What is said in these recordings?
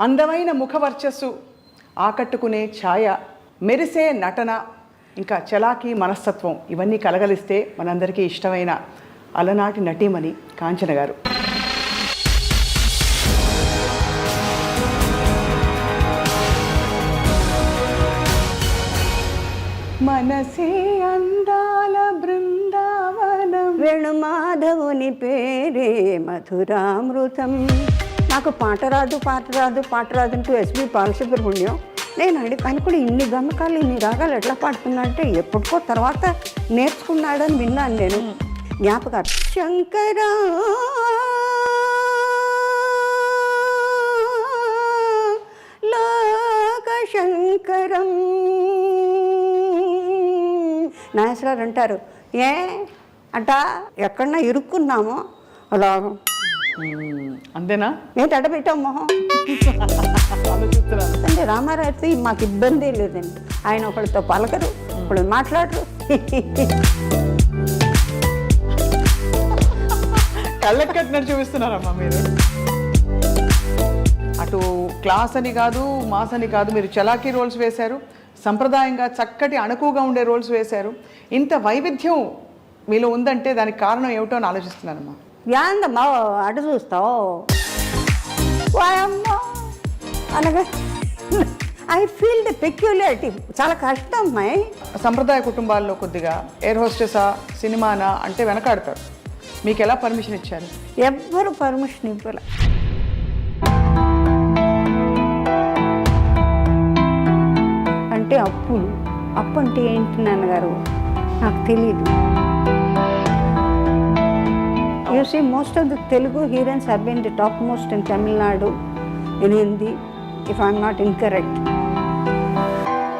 అందమైన ముఖ వర్చస్సు, ఆకట్టుకునే ఛాయ, మెరిసే నటన, ఇంకా చలాకీ మనస్తత్వం ఇవన్నీ కలగలిస్తే మనందరికీ ఇష్టమైన అలనాటి నటీమణి కాంచన గారు. మనసే అందాల బృందావనం, వేణుమాధవుని పేరే మధురామృతం. నాకు పాట రాదు అంటూ ఎస్పి బాలసుబ్రహ్మణ్యం. నేను అనుకుని ఇన్ని గమకాలు ఇన్ని రాగాలు ఎట్లా పాడుతున్నా అంటే ఎప్పటికో తర్వాత నేర్చుకున్నాడని విన్నాను నేను. జ్ఞాపకాలు శంకరా లోక శంకరం నాగేశ్వరరావు అంటారు, ఏ అంట ఎక్కడన్నా ఇరుక్కున్నామో అలా అంతేనా ఏంటి అడ్డపెట్టాం మొహం అంటే రామారావుతో మాకు ఇబ్బంది లేదండి. ఆయన ఒకరితో పలకరు, ఇప్పుడు మాట్లాడరు. కళ్ళకి కట్టినట్టు చూపిస్తున్నారమ్మా మీరు. అటు క్లాస్ అని కాదు, మాస్ అని కాదు, మీరు చలాకీ రోల్స్ వేశారు, సంప్రదాయంగా చక్కటి అణకుగా ఉండే రోల్స్ వేశారు. ఇంత వైవిధ్యం మీలో ఉందంటే దానికి కారణం ఏమిటో అని ఆలోచిస్తున్నానమ్మా. యాందమ్మా అటు చూస్తావు అనగా ఐ ఫీల్ ద పెక్యులారిటీ. చాలా కష్టం అమ్మాయి. సంప్రదాయ కుటుంబాల్లో కొద్దిగా ఎయిర్ హోస్టెసా సినిమానా అంటే వెనకాడతారు. మీకు ఎలా పర్మిషన్ ఇచ్చారు? ఎవ్వరు పర్మిషన్ ఇవ్వాలి. అంటే అప్పు అంటే ఏంటి నాన్నగారు నాకు తెలియదు. You see, most of the Telugu heroines have been the topmost in Tamil Nadu, in Hindi, if I am not incorrect.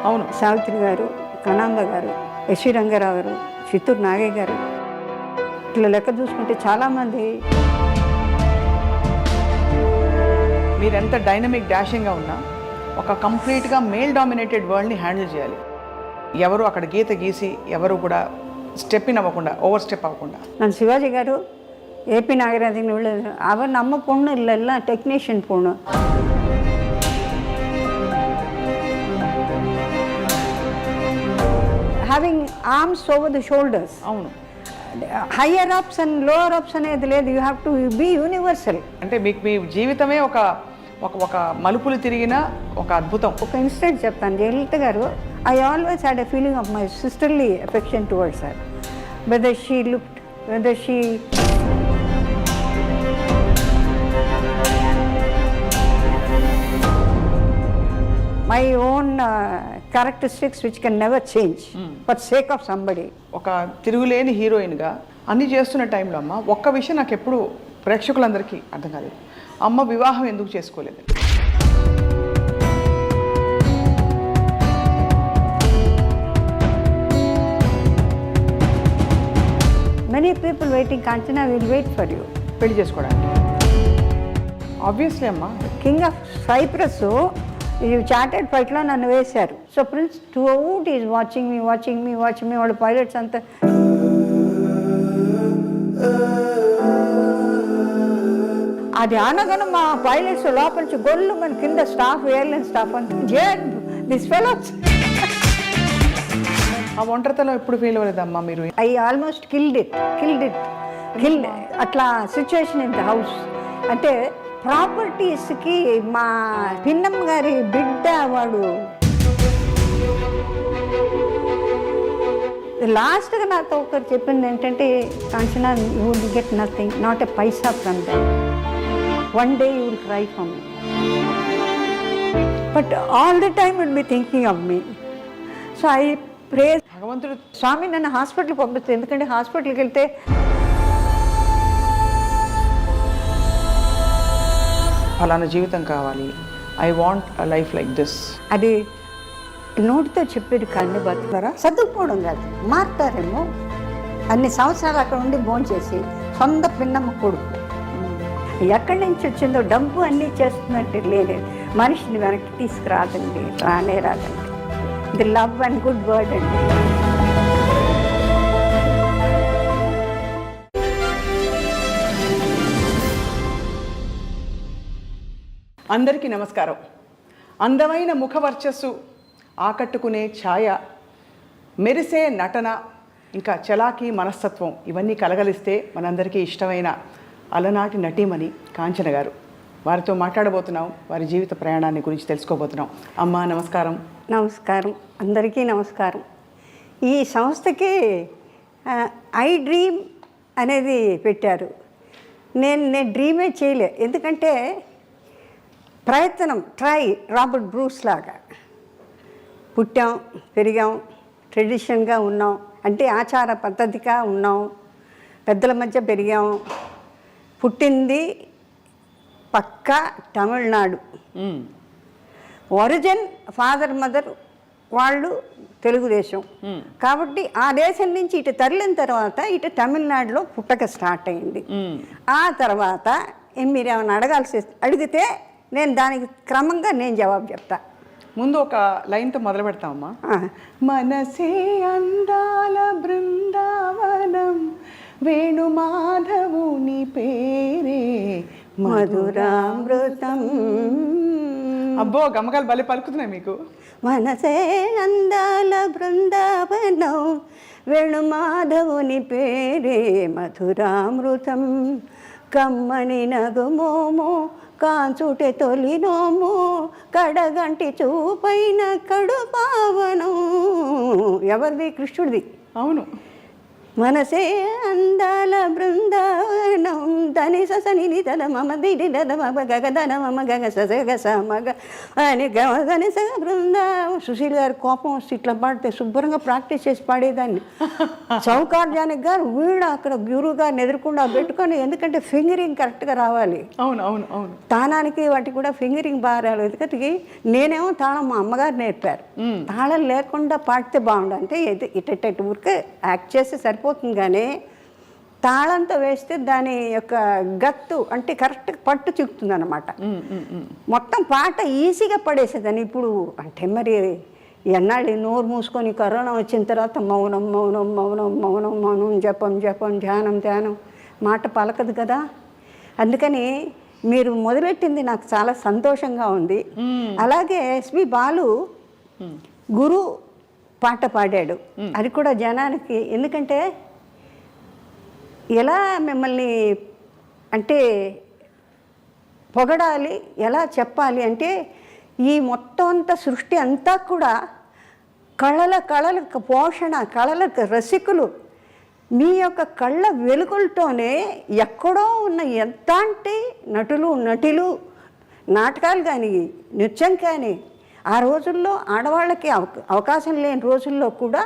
అవును, సావిత్రి గారు, కణాంబ గారు, ఎస్వి రంగారావు గారు, చిత్తూరు నాగయ్య గారు, ఇట్లా లెక్క చూసుకుంటే చాలామంది. మీరెంత డైనమిక్ డాషింగ్గా ఉన్నా ఒక కంప్లీట్గా మేల్ డామినేటెడ్ వరల్డ్ని హ్యాండిల్ చేయాలి. ఎవరు అక్కడ గీత గీసి ఎవరు కూడా స్టెప్ ఇన్ అవ్వకుండా, ఓవర్ స్టెప్ అవ్వకుండా. நான் சிவாஜி గారు ஏபி நாகராஜன் உள்ள அவர் நம்ம பொண்ணு இல்லைல்ல, டெக்னீஷியன் பொண்ணு. Having arms over the shoulders. అవును, higher ups and lower ups అనేది లేదు. You have to be universal. అంటే మీకు మీ జీవితమే ఒక ఒక ఒక మలుపులు తిరిగిన ఒక అద్భుతం. ఒక ఇన్సిడెంట్ చెప్తాను. జయలలిత గారు, I always had a feeling of my sisterly affection towards her. Whether she looked, whether she my own characteristics which can never change for sake of somebody. ఒక తిరుగులేని హీరోయిన్గా అన్నీ చేస్తున్న టైంలో అమ్మ ఒక్క విషయం నాకు ఎప్పుడు ప్రేక్షకులందరికీ అర్థం కాలేదు. అమ్మ వివాహం ఎందుకు చేసుకోలేదు? Many people waiting, Kanchana will wait for you. పెళ్లి చేసుకోవడానికి ఆబ్వియస్లీ అమ్మ. కింగ్ ఆఫ్ సైప్రస్ ఈ చార్టెడ్ ఫ్లైట్లో నన్ను వేశారు. So prince throughout is watching me వాళ్ళు పైలట్స్ అంతా. అది అనగానే మా పైలట్స్ లోపల నుంచి గొల్లు మన కింద స్టాఫ్, ఎయిర్లైన్ స్టాఫ్ అంటే దిస్ ఫెలోస్. ఆ ఒంటరితనం ఎప్పుడు ఫీల్ అవ్వలేదమ్మా మీరు? ఐ ఆల్మోస్ట్ కిల్డ్ ఇట్ అట్లా సిచ్యువేషన్ ఇన్ ద హౌస్. అంటే ప్రాపర్టీస్కి మా పిన్నమ్మ గారి బిడ్డ వాడు లాస్ట్గా నాతో ఒకరు చెప్పింది ఏంటంటే, Kanchana you will get nothing, not a Paisa from them. One day you will cry for me, but all the time will be thinking of me. So I pray భగవంతుడు స్వామి నన్ను హాస్పిటల్కి పంపిస్తుంది. ఎందుకంటే హాస్పిటల్కి వెళ్తే ఫలానా జీవితం కావాలి, I want a life like this. అది నోటితో చెప్పేది కాదు. బతుకుతారా చదువుకోవడం కాదు, మారుతారేమో. అన్ని సంవత్సరాలు అక్కడ ఉండి భోంచేసి సొంత పిన్నమ్మ కొడుకు ఎక్కడి నుంచి వచ్చిందో డబ్బు అన్నీ చేస్తున్నట్టు లేదు. మనిషిని వెనక్కి తీసుకురాదండి, రానే రాదండి. The love and good word అండి. అందరికీ నమస్కారం. అందమైన ముఖ వర్చస్సు, ఆకట్టుకునే ఛాయ, మెరిసే నటన, ఇంకా చలాకీ మనస్తత్వం ఇవన్నీ కలగలిస్తే మనందరికీ ఇష్టమైన అలనాటి నటీమణి కాంచన గారు. వారితో మాట్లాడబోతున్నాం, వారి జీవిత ప్రయాణాన్ని గురించి తెలుసుకోబోతున్నాం. అమ్మా నమస్కారం. నమస్కారం, అందరికీ నమస్కారం. ఈ సంస్థకి ఐ డ్రీమ్ అనేది పెట్టారు. నేను డ్రీమే చేయలే, ఎందుకంటే ప్రయత్నం రాబర్ట్ బ్రూస్ లాగా పుట్టాం, పెరిగాం, ట్రెడిషన్గా ఉన్నాం, అంటే ఆచార పద్ధతిగా ఉన్నాం, పెద్దల మధ్య పెరిగాం. పుట్టింది పక్కా తమిళనాడు, ఒరిజిన్ ఫాదర్ మదర్ వాళ్ళు తెలుగుదేశం. కాబట్టి ఆ దేశం నుంచి ఇటు తరలిన తర్వాత ఇటు తమిళనాడులో పుట్టక స్టార్ట్ అయింది. ఆ తర్వాత మీరు ఏమైనా అడిగితే నేను దానికి క్రమంగా నేను జవాబు చెప్తా. ముందు ఒక లైన్తో మొదలు పెడతామమ్మా. మనసే అందాల బృందావనం, వేణుమాధవుని పేరే మధురామృతం. అబ్బో, గమ్మకాలు భలే పలుకుతున్నాయి మీకు. మనసే అందాల బృందావనం, వేణుమాధవుని పేరే మధురామృతం. కమ్మని నగుమోమో కాంచుటే తొలినోమో, కడగంటి చూపైన కడు పావనం. ఎవరిది? కృష్ణుడిది. అవును. మనసే అందాల బృందావనం, ధని ససని నిధన మమ దిడి దద మమ గగ ధన మమ గగ సగ సమగ అని గని సగ బృందావనం. సుశీల్ గారు కోపం వస్తే ఇట్లా పాడితే శుభ్రంగా ప్రాక్టీస్ చేసి పాడేదాన్ని. చౌకార్జానికి గారు వీడు అక్కడ గురువు గారిని ఎదుర్కొండా పెట్టుకొని, ఎందుకంటే ఫింగరింగ్ కరెక్ట్గా రావాలి. అవును అవును అవును. తాళానికి వాటికి కూడా ఫింగరింగ్ బాగా రాలేదు. ఎందుకంటే నేనేమో తాళం మా అమ్మగారు నేర్పారు. తాళం లేకుండా పాడితే బాగుండు, అంటే ఇటు ఊరికే యాక్ట్ చేస్తే సరిపోతుంది. కానీ తాళంతో వేస్తే దాని యొక్క గత్తు అంటే కరెక్ట్ పట్టు చిక్కుతుంది అన్నమాట. మొత్తం పాట ఈజీగా పడేసేదాన్ని. ఇప్పుడు అంటే మరి ఎన్నాళ్ళు నోరు మూసుకొని కరోనా వచ్చిన తర్వాత మౌనం మౌనం మౌనం మౌనం మౌనం, జపం జపం, ధ్యానం ధ్యానం, మాట పలకదు కదా. అందుకని మీరు మొదలెట్టింది నాకు చాలా సంతోషంగా ఉంది. అలాగే ఎస్పి బాలు గురు పాట పాడాడు. అది కూడా జనానికి, ఎందుకంటే ఎలా మిమ్మల్ని అంటే పొగడాలి, ఎలా చెప్పాలి అంటే ఈ మొత్తం అంతా సృష్టి అంతా కూడా కళలకు పోషణ, కళలకు రసికులు. మీ యొక్క కళ్ళ వెలుగులతోనే ఎక్కడో ఉన్న ఎంతంటి నటులు నాటకాలు కానీ నృత్యం కానీ, ఆ రోజుల్లో ఆడవాళ్ళకి అవకాశం లేని రోజుల్లో కూడా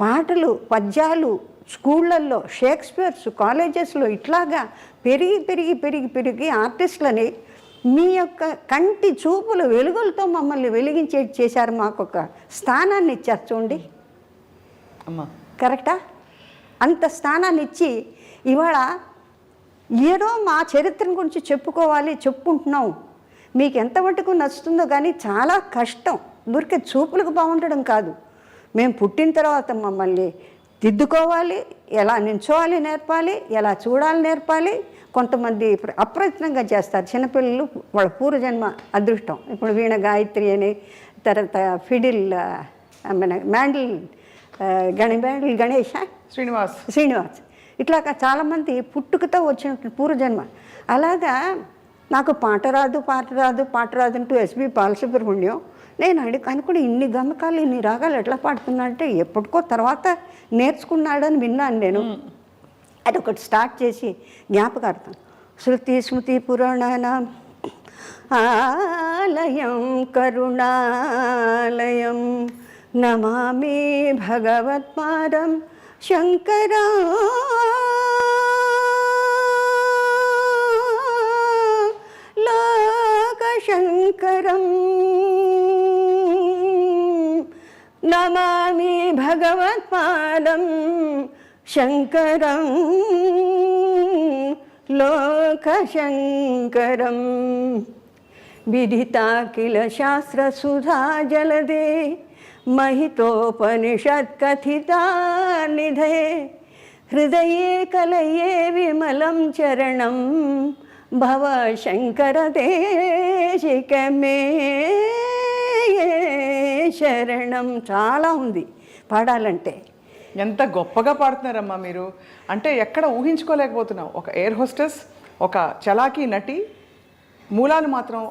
పాటలు, పద్యాలు స్కూళ్ళల్లో, షేక్స్పియర్స్ కాలేజెస్లో ఇట్లాగా పెరిగి పెరిగి పెరిగి పెరిగి ఆర్టిస్టులని మీ యొక్క కంటి చూపుల వెలుగులతో మమ్మల్ని చేశారు. మాకు ఒక స్థానాన్ని ఇచ్చారు చూడండి. అమ్మా కరెక్టా? అంత స్థానాన్ని ఇచ్చి ఇవాళ ఏదో మా చరిత్ర గురించి చెప్పుకుంటున్నాం. మీకు ఎంత మటుకు నచ్చుతుందో కానీ చాలా కష్టం. ఊరికే చూపులకు బాగుండడం కాదు, మేము పుట్టిన తర్వాత మమ్మల్ని దిద్దుకోవాలి, ఎలా నించోవాలి నేర్పాలి, ఎలా చూడాలి నేర్పాలి. కొంతమంది అప్రయత్నంగా చేస్తారు చిన్నపిల్లలు, వాళ్ళ పూర్వజన్మ అదృష్టం. ఇప్పుడు వీణ గాయత్రి అని, తర్వాత ఫిడిల్ మ్యాండిల్ గణేష్ శ్రీనివాస్ ఇట్లా చాలామంది పుట్టుకతో వచ్చిన పూర్వజన్మ. అలాగా నాకు పాట రాదు అంటూ ఎస్పి బాలసుబ్రహ్మణ్యం నేను అనుకుని ఇన్ని గమకాలు ఇన్ని రాగాలు ఎట్లా పాడుతున్నా అంటే ఎప్పటికో తర్వాత నేర్చుకున్నాడని విన్నాను నేను. అదొకటి స్టార్ట్ చేసి జ్ఞాపకార్థం. శృతి స్మృతి పురాణానాం ఆలయం కరుణాలయం, నమామి భగవత్పాదం శంకరా. శంకరం నమామి భగవత్పాదం శంకరం లోకశంకరం. విదితా కిల శాస్త్రసుధా జలదే, महितोपनिषत्कथिता निधये हृदये कलये विमलं चरणं భవ శంకర దేశికమే శరణం. చాలా ఉంది పాడాలంటే. ఎంత గొప్పగా పాడుతున్నారమ్మా మీరు. అంటే ఎక్కడ ఊహించుకోలేకపోతున్నాం. ఒక ఎయిర్ హోస్టెస్, ఒక చలాకీ నటి, మూలాలు మాత్రం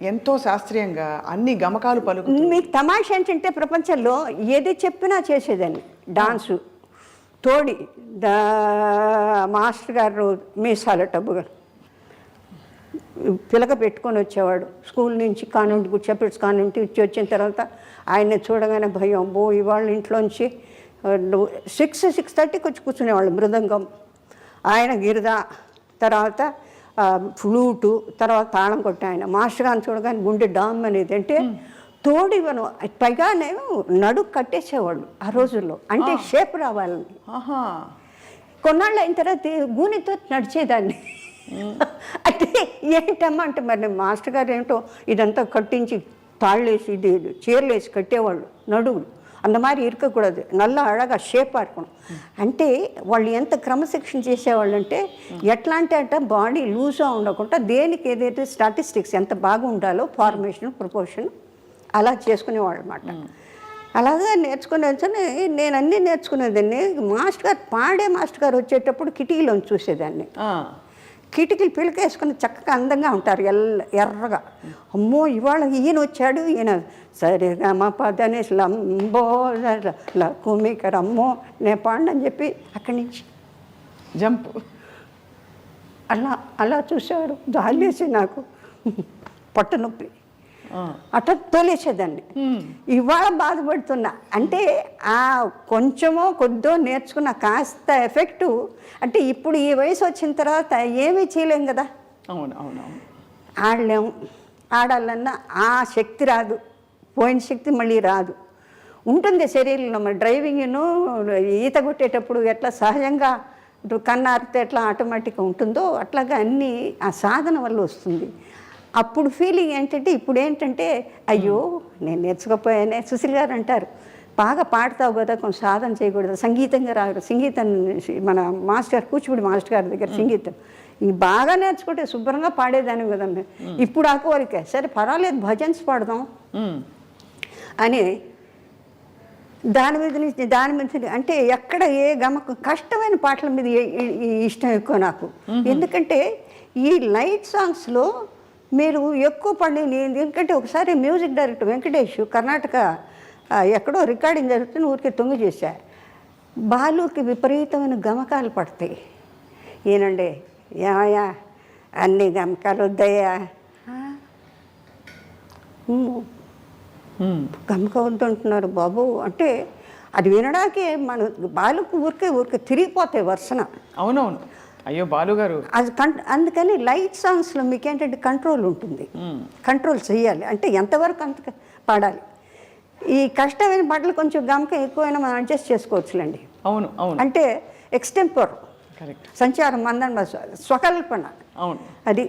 ఎంతో శాస్త్రీయంగా అన్ని గమకాలు పలుకు. మీకు తమాషా ఏంటంటే ప్రపంచంలో ఏది చెప్పినా చేసేదాన్ని. డాన్సు తోడి మాస్టర్ గారు మీసాల టబ్బుగా పిలక పెట్టుకొని వచ్చేవాడు స్కూల్ నుంచి, కాన్వెంట్ గుడ్చెపెట్స్ కాన్వెంట్ ఇచ్చి వచ్చిన తర్వాత ఆయన్ని చూడగానే భయం. ఇవాళ ఇంట్లోంచి 6:30కి వచ్చి కూర్చునేవాళ్ళు. మృదంగం ఆయన, గిరిద, తర్వాత ఫ్లూటు, తర్వాత తాళం కొట్టి ఆయన. మాస్టర్ గారిని చూడగానే గుండె డామ్ అనేది. అంటే తోడివను పైగానే నడుకు కట్టేసేవాళ్ళు ఆ రోజుల్లో. అంటే షేప్ రావాలని. కొన్నాళ్ళు అయిన తర్వాత గూనితో నడిచేదాన్ని. అంటే ఏంటమ్మా అంటే మరి మాస్టర్ గారు ఏంటో ఇదంతా కట్టించి తాళ్ళేసి ఇది చీరలేసి కట్టేవాళ్ళు నడువులు. அந்த மாதிரி இருக்கக்கூடாது, நல்லா అழగా షేప్ ఆడుకోవడం. అంటే వాళ్ళు ఎంత క్రమశిక్షణ చేసేవాళ్ళు అంటే ఎట్లా అంటే బాడీ లూజ్గా ఉండకుండా దేనికి ఏదైతే స్టాటిస్టిక్స్ ఎంత బాగా ఉండాలో ఫార్మేషన్ ప్రపోర్షన్ అలా చేసుకునేవాళ్ళు అన్నమాట. అలాగా నేర్చుకునే నేను అన్నీ నేర్చుకునేదాన్ని. మాస్టర్ గారు వచ్చేటప్పుడు కిటికీలోని చూసేదాన్ని. కిటికీలు పిలకేసుకుని చక్కగా అందంగా ఉంటారు, ఎర్రగా. అమ్మో ఇవాళ ఈయన వచ్చాడు, ఈయన సరిగా మా పదనేసి లంబో కుమికర్ అమ్మో నేను పాడని చెప్పి అక్కడి నుంచి జంప్ అలా అలా చూసేవారు. జాలేసి నాకు పొట్ట నొప్పి అట్లా తోలేసేదాన్ని. ఇవాళ బాధపడుతున్నా. అంటే ఆ కొంచెమో కొద్దో నేర్చుకున్న కాస్త ఎఫెక్టు అంటే ఇప్పుడు ఈ వయసు వచ్చిన తర్వాత ఏమీ చేయలేం కదా. అవును అవునవును. ఆడాలన్నా ఆ శక్తి రాదు, పోయిన శక్తి మళ్ళీ రాదు. ఉంటుంది శరీరంలో. మరి డ్రైవింగ్ను ఈత కొట్టేటప్పుడు ఎట్లా సహజంగా కన్నారితే ఎట్లా ఆటోమేటిక్గా ఉంటుందో అట్లాగా అన్నీ ఆ సాధన వల్ల వస్తుంది. అప్పుడు ఫీలింగ్ ఏంటంటే ఇప్పుడు ఏంటంటే అయ్యో నేను నేర్చుకోపోయానే. సుశీల్ గారు అంటారు, బాగా పాడతావు కదా, కొంచెం సాధన చేయకూడదు, సంగీతంగా రాదు. సంగీతం మన మాస్టర్ కూచిపూడి మాస్టర్ గారి దగ్గర సంగీతం ఇది బాగా నేర్చుకుంటే శుభ్రంగా పాడేదాన్ని కదండి. ఇప్పుడు ఆ కోరిక సరే పర్వాలేదు భజన్స్ పాడదాం అని దాని మీద అంటే ఎక్కడ ఏ గమకం కష్టమైన పాటల మీద ఇష్టం ఎక్కువ నాకు. ఎందుకంటే ఈ లైట్ సాంగ్స్లో మీరు ఎక్కువ పడింది. ఎందుకంటే ఒకసారి మ్యూజిక్ డైరెక్టర్ వెంకటేష్ కర్ణాటక ఎక్కడో రికార్డింగ్ జరుగుతుంది, ఊరికే తొంగి చేశా. బాలుకి విపరీతమైన గమకాలు పడతాయి. ఏనండి ఏమయ్యా అన్ని గమకాలు వద్దయ్యా, గమక వద్దంటున్నారు బాబు అంటే అది వినడాకే మన బాలుకు ఊరికే తిరిగిపోతాయి వర్షన. అవునవును. అయ్యో బాలుగారు అది అందుకని లైట్ సాంగ్స్లో మీకు ఏంటంటే కంట్రోల్ ఉంటుంది. కంట్రోల్ చేయాలి అంటే ఎంతవరకు అంత పాడాలి. ఈ కష్టమైన పాటలు కొంచెం గమక ఎక్కువైనా మనం అడ్జస్ట్ చేసుకోవచ్చులేండి. అవును అవును. అంటే ఎక్స్టెంపర్ సంచారం మందన స్వకల్పన. అవును. అది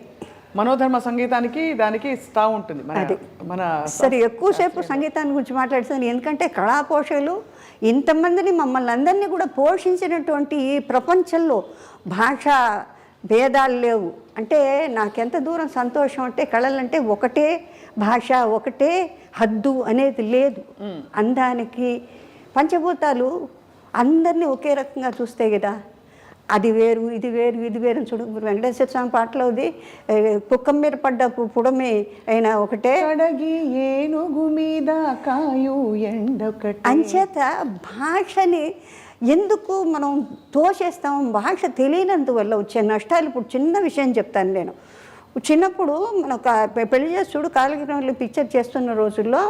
మనోధర్మ సంగీతానికి దానికి ఇస్తా ఉంటుంది. అది మన సరే ఎక్కువసేపు సంగీతాన్ని గురించి మాట్లాడుతుంది. ఎందుకంటే కళాపోషకులు ఇంతమందిని మమ్మల్ని అందరినీ కూడా పోషించినటువంటి ఈ ప్రపంచంలో భాషా భేదాలు లేవు. అంటే నాకెంత దూరం సంతోషం అంటే కళలంటే ఒకటే భాష ఒకటే హద్దు అనేది లేదు. అందానికి పంచభూతాలు అందరినీ ఒకే రకంగా చూస్తే కదా. అది వేరు ఇది వేరు ఇది వేరు చూడు. వెంకటేశ్వర స్వామి పాటలో ఉంది కుక్కం మీద పడ్డ పుడమే అయినా ఒకటే అడగి ఏనుగు మీద కాయు ఎండొకటి. అంచేత భాషని ఎందుకు మనం తోసేస్తాం? భాష తెలియనందువల్ల వచ్చే నష్టాలు. ఇప్పుడు చిన్న విషయం చెప్తాను నేను. చిన్నప్పుడు మన పెళ్లి చేసి చూడు కాలగిరిలో పిక్చర్ చేస్తున్న రోజుల్లో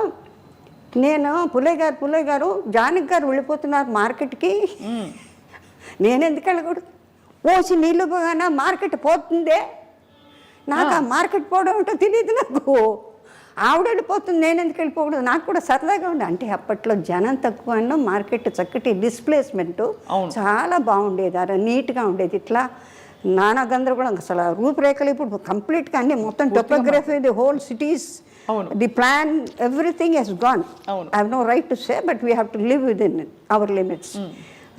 నేను పుల్లయ్య గారు జానకి గారు వెళ్ళిపోతున్నారు మార్కెట్కి, నేను ఎందుకు వెళ్ళకూడదు? పోసి నీళ్ళు పోగానే మార్కెట్ పోతుందే, నాకు ఆ మార్కెట్ పోవడం ఏంటో తెలియదు. నాకు ఆవిడ వెళ్ళిపోతుంది, నేను ఎందుకు వెళ్ళిపోకూడదు? నాకు కూడా సరదాగా ఉండే. అంటే అప్పట్లో జనం తక్కువ అన్న మార్కెట్ చక్కటి డిస్ప్లేస్మెంటు చాలా బాగుండేది, అలా నీట్గా ఉండేది. ఇట్లా నానా గందరగోళం అసలు రూపురేఖలు ఇప్పుడు కంప్లీట్గా అన్ని మొత్తం topography the whole cities the plan everything has gone. I have no right to say but we have to live with in our limits.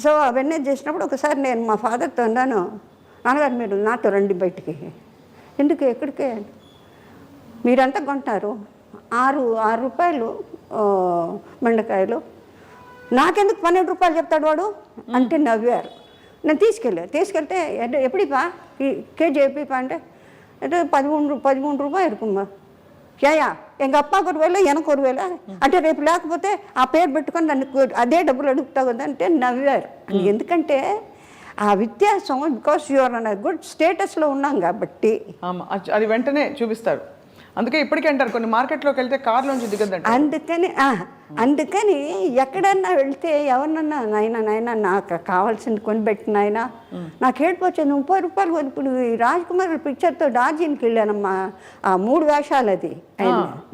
So అవన్నీ చేసినప్పుడు ఒకసారి నేను మా ఫాదర్తో అన్నాను, నాన్నగారు మీరు నాతో రండి బయటికి. ఎందుకు ఎక్కడికే మీరంతా కొంటారు 6 రూపాయలు బెండకాయలు, నాకెందుకు 12 రూపాయలు చెప్తాడు వాడు అంటే నవ్వారు. నేను తీసుకెళ్తే ఎప్పుడిపా కేజీ ఎప్పుడిపా అంటే 13 రూపాయలు இருக்குమ్మా. ఏయా ఎங்கள் అప్పాకు 1 వేళ எனக்கு 1 వేళ అంటే రేపు లేకపోతే ఆ పేరు పెట్టుకొని నన్ను అదే డబ్బులు అడుగుతావు కదా అంటే నవ్వారు. ఎందుకంటే ఆ వ్యత్యాసం బికాస్ యూఆర్ అన్న గుడ్ స్టేటస్లో ఉన్నాం కాబట్టి. అది వెంటనే చూపిస్తారు. అందుకే ఇప్పటికీ అంటారు కొన్ని మార్కెట్లోకి వెళ్తే కార్లోంచి దిగద్దంట. అందుకని ఎక్కడన్నా వెళ్తే ఎవరినన్నా నాయన నాకు కావాల్సింది కొనిపెట్టిన ఆయన నాకు ఏడిపోచ్చింది 30 రూపాయలు కొని. ఇప్పుడు రాజ్ కుమార్ పిక్చర్తో డార్జిలింగ్కి వెళ్ళానమ్మా. ఆ 3 వేషాలు అది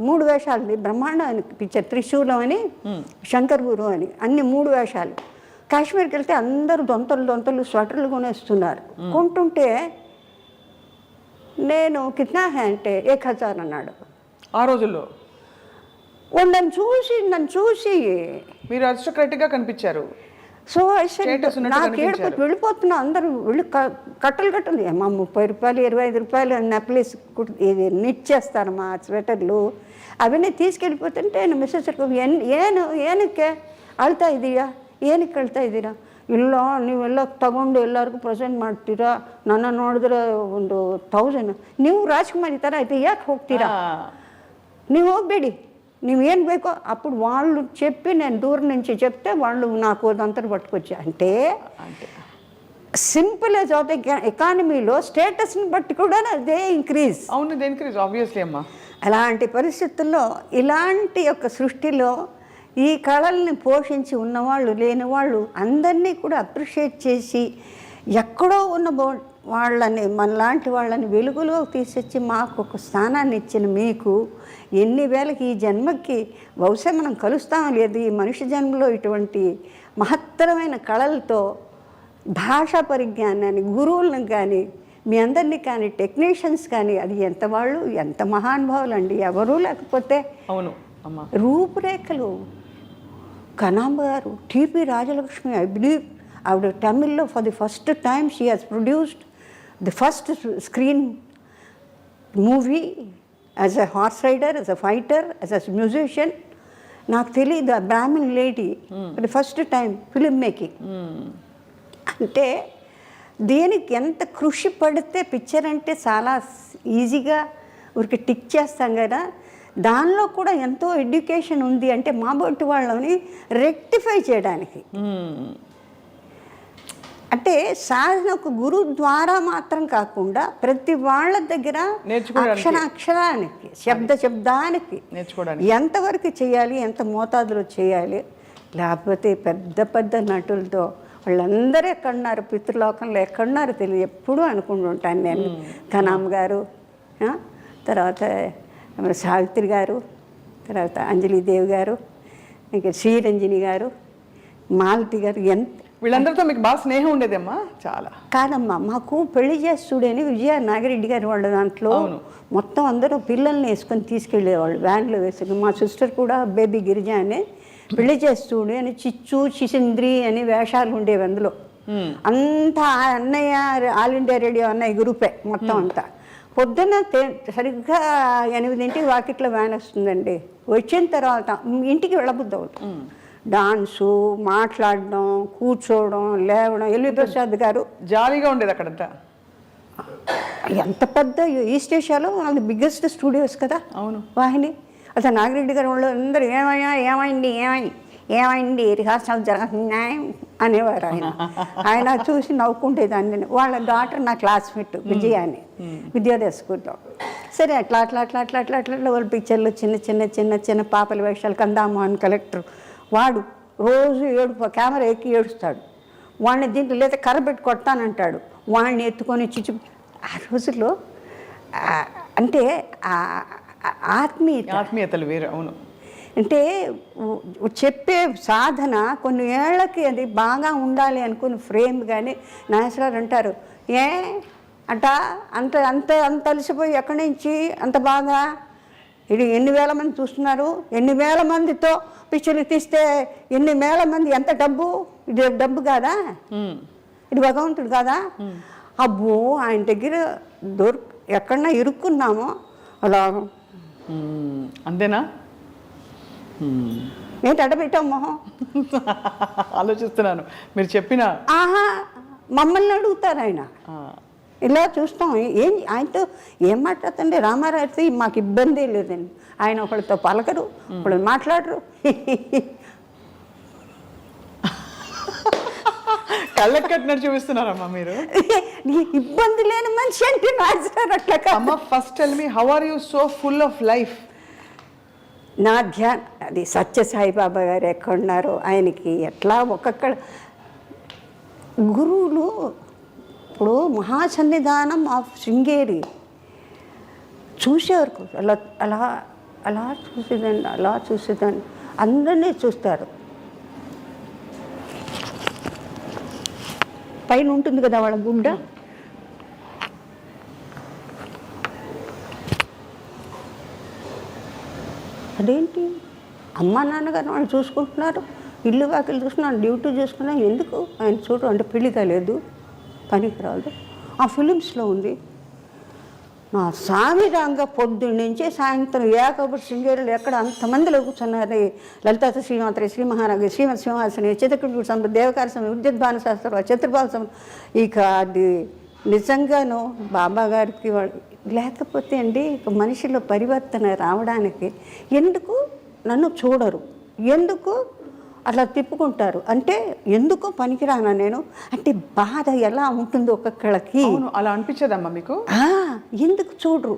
3 వేషాలది బ్రహ్మాండం పిక్చర్. త్రిశూలం అని శంకర్ గురు అని అన్ని 3 వేషాలు. కాశ్మీర్కి వెళ్తే అందరూ దొంతలు స్వెటర్లు కొనేస్తున్నారు. కొంటుంటే నేను కిట్నా హే అంటే 1000 అన్నాడు ఆ రోజుల్లో. నన్ను చూసి మీరు అరిస్టోక్రాటిక్గా కనిపించారు. సో నాకు ఏడుపు వెళ్ళిపోతున్నా. అందరూ వెళ్ళి కట్టలు అమ్మా 30 రూపాయలు 25 రూపాయలు నెక్లెస్ నిట్ చేస్తారమ్మా స్వెటర్లు. అవన్నీ తీసుకెళ్ళిపోతుంటే మిస్సెస్ ಏನಕ್ಕೆ ಅಳ್ತಾ ಇದೀಯಾ ಏನಕ್ಕೆ ಅಳ್ತಾ ಇದ್ದೀರಾ ಇಲ್ಲ ನೀವೆಲ್ಲ ತಗೊಂಡು ಎಲ್ಲರಿಗೂ ಪ್ರೆಸೆಂಟ್ ಮಾಡ್ತೀರಾ ನನ್ನ ನೋಡಿದ್ರೆ 1000 ನೀವು ರಾಜ್ಕುಮಾರ್ ಈ ಥರ అయితే ಯಾಕೆ ಹೋಗ್ತೀರಾ ನೀವು ಹೋಗಬೇಡಿ నీవేం ಬೇಕో అప్పుడు వాళ్ళు చెప్పి నేను దూరం నుంచి చెప్తే వాళ్ళు నాకు అదంతా పట్టుకొచ్చా. అంటే సింపుల్ యాజ్ ఆఫ్ ద ఎకానమీలో స్టేటస్ని బట్టి కూడా అదే ఇంక్రీజ్. అవును, దే ఇంక్రీజ్ ఆబ్వియస్లీ అమ్మా. అలాంటి పరిస్థితుల్లో ఇలాంటి యొక్క సృష్టిలో ఈ కళల్ని పోషించి ఉన్నవాళ్ళు లేనివాళ్ళు అందరినీ కూడా అప్రిషియేట్ చేసి ఎక్కడో ఉన్న వాళ్ళని మనలాంటి వాళ్ళని వెలుగులో తీసొచ్చి మాకు ఒక స్థానాన్ని ఇచ్చిన మీకు ఎన్ని వేలకి ఈ జన్మకి బహుశా మనం కలుస్తాం లేదు ఈ మనిషి జన్మలో ఇటువంటి మహత్తరమైన కళలతో భాషా పరిజ్ఞానాన్ని గురువులను కానీ మీ అందరినీ కానీ టెక్నీషియన్స్ కానీ అది ఎంత వాళ్ళు ఎంత మహానుభావులు అండి. ఎవరూ లేకపోతే అవును అమ్మా. రూపురేఖలు కనాంబ గారు టిపి రాజలక్ష్మి ఐ బిలీవ్ ఆవిడ తమిళ్లో for the first time she has produced the first screen movie as a horse rider, as a fighter, as a musician. నాకు తెలియదు ఆ Brahmin lady for the first time film making. అంటే దేనికి ఎంత కృషి పడితే పిక్చర్ అంటే చాలా ఈజీగా ఊరికి టిక్ చేస్తాం కదా, దానిలో కూడా ఎంతో ఎడ్యుకేషన్ ఉంది. అంటే మా బొట్టు వాళ్ళని రెక్టిఫై చేయడానికి అంటే సాధన ఒక గురువు ద్వారా మాత్రం కాకుండా ప్రతి వాళ్ళ దగ్గర అక్షరానికి శబ్దానికి ఎంతవరకు చేయాలి, ఎంత మోతాదులో చేయాలి. లేకపోతే పెద్ద నటులతో వాళ్ళందరూ ఎక్కడున్నారు, పితృలోకంలో ఎక్కడున్నారు తెలియదు ఎప్పుడూ అనుకుంటుంటాను నేను. కనామ్ గారు, తర్వాత సావిత్రి గారు, తర్వాత అంజలిదేవి గారు, ఇంకా శ్రీరంజని గారు, మాలతి గారు, వీళ్ళందరితో మీకు బాగా స్నేహం ఉండేదమ్మా? చాలా కాదమ్మా, మాకు పెళ్లి చేస్తుడని విజయ నాగిరెడ్డి గారు వాళ్ళ దాంట్లో మొత్తం అందరూ పిల్లల్ని వేసుకొని తీసుకెళ్ళేవాళ్ళు వ్యాన్లో వేసుకుని. మా సిస్టర్ కూడా బేబీ గిరిజ అని పెళ్లి చేస్తుడు అని చిచ్చు చిసింద్రి అని వేషాలు ఉండేవి అందులో. అంతా అన్నయ్య ఆల్ ఇండియా రేడియో అన్నయ్య గ్రూపే మొత్తం అంతా. పొద్దున్న సరిగ్గా 8 వాకిట్లో వ్యాన్ వస్తుందండి. వచ్చిన తర్వాత ఇంటికి వెళ్ళబుద్ధి అవుతుంది. డాన్సు, మాట్లాడడం, కూర్చోవడం, లేవడం. ఎల్వి ప్రసాద్ గారు జాలీగా ఉండేది అక్కడంతా. ఎంత పెద్ద ఈస్ట్ ఏషియాలో వాళ్ళది బిగ్గెస్ట్ స్టూడియోస్ కదా. అవును, వాహిని. అసలు నాగిరెడ్డి గారు వాళ్ళు అందరూ ఏమైంది రిహార్సల్ జరుగుతున్నాయి అనేవారు. ఆయన చూసి నవ్వుకుంటేదాన్ని. వాళ్ళ డాటర్ నా క్లాస్మేట్ విజయ అని విద్యోదయ స్కూల్లో. సరే అట్లా వాళ్ళ పిక్చర్లు చిన్న పాపల వేషాలు. కందామోహన్ కలెక్టర్ వాడు రోజు కెమెరా ఎక్కి ఏడుస్తాడు. వాడిని దీంట్లో లేదా కర్ర పెట్టి కొడతానంటాడు. వాడిని ఎత్తుకొని ఆ రోజుల్లో అంటే ఆత్మీయతలు వేరు. అవును, అంటే చెప్పే సాధన కొన్ని ఏళ్ళకి అది బాగా ఉండాలి అనుకుని ఫ్రేమ్. కానీ నాగేశ్వరరావు అంటారు అంత అలసిపోయి ఎక్కడి నుంచి అంత బాగా ఇది ఎన్ని వేల మంది చూస్తున్నారు, ఎన్ని వేల మందితో పిక్చర్లు తీస్తే ఎన్ని వేల మంది, ఎంత డబ్బు, ఇది డబ్బు కాదా, ఇది భగవంతుడు కాదా? అబ్బో ఆయన దగ్గర ఎక్కడన్నా ఇరుక్కున్నామో అలా అంతేనా? ఏంటి అడబెట్టాం మొహం? ఆలోచిస్తున్నాను మీరు చెప్పిన. ఆహా, మమ్మల్ని అడుగుతారు ఆయన. ఇలా చూస్తాం. ఆయనతో ఏం మాట్లాడుతుండే రామారావుతో మాకు ఇబ్బంది లేదండి. ఆయన ఒకళ్ళతో పలకరు, ఒకళ్ళు మాట్లాడరు. కళ్ళకి కట్టినట్టు చూపిస్తున్నారమ్మా మీరు. ఇబ్బంది లేని మనిషి అంటే రాజారు అట్లా. అమ్మ first tell me, how are you so full of life? నా అది సత్యసాయిబాబా గారు ఎక్కడున్నారో ఆయనకి ఎట్లా ఒక్కొక్క గురువులు. ఇప్పుడు మహాసన్నిధానం ఆఫ్ శృంగేరి చూసేవారు. అలా అలా అలా చూసేదండి, అలా చూసేదాన్ని. అందరినీ చూస్తారు. పైన ఉంటుంది కదా వాళ్ళ గుడ్డ, అదేంటి అమ్మా నాన్నగారు వాళ్ళు చూసుకుంటున్నారు, ఇల్లు వాకిలు చూసుకున్నారు, డ్యూటీ చూసుకున్నారు. ఎందుకు ఆయన చూడు అంటే పెళ్లి కాలేదు, పనికి రాదు. ఆ ఫిలిమ్స్లో ఉంది. నా సామిరంగా పొద్దున్న నుంచి సాయంత్రం ఏకబుడు శృంగేరులు ఎక్కడ అంతమందిలో కూర్చున్నారు. లలితా శ్రీమాత్రి, శ్రీ మహారాజు, శ్రీమతి సింహాసని, చిత్రకూట సంపద, దేవకార సమయం, విద్యుద్భాన శాస్త్రం, చతుర్భావ సమయం. ఇక అది నిజంగాను బాబా గారికి లేకపోతే అండి ఇక మనిషిలో పరివర్తన రావడానికి ఎందుకు నన్ను చూడరు, ఎందుకు అట్లా తిప్పుకుంటారు అంటే ఎందుకు పనికిరానా నేను అంటే బాధ ఎలా ఉంటుంది ఒక్కొక్కళ్ళకి. అలా అనిపించదమ్మా మీకు? ఎందుకు చూడరు?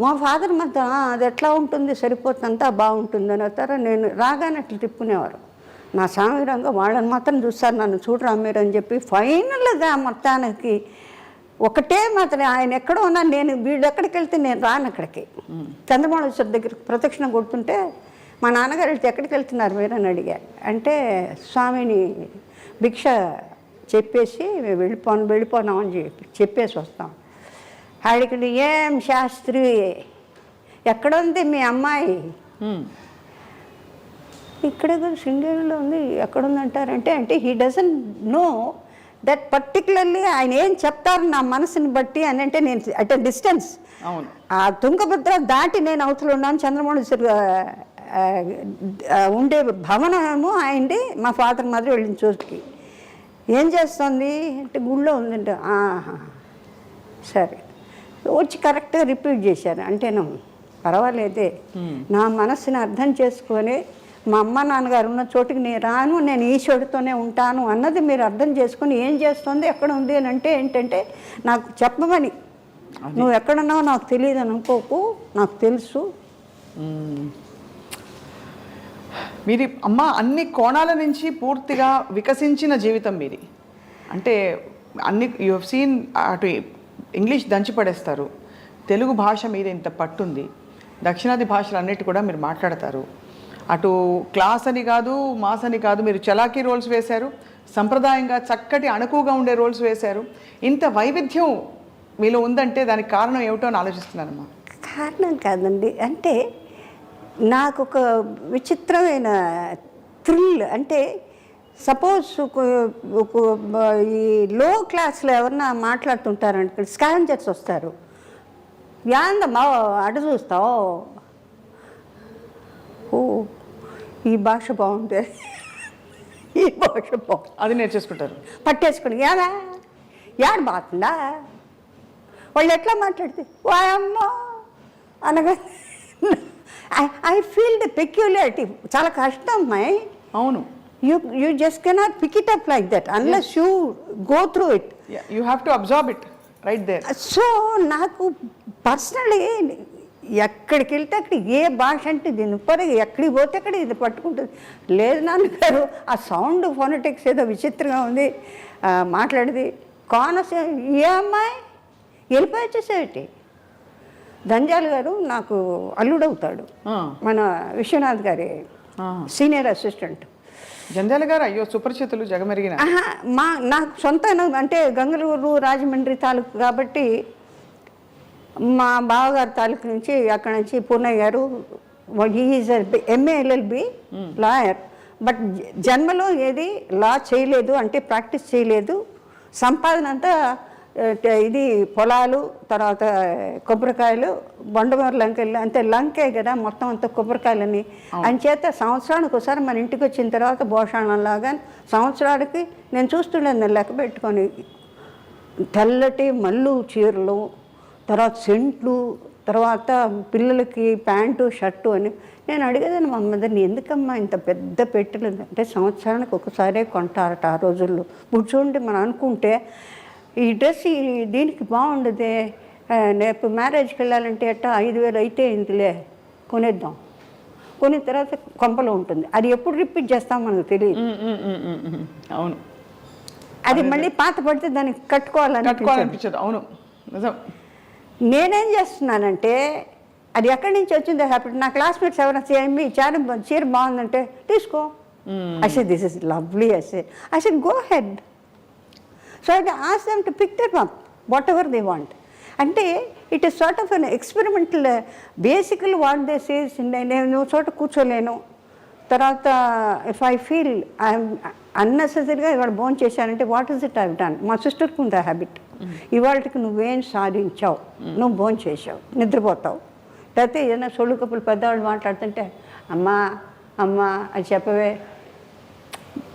మా ఫాదర్ మధ్య అది ఎట్లా ఉంటుంది, సరిపోతుందంతా బాగుంటుంది అని అవుతారా. నేను రాగానే అట్లా తిప్పుకునేవారు. నా సామిరంగా వాళ్ళని మాత్రం చూస్తారు, నన్ను చూడరా మీరు అని చెప్పి. ఫైనల్గా మొత్తానికి ఒకటే మాత్రం ఆయన ఎక్కడో ఉన్నా నేను వీళ్ళు ఎక్కడికి వెళ్తే నేను రాను అక్కడికి. చంద్రమౌళేశ్వర దగ్గర ప్రదక్షిణ కొడుతుంటే మా నాన్నగారు వెళ్తే ఎక్కడికి వెళ్తున్నారు మీరు అని అడిగారు. అంటే స్వామిని భిక్ష చెప్పేసి వెళ్ళిపోనాం అని చెప్పేసి వస్తాం. ఆడికి ఏం శాస్త్రి ఎక్కడుంది మీ అమ్మాయి? ఇక్కడ శృంగేరిలో ఉంది. ఎక్కడుందంటారంటే అంటే he doesn't know that particularly ఆయన ఏం చెప్తారు నా మనసుని బట్టి అని. అంటే నేను అట్ ఎ డిస్టెన్స్, ఆ తుంగభద్ర దాటి నేను అవతల ఉన్నాను. చంద్రమౌళేశ్వర ఉండే భవనమేమో ఆయనది. మా ఫాదర్ మాదిరి వెళ్ళిన చోటుకి ఏం చేస్తుంది అంటే గుళ్ళో ఉందంటే సరే వచ్చి కరెక్ట్గా రిపీట్ చేశాను. అంటేను పర్వాలేదే, నా మనసుని అర్థం చేసుకొని మా అమ్మ నాన్నగారు ఉన్న చోటుకి నేను రాను, నేను ఈశ్వరుడితోనే ఉంటాను అన్నది మీరు అర్థం చేసుకొని ఏం చేస్తుంది, ఎక్కడ ఉంది అని అంటే ఏంటంటే నాకు చెప్పమని. నువ్వు ఎక్కడున్నావో నాకు తెలియదు అని అనుకోకు, నాకు తెలుసు. మీది అమ్మ అన్ని కోణాల నుంచి పూర్తిగా వికసించిన జీవితం మీది. అంటే అన్ని యు హవ్ సీన్. అటు ఇంగ్లీష్ దంచిపడేస్తారు, తెలుగు భాష మీద ఇంత పట్టుంది, దక్షిణాది భాషలు అన్నిటి కూడా మీరు మాట్లాడతారు. అటు క్లాస్ అని కాదు, మాస్ అని కాదు, మీరు చలాకీ రోల్స్ వేశారు, సంప్రదాయంగా చక్కటి అణకువగా ఉండే రోల్స్ వేశారు. ఇంత వైవిధ్యం మీలో ఉందంటే దానికి కారణం ఏమిటో అని ఆలోచిస్తున్నానమ్మా. కారణం కాదండి, అంటే నాకు ఒక విచిత్రమైన థ్రిల్. అంటే సపోజ్ ఈ లో క్లాస్లో ఎవరన్నా మాట్లాడుతుంటారంటే స్కావెంజర్స్ వస్తారు, యాందమ్మా అటు చూస్తావు, ఓ ఈ భాష బాగుంది, ఈ భాష బాగుంది, అది నేర్చేసుకుంటారు, పట్టేసుకుని యాదా యాడ బాగుందా. వాళ్ళు ఎట్లా మాట్లాడితే వాయమ్మో అనగా ఐ ఫీల్ ద పెక్యులారిటీ. చాలా కష్టం అమ్మాయి. అవును. You just cannot pick it up like that unless you go through it. Yeah, you have to absorb it right there. So నాకు పర్సనలీ ఎక్కడికి వెళ్తే అక్కడ ఏ భాష అంటే దీని పరంగా ఎక్కడికి పోతే అక్కడ ఇది పట్టుకుంటుంది. లేదు నాన్నగారు ఆ సౌండ్ ఫోనటిక్స్ ఏదో విచిత్రంగా ఉంది మాట్లాడేది. కోనసే ఏ అమ్మాయి వెళ్ళిపోయేసేటి. దంజాల్ గారు నాకు అల్లుడవుతాడు, మన విశ్వనాథ్ గారి సీనియర్ అసిస్టెంట్. జంజాల గారు అయ్యో సుపరిచితులు, జగమెరిగిన. నాకు సొంత అంటే గంగలూరు రాజమండ్రి తాలూకు కాబట్టి మా బావగారి తాలూకు నుంచి అక్కడ నుంచి పూర్ణయ్య గారు is MA LLB lawyer. But జన్మలో ఏది లా చేయలేదు, అంటే ప్రాక్టీస్ చేయలేదు. సంపాదన అంతా ఇది పొలాలు, తర్వాత కొబ్బరికాయలు, బండమూరు లంకెళ్ళు, అంతే లంకే కదా మొత్తం అంతా కొబ్బరికాయలని. అంచేత సంవత్సరానికి ఒకసారి మన ఇంటికి వచ్చిన తర్వాత భోషణంలాగా సంవత్సరానికి నేను చూస్తుండేది లెక్క పెట్టుకొని తెల్లటి మల్లు చీరలు, తర్వాత సెంట్లు, తర్వాత పిల్లలకి ప్యాంటు షర్టు అని. నేను అడిగేదాన్ని మా మదర్ని, ఎందుకమ్మా ఇంత పెద్ద పెట్టెలు అంటే సంవత్సరానికి ఒకసారే కొంటారట ఆ రోజుల్లో. కూర్చోండి మనం అనుకుంటే ఈ డ్రెస్ దీనికి బాగుండదే, రేపు మ్యారేజ్కి వెళ్ళాలంటే అట్టా 5,000 అయితే ఇందులే కొనేద్దాం. కొనిన తర్వాత కొంపలో ఉంటుంది. అది ఎప్పుడు రిపీట్ చేస్తాం మనకు తెలియదు. అవును, అది మళ్ళీ పాత పడితే దాన్ని కట్టుకోవాలనిపించదు. అవును, నిజం. నేనేం చేస్తున్నానంటే అది ఎక్కడి నుంచి వచ్చిందో హ్యాపీ. నా క్లాస్మేట్స్ ఎవరైనా చీర బాగుందంటే తీసుకో. I this is lovely. I said go head. So I ask them to pick them up whatever they want. అంటే it is sort of an experimental. Basically what they says, నేను చోట కూర్చోలేను. తర్వాత if I feel I'm అన్నెసెసరీగా ఇవాళ భోజనం చేశానంటే what is it I done. మా సిస్టర్కి ఉంది హ్యాబిట్. ఇవాళకి నువ్వేం సాధించావు, నువ్వు భోజనం చేసావు, నిద్రపోతావు. లేకపోతే ఏదైనా సొళ్ళు కప్పులు పెద్దవాళ్ళు మాట్లాడుతుంటే అమ్మా అమ్మా అది చెప్పవే,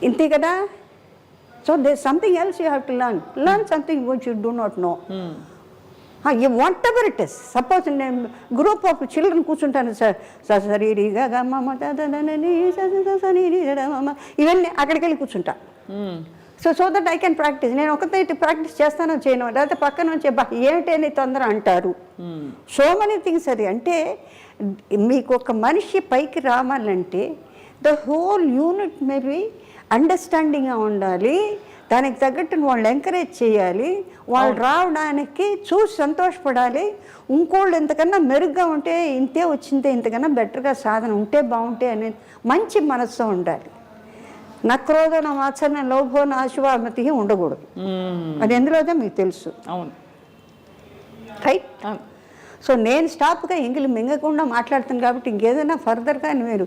ఇంతే కదా. So they something else you have to learn something which you do not know. Whatever it is. Suppose నేను గ్రూప్ ఆఫ్ చిల్డ్రన్ కూర్చుంటాను సార్, సరీరిగా ఇవన్నీ అక్కడికి వెళ్ళి కూర్చుంటా. So that I can practise. నేను ఒకటే ప్రాక్టీస్ చేస్తానో చేయను, లేకపోతే పక్కన నుంచి ఏమిటి అని తొందర అంటారు. So many things. అది అంటే మీకు ఒక మనిషి పైకి రావాలంటే ద హోల్ యూనిట్ మేబీ అండర్స్టాండింగ్గా ఉండాలి. దానికి తగ్గట్టు వాళ్ళు ఎంకరేజ్ చేయాలి. వాళ్ళు రావడానికి చూసి సంతోషపడాలి. ఇంకోళ్ళు ఇంతకన్నా మెరుగ్గా ఉంటే ఇంతే వచ్చిందే, ఇంతకన్నా బెటర్గా సాధన ఉంటే బాగుంటే అనే మంచి మనస్సు ఉండాలి. నక్రోధ నా వాత్సల్య లోభో నా ఆశువామతి ఉండకూడదు. అది ఎందులోదో మీకు తెలుసు. అవును, రైట్. సో నేను స్టాప్గా ఎంగిలి మింగకుండా మాట్లాడుతాను కాబట్టి ఇంకేదైనా ఫర్దర్గా మీరు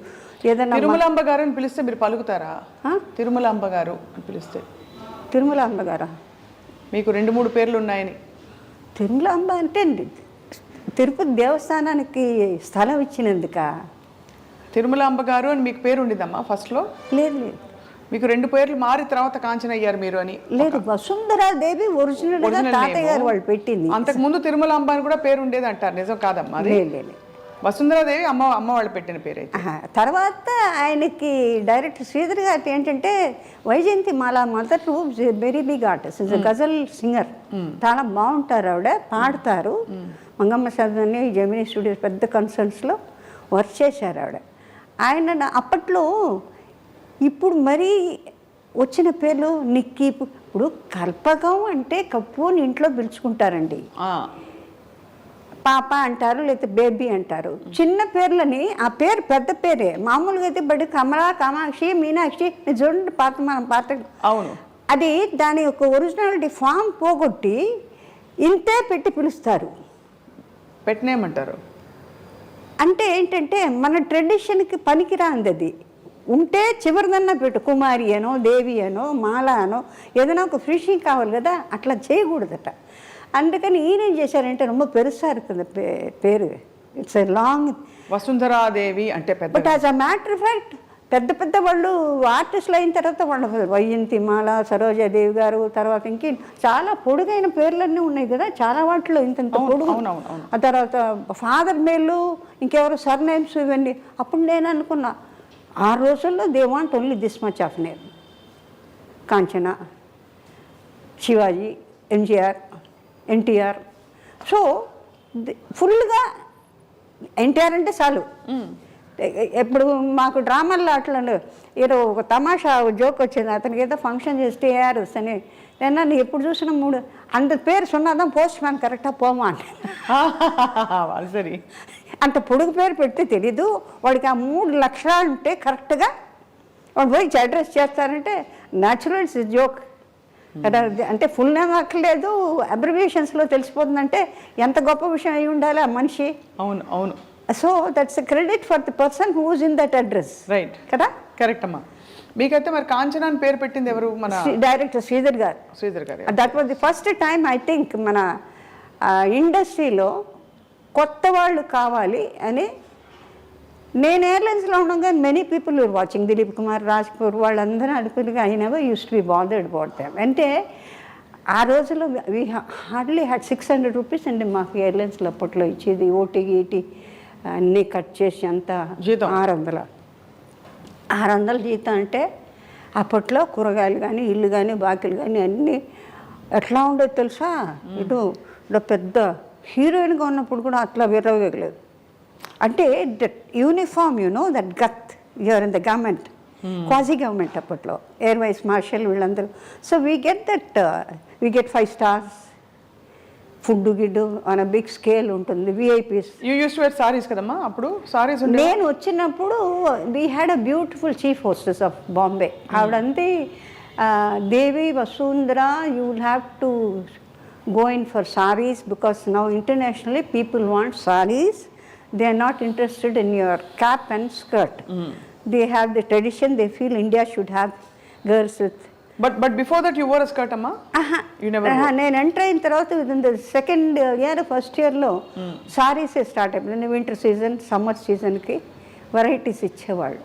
ఏదైనా తిరుమలాంబ గారు అని పిలిస్తే మీరు పలుకుతారా? తిరుమలాంబ గారు అని పిలిస్తే. తిరుమలాంబ గారా? మీకు 2-3 పేర్లు ఉన్నాయని. తిరుమలాంబ అంటే తిరుపతి దేవస్థానానికి స్థలం ఇచ్చినందుక తిరుమలాంబ గారు అని మీకు పేరు ఉండిద్దమ్మా ఫస్ట్లో? లేదు లేదు, మీకు 2 పేర్లు మారి తర్వాత కాంచన అయ్యారు మీరు అని. లేదు, వసుంధరాదేవి ఒరిజినల్గా తాతయ్య గారు వాళ్ళు పెట్టింది. అంతకు ముందు తిరుమలాంబ అని కూడా పేరు ఉండేది అంటారు, నిజం కాదమ్మా? లేదు, వసుంధరాదేవి అమ్మ వాళ్ళు పెట్టిన పేరు అయితే. తర్వాత ఆయనకి డైరెక్ట్ శ్రీధర్ గారి ఏంటంటే Vyjayanthimala mother very big artist, is ghazal singer. చాలా బాగుంటారు ఆవిడ, పాడతారు. మంగమ్మ సదని జెమినీ స్టూడియోస్ పెద్ద కన్సర్న్స్లో వర్క్ చేశారు ఆవిడ. ఆయన అప్పట్లో ఇప్పుడు మరీ వచ్చిన పేర్లు నిక్కీ. ఇప్పుడు కల్పకం అంటే కప్పుని ఇంట్లో పిలుచుకుంటారండి, పాప అంటారు, లేకపోతే బేబీ అంటారు. చిన్న పేర్లని ఆ పేరు పెద్ద పేరే. మామూలుగా అయితే బడి కమలా, కామాక్షి, మీనాక్షి చూడండి పాత. అవును, అది దాని యొక్క ఒరిజినాలిటీ ఫామ్ పోగొట్టి ఇంతే పెట్టి పిలుస్తారు. పెట్టినేమంటారు అంటే ఏంటంటే మన ట్రెడిషన్కి పనికిరాంది. అది ఉంటే చివరిదన్నా పెట్టు, కుమారి అనో, దేవి అనో, మాల అనో, ఏదైనా ఒక ఫినిషింగ్ కావాలి కదా, అట్లా చేయకూడదట. అందుకని ఈయనేం చేశారంటే ரொம்ப పెరుసా இருக்குது పేరు. It's a long. వసుంధరాదేవి అంటే పెద్ద. But as a matter of fact పెద్ద వాళ్ళు ఆర్టిస్టులు అయిన తర్వాత వాళ్ళు వైజయంతి మాల, సరోజాదేవి గారు, తర్వాత ఇంకే చాలా పొడుగైన పేర్లన్నీ ఉన్నాయి కదా చాలా వాటిలో, ఇంత పొడుగు. ఆ తర్వాత ఫాదర్ మేళ్ళు, ఇంకెవరు సర్నేమ్స్, ఇవన్నీ. అప్పుడు నేను అనుకున్నా ఆ రోజుల్లో they want only this much of name. Kanchana, Shivaji, MGR, NTR. So ఫుల్గా ఎన్టీఆర్ అంటే చాలు. ఎప్పుడు మాకు డ్రామాల్లో అట్లా ఏదో ఒక తమాషా జోక్ వచ్చింది, అతనికి ఏదో ఫంక్షన్ చేస్తే ఏఆర్ఎస్ అని. నేను ఎప్పుడు చూసినా 3 అంత పేరు సున్నాదాం పోస్ట్ మ్యాన్ కరెక్టా పోమా అంటే. సరే, అంత పొడుగు పేరు పెడితే తెలీదు వాడికి. ఆ 3 లక్షణాలు ఉంటే కరెక్ట్గా వాడు పోయి అడ్రస్ చేస్తారంటే న్యాచురల్ ఇట్స్ జోక్ కదా. అంటే ఫుల్ నేమ్ అక్కర్లేదు, అబ్రివియేషన్స్లో తెలిసిపోతుందంటే ఎంత గొప్ప విషయం అయి ఉండాలి ఆ మనిషి. అవును అవును. So that's a credit for the person who is in that address. Right కదా, కరెక్ట్ అమ్మా. మీకైతే మరి కాంచనా అని పేరు పెట్టింది ఎవరు? మన డైరెక్టర్ శ్రీధర్ గారు. శ్రీధర్ గారు. That was the first time I think మన ఇండస్ట్రీలో కొత్త వాళ్ళు కావాలి అని. నేను ఎయిర్లైన్స్లో ఉండగా many people are watching, Dilip Kumar, Raj Kapoor వాళ్ళందరూ అడుగులుగా I never use to be bothered about them. అంటే ఆ రోజుల్లో వీ హార్డ్లీ హ్యాడ్ 600 రూపీస్ అండి మాకు ఎయిర్లైన్స్లో అప్పట్లో ఇచ్చేది. ఓటీ గీటీ అన్నీ కట్ చేసి అంతా జీతం 600 జీతం. అంటే అప్పట్లో కూరగాయలు కానీ ఇల్లు కానీ బాకీలు కానీ అన్నీ ఎట్లా ఉండేది తెలుసా? ఇటు పెద్ద హీరోయిన్గా ఉన్నప్పుడు కూడా అట్లా విరవగలేదు. అంటే that uniform that got you are in the government, quasi government అప్పట్లో, ఎయిర్ వైస్ మార్షల్ వీళ్ళందరూ. So we get 5 stars, food గిడ్డు ఆన్ అ బిగ్ స్కేల్ ఉంటుంది. VIPs. You use to wear saris కదమ్మా అప్పుడు? సారీస్ నేను వచ్చినప్పుడు we had a beautiful chief hostess of Bombay. ఆవిడంతే Devi Vasundhara, you will have to go in for sarees because now internationally people want sarees. They are not interested in your cap and skirt. They have the tradition. They feel India should have girls with. But before that you wore a skirt, amma? You never wore. నేను enter అయిన తర్వాత within the second year, first year లో సారీసే start అయిపోయింది. Winter season, summer సీజన్కి varieties ఇచ్చేవాళ్ళు.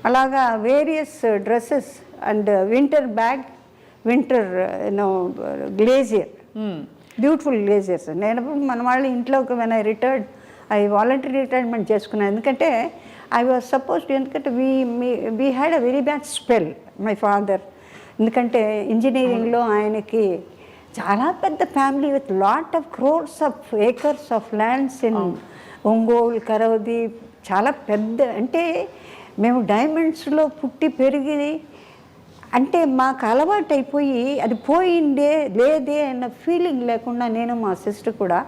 అలాగా various dresses and winter bag, winter glazier, beautiful glaziers. నేను మన వాళ్ళ ఇంట్లోకి when I retired, I voluntary retirement చేసుకున్నాను. ఎందుకంటే ఐ వాజ్ సపోజ్డ్, ఎందుకంటే we had a very bad spell, my father. ఎందుకంటే ఇంజనీరింగ్లో ఆయనకి చాలా పెద్ద family with lot of crores of acres of lands in Ongole, కరవది, చాలా పెద్ద. అంటే మేము డైమండ్స్లో పుట్టి పెరిగి, అంటే మాకు అలవాటు అయిపోయి అది పోయిందే లేదే అన్న ఫీలింగ్ లేకుండా నేను మా సిస్టర్ కూడా.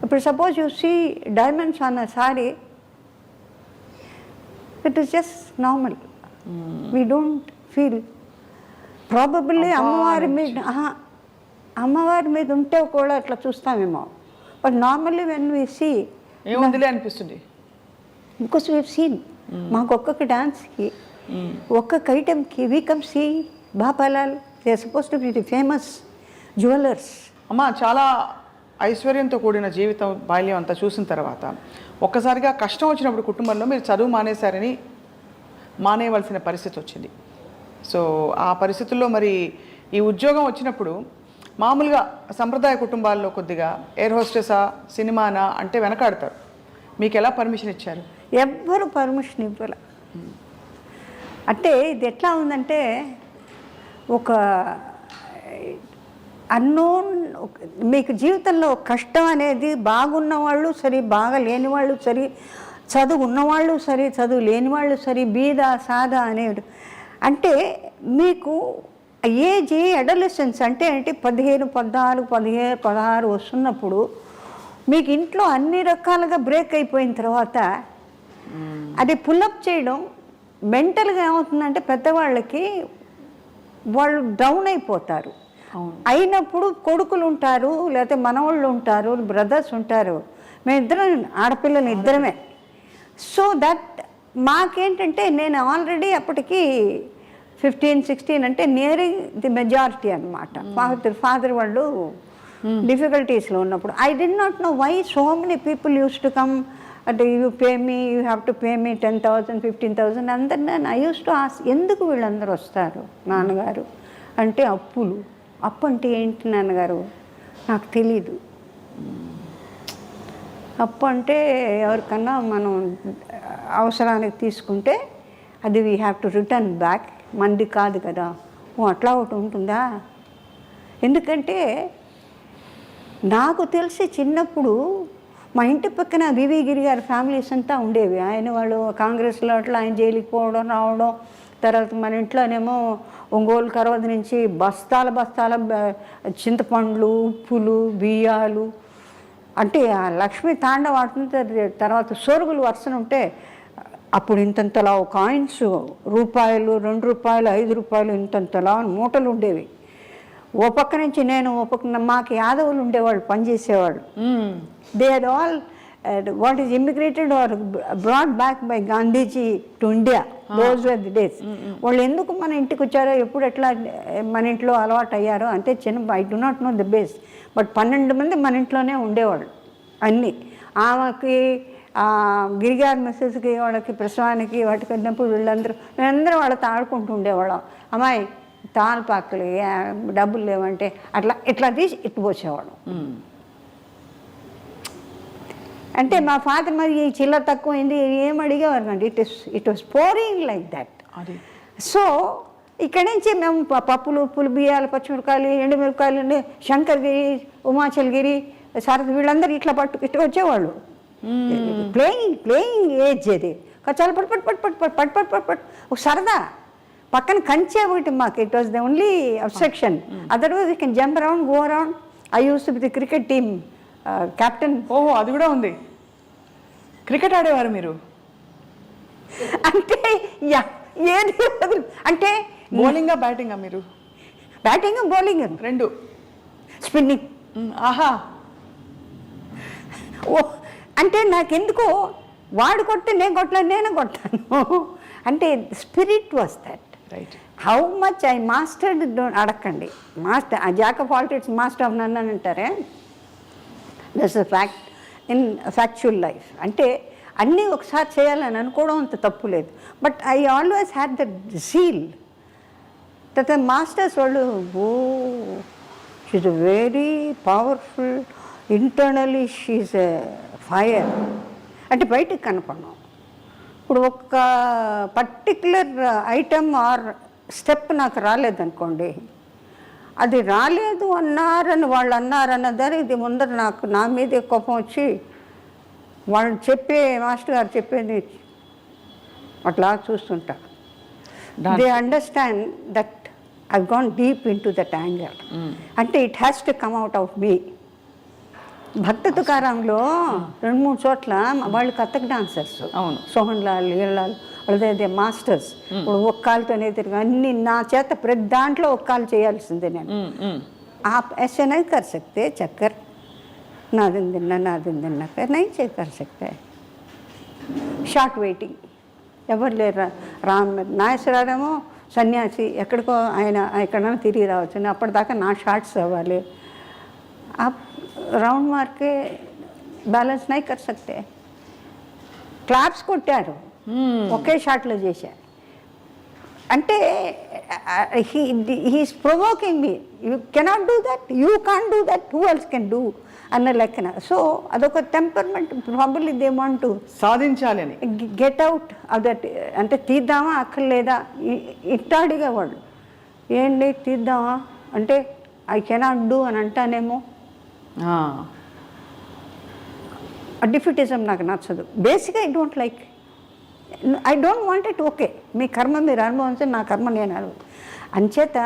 ఇప్పుడు సపోజ్ యూ సీ డైమండ్స్ అన్న sari, it is just normal. We don't feel. Probably అమ్మవారి మీద ఉంటే కూడా అట్లా చూస్తామేమో. But normally when we see ఏముందిలే అనిపిస్తుంది. బికాస్ వీ సీన్ మాకు ఒక్కొక్క డాన్స్కి, ఒక్కొక్క ఐటెంకి we come see Bapalal, they are suppose to be the famous jewellers. అమ్మ, చాలా ఐశ్వర్యంతో కూడిన జీవితం, బాల్యం అంతా చూసిన తర్వాత ఒక్కసారిగా కష్టం వచ్చినప్పుడు కుటుంబంలో మీరు చదువు మానేయవలసిన పరిస్థితి వచ్చింది. సో ఆ పరిస్థితుల్లో మరి ఈ ఉద్యోగం వచ్చినప్పుడు మామూలుగా సంప్రదాయ కుటుంబాల్లో కొద్దిగా ఎయిర్ హోస్టెసా, సినిమానా అంటే వెనకాడతారు. మీకు ఎలా పర్మిషన్ ఇచ్చారు? ఎవ్వరు పర్మిషన్ ఇవ్వాల. అంటే ఇది ఎట్లా ఉందంటే, ఒక అన్నోన్, మీకు జీవితంలో కష్టం అనేది బాగున్న వాళ్ళు సరే, బాగా లేని వాళ్ళు సరే, చదువు ఉన్నవాళ్ళు సరే, చదువు లేని వాళ్ళు సరే, బీద సాదా అనేది. అంటే మీకు ఏజ్ అడోలసెన్స్ అంటే ఏంటి, 15, 14, 15, 16 వస్తున్నప్పుడు మీకు ఇంట్లో అన్ని రకాలుగా బ్రేక్ అయిపోయిన తర్వాత అది పుల్అప్ చేయడం మెంటల్గా ఏమవుతుందంటే, పెద్దవాళ్ళకి వాళ్ళు డౌన్ అయిపోతారు. అయినప్పుడు కొడుకులు ఉంటారు, లేకపోతే మనవాళ్ళు ఉంటారు, బ్రదర్స్ ఉంటారు, మేమిద్దరం ఆడపిల్లలు ఇద్దరమే. సో దట్ మాకేంటంటే, నేను ఆల్రెడీ అప్పటికి 15, 16 అంటే నియరింగ్ ది మెజారిటీ అనమాట. ఫాదర్ వాళ్ళు డిఫికల్టీస్లో ఉన్నప్పుడు I did not know why so many people use to come. అంటే you pay me, you have to pay me 10,000, 15,000 అందరు. నేను ఐ యూస్ టు ఆస్క్, ఎందుకు వీళ్ళందరూ వస్తారు నాన్నగారు అంటే? అప్పులు. అప్పు అంటే ఏంటి నాన్నగారు నాకు తెలీదు. అప్పు అంటే ఎవరికన్నా మనం అవసరానికి తీసుకుంటే అది we have to return back, మంది కాదు కదా. ఓ అట్లా ఒకటి ఉంటుందా? ఎందుకంటే నాకు తెలిసి చిన్నప్పుడు మా ఇంటి పక్కన వివి గిరి గారి ఫ్యామిలీస్ అంతా ఉండేవి. ఆయన వాళ్ళు కాంగ్రెస్లో అట్లా ఆయన జైలుకి పోవడం రావడం. తర్వాత మన ఇంట్లోనేమో ఒంగోలు కరవది నుంచి బస్తాల చింతపండ్లు, ఉప్పులు, బియ్యాలు, అంటే ఆ లక్ష్మీ తాండవ ఆడుతుంది. తర్వాత సోరుగులు వరుసన ఉంటే అప్పుడు ఇంతంతలా కాయిన్స్, రూపాయలు, 2 రూపాయలు, 5 రూపాయలు ఇంతంతలా మూటలు ఉండేవి. ఓ పక్క నుంచి నేను, ఓ పక్క మాకు యాదవులు ఉండేవాళ్ళు, పనిచేసేవాళ్ళు. They are all what is immigrated or brought back by Gandhiji to India. Those were the days. వాళ్ళు ఎందుకు మన ఇంటికి వచ్చారో ఎప్పుడు ఎట్లా మన ఇంట్లో అలవాటు అయ్యారో అంటే చిన్న I do not know the base but 12 మంది మన ఇంట్లోనే ఉండేవాళ్ళు అన్నీ. ఆమెకి గిరిగారి మిస్సెస్కి వాళ్ళకి ప్రసవానికి వాటికి వెళ్ళినప్పుడు మేమందరూ వాళ్ళతో ఆడుకుంటూ ఉండేవాళ్ళం. అమ్మాయి తాల్పాకులు డబ్బులు లేవంటే ఇట్లా తీసి ఇట్టు పోసేవాళ్ళం. అంటే మా ఫాదర్ మరి ఈ చిల్లర తక్కువైంది ఏం అడిగేవారు అండి. It was pouring like that. So ఇక్కడి నుంచి మేము పప్పులు ఉప్పులు బియ్యాలు పచ్చిమిరకాయలు ఎండుమిరకాయలు శంకర్గిరి ఉమాచల్గిరి సారథి వీళ్ళందరూ ఇట్లా ఇట్లా వచ్చేవాళ్ళు. ప్లేయింగ్ ఏజ్ అది చాలా పట్ ఒక సరదా. పక్కన కంచే ఒకటి మాకు. It was the only obstruction. Otherwise you can jump around go around. I use to be the cricket team captain. ఓహో, అది కూడా ఉంది. క్రికెట్ ఆడేవారు మీరు? అంటే ఏది అంటే బౌలింగా బ్యాటింగా మీరు? బ్యాటింగ్ బౌలింగ్ రెండు. స్పిన్నింగ్. ఆహా. ఓ అంటే నాకెందుకో వాడు కొట్టి నేను కొట్టలేదు, నేను కొట్టాను అంటే spirit was that. Right. How much I mastered అడగండి. Master jack of all trades master of none అని అంటారే. That's a fact in factual life. అంటే అన్నీ ఒకసారి చేయాలని అనుకోవడం అంత తప్పు లేదు. But I always had that zeal that the masters వాళ్ళు she very powerful, internally she a fire అంటే బయటకు కనపడడం. ఇప్పుడు ఒక పర్టిక్యులర్ ఐటమ్ ఆర్ స్టెప్ నాకు రాలేదనుకోండి, అది రాలేదు అన్నారని వాళ్ళు అన్నారన్నదాన్ని ఇది ముందర నాకు నా మీదే కోపం వచ్చి వాళ్ళు మాస్టర్ గారు చెప్పేది అట్లా చూస్తుంటా. They understand that I gone deep into that anger. అంటే it has to come out of me. భక్త తుకారాంలో 2-3 చోట్ల వాళ్ళు కథక్ డాన్సర్స్. అవును. సోహన్ లాల్, ఈర్లాల్ వాళ్ళదే మాస్టర్స్. ఇప్పుడు ఒక్క కాలుతోనే తిరిగి అన్ని నా చేత ప్రతి దాంట్లో ఒక్క కాలు చేయాల్సిందే నేను. आप ऐसे नहीं कर सकते चक्कर, ना दिन कर नहीं कर सकते. షార్ట్ వెయిటింగ్ ఎవరు లేరు. నాగేశ్వరరావు సన్యాసి ఎక్కడికో ఆయన ఎక్కడైనా తిరిగి రావచ్చు. అప్పటిదాకా నా షార్ట్స్ అవ్వాలి. రౌండ్ మార్కే బ్యాలెన్స్ నై కర్ సక్తే. క్లాప్స్ కొట్టారు, ఒకే షాట్లో చేశారు. అంటే he's provoking me. You cannot do that, you can't do that, who else can do అన్న లెక్కన. సో అదొక temperament. Probably they want to సాధించాలని గెట్ అవుట్ ఆఫ్ దట్. అంటే తీద్దామా అక్కర్లేదా ఇట్టాడిగా వాళ్ళు. ఏంటి తీద్దామా అంటే ఐ కెనాట్ డూ అని అంటానేమో. డిఫిటిజం నాకు నచ్చదు. బేసిక్గా I don't like, I don't want it. Okay, మీ కర్మ మీరు అనుభవించండి, నా కర్మ నేను అనుభవం. అంచేత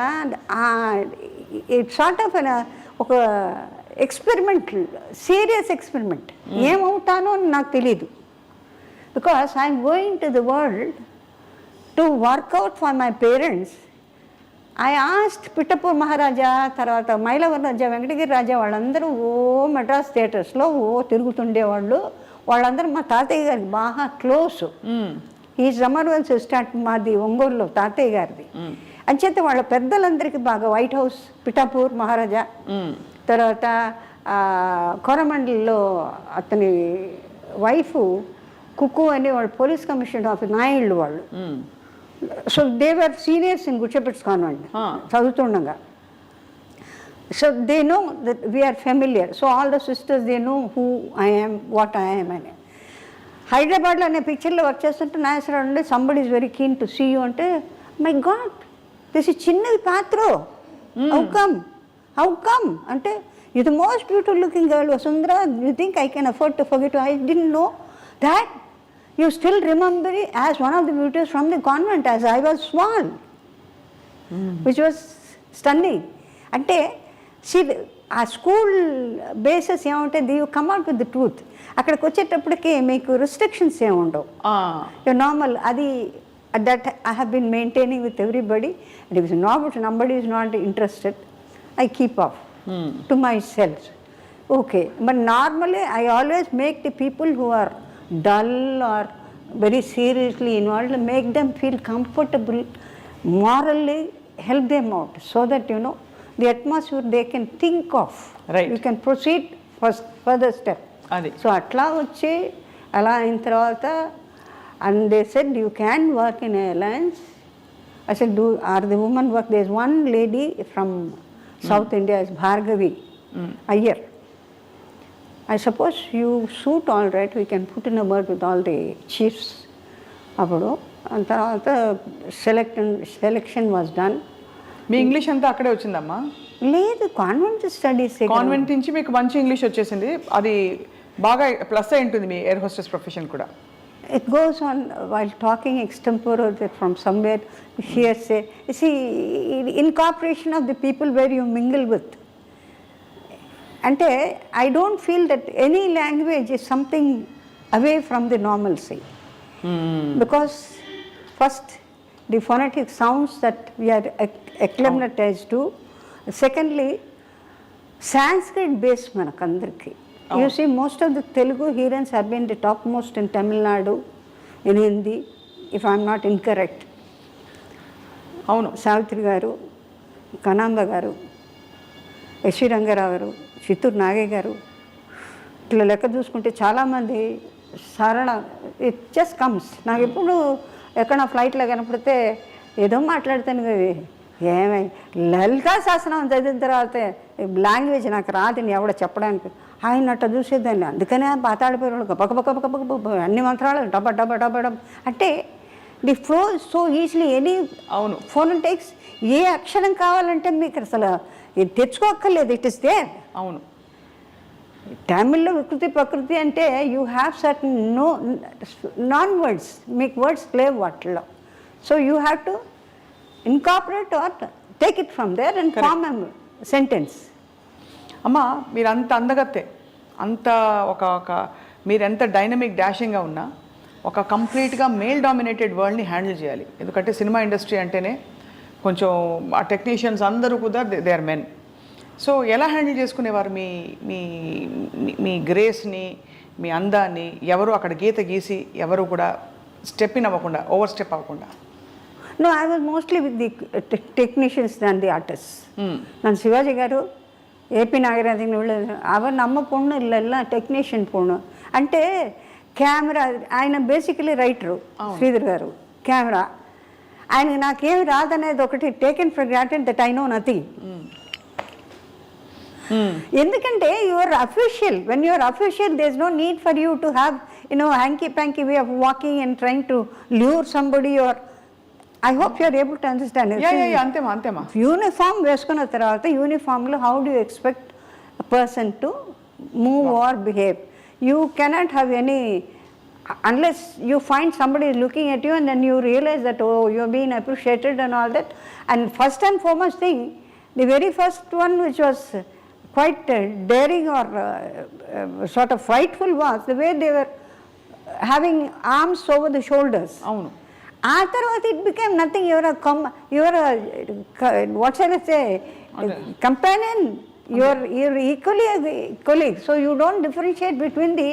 ఇట్ సార్ట్ ఆఫ్ ఒక ఎక్స్పెరిమెంట్, సీరియస్ ఎక్స్పెరిమెంట్. ఏమవుతానో అని నాకు తెలీదు. Because I'm going to the world to work out for my parents. I asked Pithapur Maharaja, తర్వాత మైలవరం రాజా, వెంకటగిరి రాజా వాళ్ళందరూ మెడ్రాస్ థియేటర్స్లో తిరుగుతుండేవాళ్ళు. వాళ్ళందరూ మా తాతయ్య గారికి బాగా క్లోజ్. ఈ సమర్వెల్స్ స్టార్ట్ మాది ఒంగోలులో తాతయ్య గారిది. అంచేత వాళ్ళ పెద్దలందరికీ బాగా వైట్ హౌస్, పిఠాపూర్ మహారాజా, తర్వాత కోరమండల్లో అతని వైఫ్ కుక్కు అని వాళ్ళు పోలీస్ కమిషనర్ ఆఫ్ నాయుళ్ళు వాళ్ళు. So they were seniors in Good Shepherd's convent చదువుతుండగా. So they know that we are familiar. So all the sisters they know who I am, what I am అని. హైదరాబాద్లో అనే పిక్చర్లో వర్క్ చేస్తుంటే నాగేశ్వరరావు అంటే somebody is very keen to see you అంటే, my God this is చిన్నది పాత్ర, హౌ కమ్ అంటే, you the most beautiful looking girl Vasundhara, you think I can afford to forget. I didn't know that you still remember it as one of the beauties from the convent as I was small, which was stunning. Ante ఆ school bases ఏముంటుంది, you come out with the truth. అక్కడికి వచ్చేటప్పటికి మీకు restrictions ఏముండవు, you normal. అది that I have been maintaining with everybody. And if not somebody is not interested, I keep off to myself. Okay, but normally I always make the people who are dull or very seriously involved, make them feel comfortable, morally help them out, so that the atmosphere they can think of. Right. You can proceed further step. అది so అట్లా వచ్చి అలా అయిన తర్వాత and they said you can work in alliance. I said, are the women work? There's one lady from South India, is Bhargavi Iyer. I suppose you suit all right, we can put in a word with all the chiefs. అప్పుడు ఆ తర్వాత selection was done. Me English అంతా అక్కడే వచ్చిందమ్మా? లేదు, convent studies. Convent నుంచి మీకు మంచి ఇంగ్లీష్ వచ్చేసింది, అది బాగా ప్లస్ అయి ఉంటుంది మీ ఎయిర్ హోస్టెస్ ప్రొఫెషన్ కూడా. It goes on while talking extempore from somewhere, hearsay. You see, incorporation of the people where you mingle with. Ante, I don't feel that any language is something away from the normalcy. Because first, the phonetic sounds that we are acclimatized to. Secondly, Sanskrit based manakandarki. You see, most of the Telugu hearers have been the topmost in Tamil Nadu, in Hindi, if I am not incorrect. అవును, సావిత్రి గారు, కనాంబ గారు, SV Rangarao గారు, చిత్తూరు నాగయ్య గారు, ఇట్లా లెక్క చూసుకుంటే చాలామంది సరళ. It just comes. నాకు ఎప్పుడు ఎక్కడ ఫ్లైట్లో కనపడితే ఏదో మాట్లాడతాను కదా, ఏమై లలితా శాసనం చదివిన తర్వాత లాంగ్వేజ్ నాకు రాదని ఎవడ చెప్పడానికి, ఆయన అట్ట చూసేదాన్ని. అందుకనే పాతాడిపోయాడు పక్క పక్క పక్క పక్క అన్ని మంత్రాలు డబ్బ డబ్బ డబ్బ డబ్బ అంటే the flow so easily. Any అవును ఫోనెటిక్స్, ఏ అక్షరం కావాలంటే మీకు అసలు ఇది తెచ్చుకోక్కర్లేదు, ఇట్ ఇస్ దేర్. అవును, తమిళ్లో వికృతి ప్రకృతి అంటే you have certain non words, మీకు వర్డ్స్ లేవు వాటిల్లో. So you have to incorporate or take it from there and form a sentence. అమ్మా మీరు అంత అందగత్తే, అంత ఒక మీరు ఎంత డైనమిక్ డాషింగ్గా ఉన్నా ఒక కంప్లీట్గా మేల్ డామినేటెడ్ వరల్డ్ని హ్యాండిల్ చేయాలి. ఎందుకంటే సినిమా ఇండస్ట్రీ అంటేనే కొంచెం ఆ టెక్నీషియన్స్ అందరూ కూడా దే ఆర్ మెన్. సో ఎలా హ్యాండిల్ చేసుకునేవారు మీ మీ మీ గ్రేస్ని, మీ అందాన్ని? ఎవరు అక్కడ గీత గీసి ఎవరు కూడా స్టెప్ ఇన్ అవ్వకుండా, ఓవర్ స్టెప్ అవ్వకుండా. No, I was mostly with the technicians than the artists. ನಾನು ಶಿವಾಜಿ ಗಾರು, AP ನಾಗರಾಜನ್ ಅವರು ನಮ್ಮ ಪೊಣ್ಣು ಇಲ್ಲೆಲ್ಲ ಟೆಕ್ನಿಷಿಯನ್ ಪೊಣ್ಣು అంటే కెమెరా. ఆయన బేసికలీ రైటరు శ్రీధర్ గారు, కెమెరా. ఆయన నాకేమి రాదనేది ఒకటి taken for granted that I know nothing. ఎందుకంటే your official, when your official there is no need for you to have hanky panky way of walking and trying to lure somebody. Your I hope you are able to understand. అంతేమా. Uniform వేసుకున్న తర్వాత యూనిఫామ్లో how do expect a person to move or behave? You cannot have any unless you find somebody is looking at you and then you realize that oh, you're being appreciated and all that. And first and foremost thing, the very first one which was quite daring or sort of frightful was the way they were having arms over the shoulders. అవును. ఆ తర్వాత it became nothing. Your what shall I say companion, your equally colleague. So you don't differentiate between the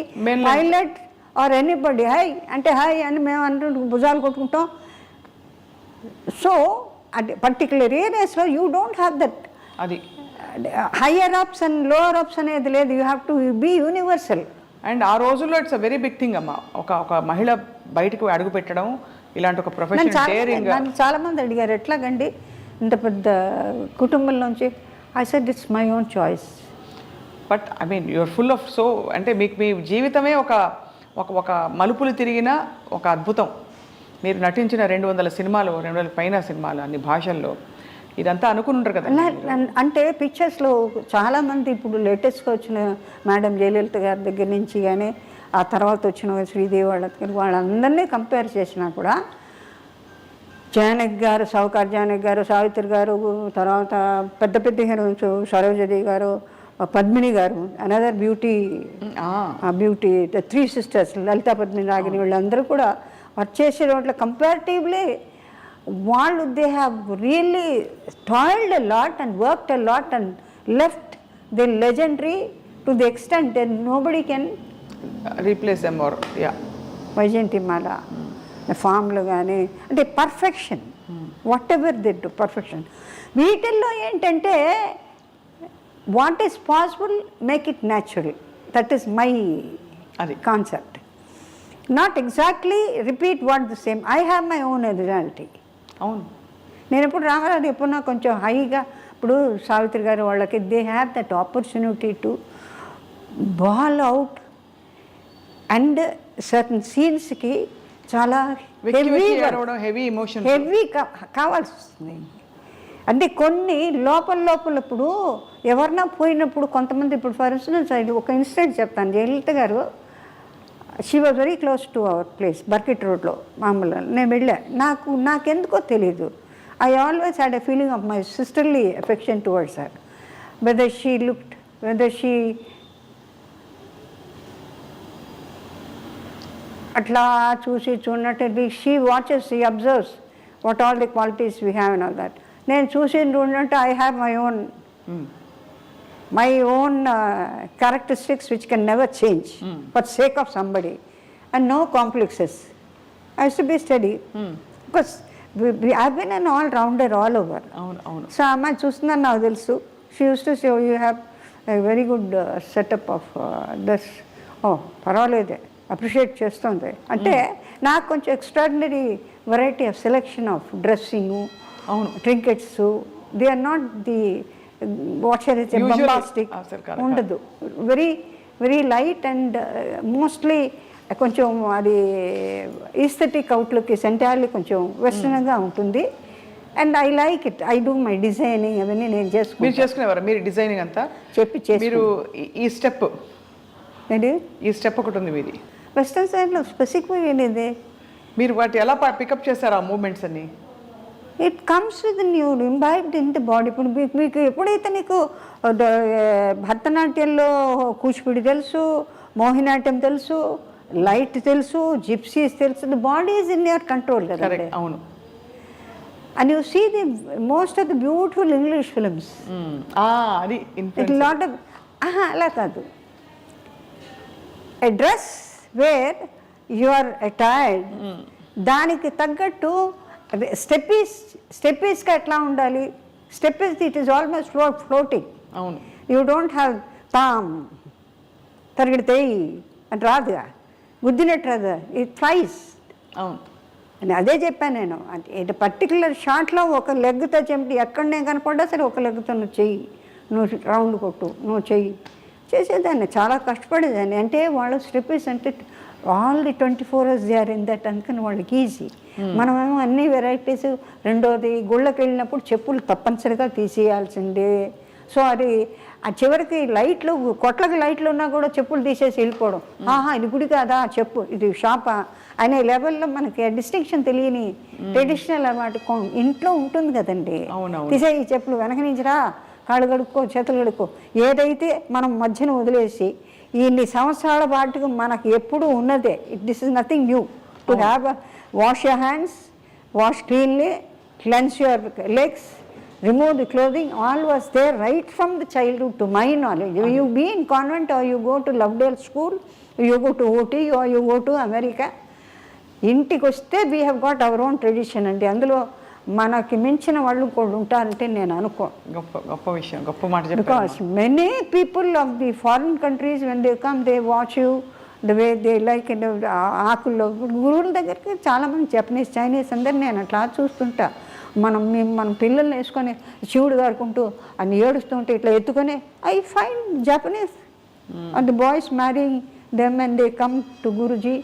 pilot or anybody. Hi అంటే hi అని మేము అంటూ భుజాలు కొట్టుకుంటాం. So at particular areas you don't have that. అది higher ups and lower ups అనేది లేదు. You have to be universal. And ఆ రోజుల్లో it's a very big thing అమ్మ, ఒక మహిళ బయటకు అడుగు పెట్టడం, ఇలాంటి ఒక ప్రొఫెషన్. నన్ను చాలామంది అడిగారు ఎట్లాగండి ఇంత పెద్ద కుటుంబంలోంచి. I said it's my own choice. But I mean you're full of so, అంటే మీకు మీ జీవితమే ఒక మలుపులు తిరిగిన ఒక అద్భుతం. మీరు నటించిన 200 సినిమాలు, 200 పైన సినిమాలు, అన్ని భాషల్లో, ఇదంతా అనుకుని ఉంటారు కదా. అంటే పిక్చర్స్లో చాలామంది ఇప్పుడు లేటెస్ట్గా వచ్చిన మేడం జయలలిత గారి దగ్గర నుంచి కానీ ఆ తర్వాత వచ్చిన శ్రీదేవి వాళ్ళ దగ్గర వాళ్ళందరినీ కంపేర్ చేసినా కూడా జానకి గారు, సౌకార్ జానకి గారు, సావిత్రి గారు, తర్వాత పెద్ద పెద్ద హీరోయిన్స్ సరోజదేవి గారు, పద్మిని గారు, another beauty, the 3 sisters Lalitha Padmini Ragini, వీళ్ళందరూ కూడా వచ్చేసే వాటిలో కంపారిటివ్లీ వాళ్ళు they have really toiled a lot and worked a lot and left the legendary to the extent then nobody can replace them or yeah Vyjayanthimala ఫామ్లు కానీ అంటే perfection whatever they do perfection. వీటిల్లో ఏంటంటే what is possible make it natural, that is my అది concept. Not exactly repeat what the same. I have my own originality. అవును. నేను ఎప్పుడు రామారావు ఎప్పుడు నాకు కొంచెం హైగా, ఇప్పుడు సావిత్రి గారు వాళ్ళకి they have that opportunity to bawl out and certain సీన్స్కి చాలా హెవీ ఎమోషన్ హెవీ కావాల్సి వస్తుంది. అంటే కొన్ని లోపల ఇప్పుడు ఎవరన్నా పోయినప్పుడు కొంతమంది, ఇప్పుడు ఫర్ ఇన్స్టెన్స్ ఒక ఇన్సిడెంట్ చెప్తాను. జయలలిత గారు she was very close to our place Burkit రోడ్లో మామూలుగా నేను వెళ్ళా. నాకెందుకో తెలీదు, I always had a feeling of my sisterly affection towards her. Whether she looked, whether she అట్లా చూడనట్టు she watches, she observes what all the qualities we have and all that. నేను చూసి చూడనట్టు I have my own characteristics which can never change for sake of somebody, and no complexes. I used to be steady because I've been an all-rounder all over. So అమ్మాయి చూస్తున్నాను నాకు తెలుసు. She used to say, oh, you have a very good setup of this. Oh, పర్వాలేదే, appreciate చేస్తుంది. అంటే నాకు కొంచెం extraordinary variety of selection of dressing, trinkets. They are not the bombastic ఉండదు. Very very light and mostly కొంచెం అది aesthetic outlook entirely కొంచెం వెస్టర్న్గా ఉంటుంది. And I like it. I do my designing అవన్నీ నేను చేసుకునేవారు. మీరు డిజైనింగ్ అంతా మీరు ఈ స్టెప్ ఏంటి, ఈ స్టెప్ ఒకటి ఉంది మీది వెస్టర్న్ సైడ్లో స్పెసిఫిక్గా ఏంటిది, మీరు వాటి ఎలా పికప్ చేస్తారు ఆ మూమెంట్స్ అన్ని? It comes with new imbibed in the body. ఇప్పుడు మీకు ఎప్పుడైతే నీకు భరతనాట్యంలో కూచిపూడి తెలుసు, మోహినాట్యం తెలుసు, లైట్ తెలుసు, జిప్సీస్ తెలుసు, the body is in your control కదా. అవును. And you see the most of the beautiful English films, అది లాట్ ఆఫ్ అలా కాదు. A dress where you are attired, దానికి తగ్గట్టు స్టెప్పీస్గా ఎట్లా ఉండాలి. Steps it is almost floating. అవును. యూ డోంట్ హ్యావ్ తామ్ తరిగిడితేయి అని రాదుగా, గుద్దినట్టు రాదు, ఇట్ ఫ్లైస్. అవును. అని అదే చెప్పాను నేను. అంటే పర్టికులర్ షాట్లో ఒక లెగ్తో చెంపి ఎక్కడనే కనపడ్డా సరే ఒక లెగ్తో నువ్వు చెయ్యి, నువ్వు రౌండ్ కొట్టు, నువ్వు చెయ్యి చేసేదాన్ని. చాలా కష్టపడేదాన్ని. అంటే వాళ్ళు స్టెప్పీస్ అంటే all the 24 hours they are in that, అందుకని వాళ్ళకి ఈజీ. మనమేమో అన్ని వెరైటీస్. రెండోది, గుళ్ళకి వెళ్ళినప్పుడు చెప్పులు తప్పనిసరిగా తీసేయాల్సిందే. సో అది ఆ చివరికి లైట్లు, కొట్లకి లైట్లు ఉన్నా కూడా చెప్పులు తీసేసి వెళ్ళిపోవడం. ఇది గుడి కాదా చెప్పు, ఇది షాపా అనే లెవెల్లో మనకి డిస్టింక్షన్ తెలియని ట్రెడిషనల్ అన్నమాట ఇంట్లో ఉంటుంది కదండి. తీసే ఈ చెప్పులు వెనక నుంచి రా, కాళ్ళు కడుక్కో, చేతులు కడుక్కో. ఏదైతే మనం మధ్యన వదిలేసి ఇన్ని సంవత్సరాల పాటుకు మనకు ఎప్పుడు ఉన్నదే. This is nothing new to have wash your hands, wash cleanly, cleanse your legs, remove the clothing, all was there right from the childhood to my knowledge. You be in convent or you go to Lovedale school, you go to OT or you go to America. ఇంటికి వస్తే we have got our own tradition అండి. అందులో మనకి మించిన వాళ్ళు కూడా ఉంటారంటే నేను అనుకో. గొప్ప విషయం, గొప్ప మాట చెప్పారు. Because many people of the foreign countries when they come they watch you the way they like. ఆకుల్లో గురువుల దగ్గరికి చాలామంది జపనీస్, చైనీస్ అందరు నేను అట్లా చూస్తుంటా. మన పిల్లల్ని వేసుకొని శివుడు గారుకుంటూ అని ఏడుస్తుంటే ఇట్లా ఎత్తుకొని I find Japanese and the boys marrying them and they come to Guruji.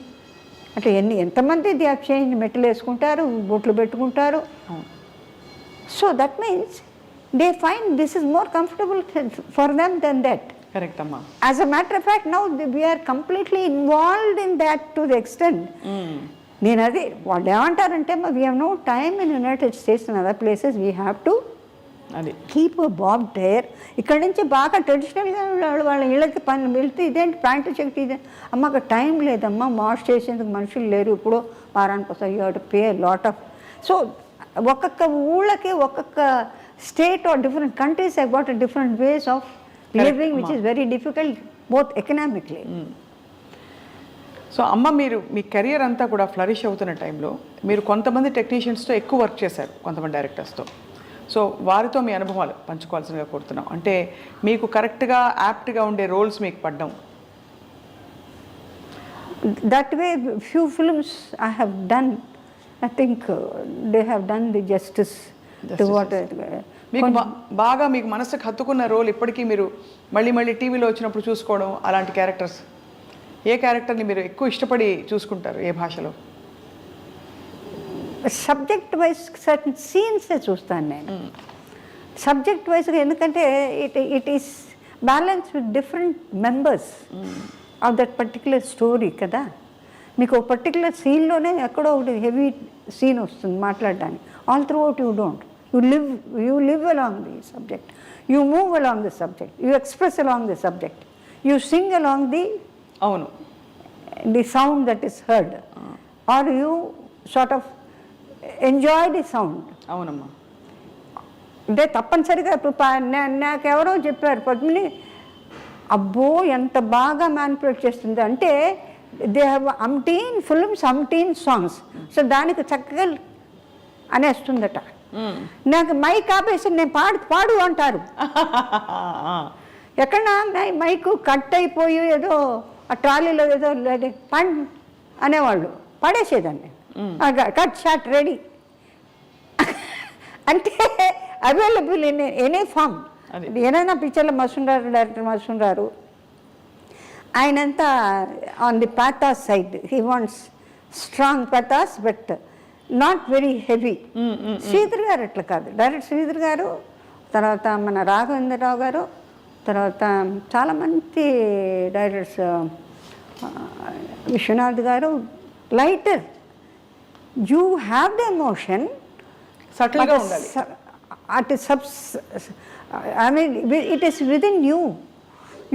అంటే ఎంతమంది దే హ్యావ్ చేంజ్, మెట్లు వేసుకుంటారు, బొట్లు పెట్టుకుంటారు. So that means they find this is more comfortable for them then that. Correct అమ్మా. As a matter of fact now we're completely involved in that to the extent. నేను అది వాళ్ళు ఏమంటారంటే we have no time in United States and other places we have to అది keep Bob dare. ఇక్కడ నుంచి బాగా ట్రెడిషనల్గా వాళ్ళ ఇళ్ళకి పని వెళ్తే ఇదేంటి ప్యాంటు చెక్కి ఇదే అమ్మ అక్కడ టైం లేదమ్మా, వాష్ చేసేందుకు మనుషులు లేరు, ఇప్పుడు వారానికి వస్తాయి, you have to pay lot of. So ఒక్కొక్క ఊళ్ళకి ఒక్కొక్క state or different countries have got different ways of living, which is very difficult both economically. So అమ్మ, మీరు మీ కెరియర్ అంతా కూడా ఫ్లరిష్ అవుతున్న టైంలో మీరు కొంతమంది టెక్నీషియన్స్తో ఎక్కువ వర్క్ చేశారు, కొంతమంది డైరెక్టర్స్తో. సో వారితో మీ అనుభవాలు పంచుకోవాల్సిందిగా కోరుతున్నాం. అంటే మీకు కరెక్ట్గా యాప్ట్గా ఉండే రోల్స్ మీకు పడ్డం. That way, few films I have done, I think they have done the justice to what మీకు బాగా మీకు మనసుకు హత్తుకున్న రోల్ ఇప్పటికీ మీరు మళ్ళీ మళ్ళీ టీవీలో వచ్చినప్పుడు చూసుకోవడం, అలాంటి క్యారెక్టర్స్ ఏ క్యారెక్టర్ని మీరు ఎక్కువ ఇష్టపడి చూసుకుంటారు, ఏ భాషలో? సబ్జెక్ట్ వైజ్ సర్టన్ సీన్సే చూస్తాను నేను. సబ్జెక్ట్ వైజ్గా, ఎందుకంటే it is balance with different members of that particular story కదా. మీకు ఒక పర్టికులర్ సీన్లోనే ఎక్కడో ఒకటి హెవీ సీన్ వస్తుంది మాట్లాడడానికి. All throughout you don't, you live along the subject, you move along the subject, you express along the subject, you sing along the అవును the sound that is heard, or you sort of enjoy the sound. అవునమ్మా. అంటే తప్పనిసరిగా ఇప్పుడు నాకెవరో చెప్పారు, పద్మిని అబ్బో ఎంత బాగా manipulate చేస్తుంది అంటే, they have అంటీన్ films, అంటీన్ songs, so దానికి చక్కగా అనేస్తుందట. నాకు మైక్ ఆపేసి నేను పాడు అంటారు. ఎక్కడన్నా మైకు కట్ అయిపోయి ఏదో ఆ ట్రాలీలో ఏదో అనేవాళ్ళు, పడేసేదాన్ని. కట్ షాట్ రెడీ అంటే అవైలబుల్ ఇన్ ఎనీ ఫామ్. ఏదైనా పిక్చర్లో మసూండారు, డైరెక్టర్ మసూండారు, ఆయనంతా on the pathos side, he wants strong pathos but not very heavy. Sridhar గారు అట్లా కాదు, డైరెక్టర్ శ్రీధర్ గారు, తర్వాత మన రాఘవేంద్రరావు గారు, తర్వాత చాలామంది డైరెక్టర్స్, విశ్వనాథ్ గారు, lighter. You have the emotion, సటిల్గా ఉండాలి. I mean, it is within you.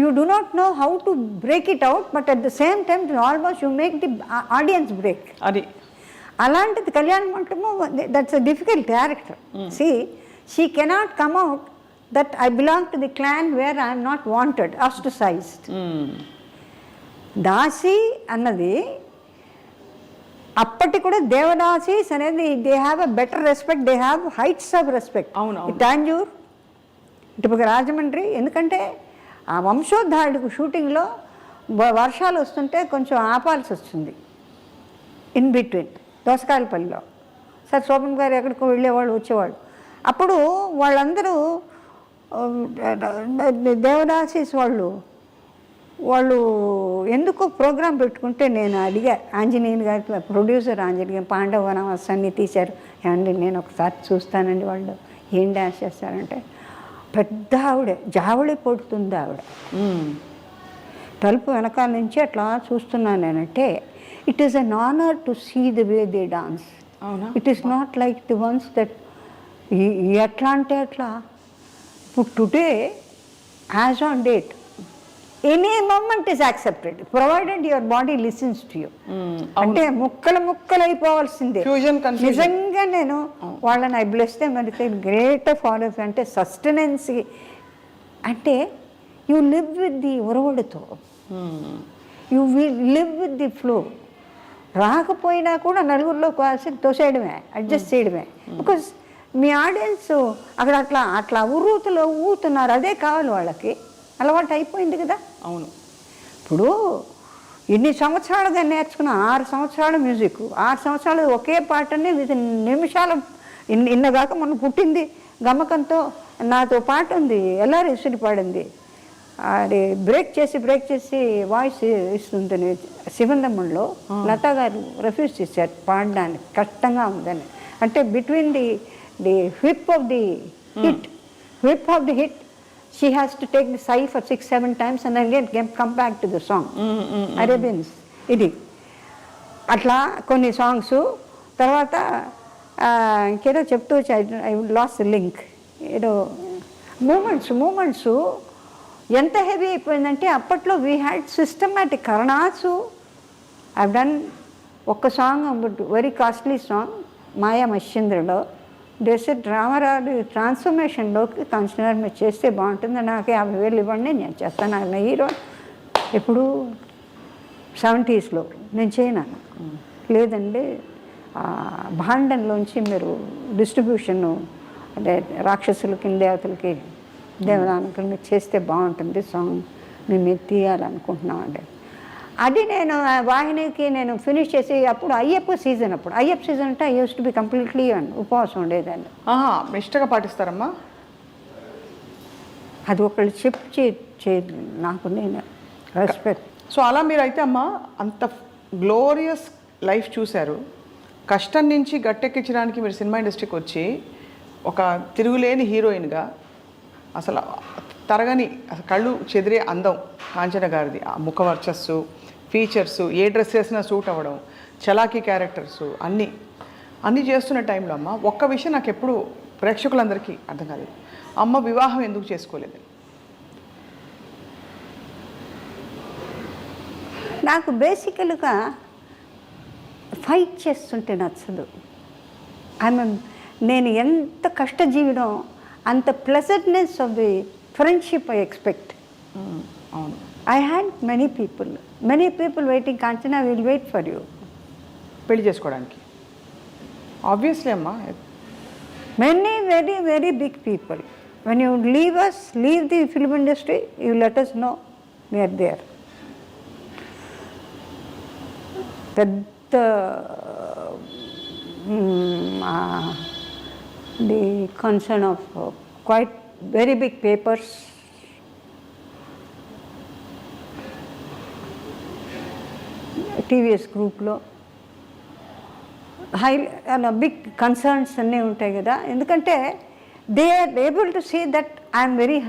You do not know how to break it out, but at the same time, almost you make the audience break. అది అలాంటిది కళ్యాణ మంటపము, that's a difficult character. See, she cannot come out that I belong to the clan where I am not wanted, ostracized. దాసి అన్నది అప్పటి కూడా దేవదాసీస్ అనేది they have a better respect, they have heights of respect. Tanjore, ఇటుపక్క రాజమండ్రి, ఎందుకంటే ఆ వంశోద్ధారుడికి షూటింగ్లో వర్షాలు వస్తుంటే కొంచెం ఆపాల్సి వస్తుంది ఇన్ బిట్వీన్ దోసకాయలపల్లిలో. సార్ శోభన్ గారు ఎక్కడికో వెళ్ళేవాళ్ళు, వచ్చేవాళ్ళు. అప్పుడు వాళ్ళందరూ దేవదాసీస్ వాళ్ళు ఎందుకో ప్రోగ్రాం పెట్టుకుంటే నేను అడిగా ఆంజనేయుని గారి ప్రొడ్యూసర్, ఆంజనేయ పాండవ వనవాస అన్నీ తీశారు, ఏమండి నేను ఒకసారి చూస్తానండి. వాళ్ళు ఏం డ్యాన్స్ చేస్తారంటే, పెద్ద ఆవిడ జావళి పడుతుంది ఆవిడ, తలుపు వెనకాల నుంచి అట్లా చూస్తున్నాను నేనంటే, it is an honour to see the way they dance. It is not like the ones that ఎట్లా అంటే అట్లా. ఇప్పుడు today as on date any moment is accepted provided your body listens to you. అంటే ముక్కలు అయిపోవాల్సిందే. నిజంగా నేను వాళ్ళని అభిలేస్తే మనకి గ్రేట్ ఫాలో అంటే సస్టెనెన్సీ అంటే యూ లివ్ విత్ ది ఉరవడితో, you live with the flow. రాకపోయినా కూడా నలుగురిలో తోసేయడమే, అడ్జస్ట్ చేయడమే. బికాజ్ మీ ఆడియన్స్ అక్కడ అట్లా ఉర్రూతలో ఊతున్నారు, అదే కావాలి వాళ్ళకి, అలవాటు అయిపోయింది కదా. అవును. ఇప్పుడు ఇన్ని సంవత్సరాలుగా నేర్చుకున్న 6 సంవత్సరాల మ్యూజిక్, 6 సంవత్సరాలు ఒకే పాటని విత్ నిమిషాలు ఇన్నగాక మనం పుట్టింది గమకంతో నాతో పాట ఉంది, ఎలా రిసిడి పాడింది, అది బ్రేక్ చేసి వాయిస్ ఇస్తుంది. శివందమ్మంలో లతా గారు రిఫ్యూజ్ చేశారు పాడడానికి, కష్టంగా ఉందని. అంటే between the whip of the hit she has to take the sigh for 6-7 times and again come back to the song. Arabians ఇది అట్లా కొన్ని సాంగ్స్. తర్వాత ఇంకేదో చెప్తూ ఐ లాస్ట్ లింక్, ఏదో మూమెంట్స్ ఎంత హెవీ అయిపోయిందంటే అప్పట్లో వీ హ్యాడ్ సిస్టమాటిక్ కరణాసు. ఐ డన్ ఒక్క song very costly song Maya మశ్చంద్రలో, డెసెట్ రామారావు ట్రాన్స్ఫర్మేషన్లోకి కన్సిడర్ మీరు చేస్తే బాగుంటుంది, నాకు 50,000 ఇవ్వండి నేను చేస్తాను. ఆయన హీరో ఎప్పుడు 70sలో నేను చేయను. లేదండి భాండంలోంచి మీరు డిస్ట్రిబ్యూషన్ అంటే రాక్షసులకి దేవతలకి దేవదానకులు మీరు చేస్తే బాగుంటుంది సాంగ్, మేము మీరు తీయాలనుకుంటున్నామండి. అది నేను వాహినికి నేను ఫినిష్ చేసి అప్పుడు అయ్యప్ప సీజన్ అంటే I use to be completely ఉపవాసం ఉండేదాన్ని. నిష్టగా పాటిస్తారమ్మా? అది ఒకళ్ళు చెప్పి నాకు నేను రెస్పెక్ట్. సో అలా మీరైతే అమ్మ అంత గ్లోరియస్ లైఫ్ చూశారు, కష్టం నుంచి గట్టెక్కించడానికి మీరు సినిమా ఇండస్ట్రీకి వచ్చి ఒక తిరుగులేని హీరోయిన్గా అసలు తరగని కళ్ళు చెదిరే అందం కాంచన గారిది, ఆ ముఖ వర్చస్సు, ఫీచర్సు, ఏ డ్రెస్ వేసినా సూట్ అవ్వడం, చలాకీ క్యారెక్టర్సు అన్నీ చేస్తున్న టైంలో అమ్మ ఒక్క విషయం నాకు ఎప్పుడు ప్రేక్షకులందరికీ అర్థం కాలేదు, అమ్మ వివాహం ఎందుకు చేసుకోలేదు? నాకు బేసికల్గా ఫైట్ చేస్తుంటే నచ్చదు. నేను ఎంత కష్టజీవినో అంత pleasantness of the friendship I expect. అవును, I had many people waiting, Kanchana will wait for you. పెళ్లి చేసుకోవడానికి ఆబ్వియస్లీ అమ్మా, many very very big people. When you leave the film industry, you let us know we are there. పెద్ద the concern of quite very big papers, TVS గ్రూప్లో big concerns అన్నీ ఉంటాయి కదా. ఎందుకంటే they are able to see that I'm very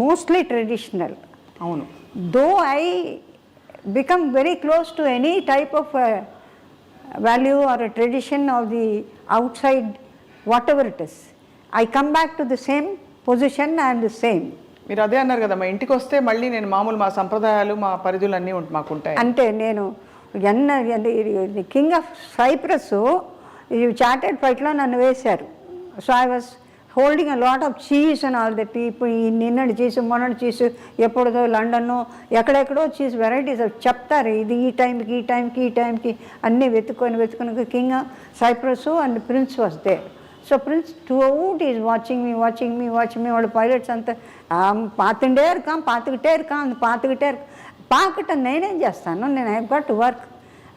mostly traditional. అవును, though I become very close to any type of value or a tradition of the outside, whatever it is, I come back to the same position and the same. మీరు అదే అన్నారు కదా, మా ఇంటికి వస్తే మళ్ళీ నేను మామూలు మా సంప్రదాయాలు మా పరిధులు అన్నీ మాకు ఉంటాయి అంటే నేను కింగ్ ఆఫ్ సైప్రస్ ఈ చార్టెడ్ ఫైట్లో నన్ను వేశారు. So I was holding a lot of cheese and all that. ఇప్పుడు ఈ నిన్నటి చీజ్ మొన్నటి చీజ్ ఎప్పుడుదో లండన్ను ఎక్కడెక్కడో చీజ్ వెరైటీస్ చెప్తారు, ఇది ఈ టైంకి అన్నీ వెతుకొని king Cyprus and prince was there. So prince throughout is watching me వాళ్ళు పైలట్స్ అంతా పాతుకిటే ఇరుకాం పాకటం నేనేం చేస్తాను, నేను I got to work,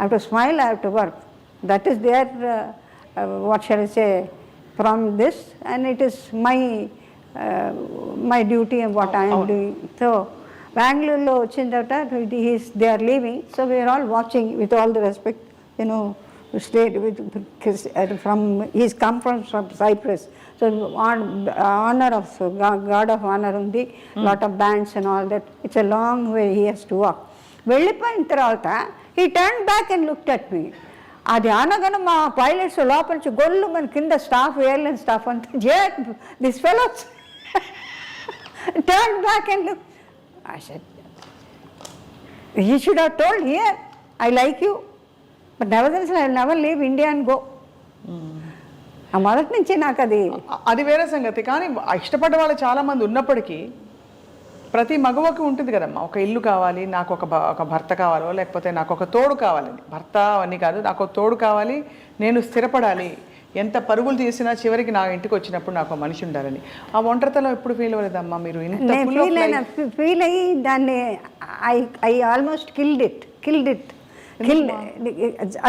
I to smile, I to work. That is there what shall I say from this, and it is my duty and what I am doing. So Bangalore వచ్చిన తర్వాత they are leaving, so we are all watching with all the respect, you know, stayed with from he's come from Cyprus, so honor of God of honor undi, lot of bands and all that. It's a long way he has to walk. వెళ్ళిపోయిన తర్వాత he turned back and looked at me. అది అనగానే మా pilots లోపల నుంచి గొల్లు మన కింద స్టాఫ్, ఎయిర్లైన్ స్టాఫ్ అంతా this fellows turn back and look. I said you should have told here I like you, but nevertheless I will never leave India and go. ఆ మొదటి నుంచి నాకు అది వేరే సంగతి. కానీ ఇష్టపడ్డ వాళ్ళు చాలామంది ఉన్నప్పటికీ ప్రతి మగవకి ఉంటుంది కదమ్మా, ఒక ఇల్లు కావాలి, నాకు ఒక భర్త కావాలో, లేకపోతే నాకు ఒక తోడు కావాలని. భర్త అవన్నీ కాదు, నాకు ఒక తోడు కావాలి, నేను స్థిరపడాలి, ఎంత పరుగులు తీసినా చివరికి నా ఇంటికి వచ్చినప్పుడు నాకు మనిషి ఉండాలని. ఆ ఒంటరితనం ఎప్పుడు ఫీల్ అవ్వలేదమ్మా మీరు? ఫీల్ అయ్యి దాన్ని ఐ ఆల్మోస్ట్ కిల్డ్ ఇట్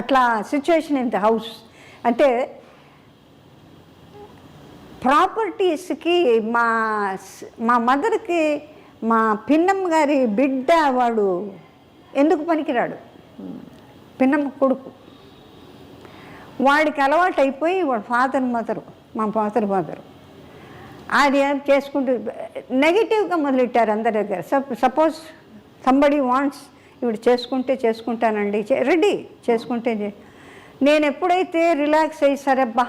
అట్లా సిచ్యువేషన్ ఇన్ ద హౌస్. అంటే ప్రాపర్టీస్కి మా మదర్కి మా పిన్నమ్మ గారి బిడ్డ వాడు ఎందుకు పనికిరాడు, పిన్నమ్మ కొడుకు, వాడికి అలవాటు అయిపోయి వాడు మా ఫాదర్ మదరు అది చేసుకుంటూ నెగిటివ్గా మొదలెట్టారు అందరి దగ్గర. సపోజ్ సంబడి వాంట్స్ ఇవి చేసుకుంటానండి, రెడీ చేసుకుంటే. నేను ఎప్పుడైతే రిలాక్స్ అయ్యి సరేబ్బా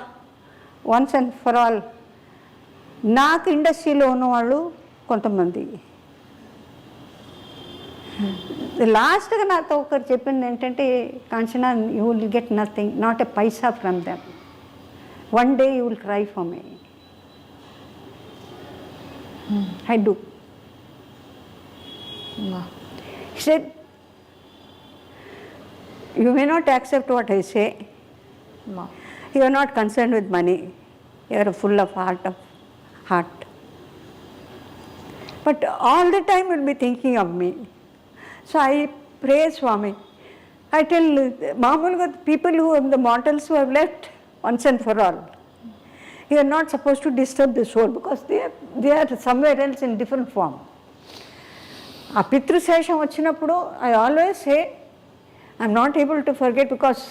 వన్స్ అండ్ ఫర్ ఆల్, నాకు ఇండస్ట్రీలో ఉన్నవాళ్ళు కొంతమంది లాస్ట్గా నాతో ఒకరు చెప్పింది ఏంటంటే, Kanchana you will get nothing, not a Paisa from them. One day you will cry for me. I do. అమ్మా He said, you may not accept what I say. అమ్మా You are not concerned with money. You are full of heart. But all the time you will be thinking of me. So I pray, Swami. I tell Maamuluga, people who have the mortals who have left once and for all, you are not supposed to disturb the soul because they are somewhere else in different form. ఆ పితృశేషం వచ్చినప్పుడు I always say I'm not able to forget because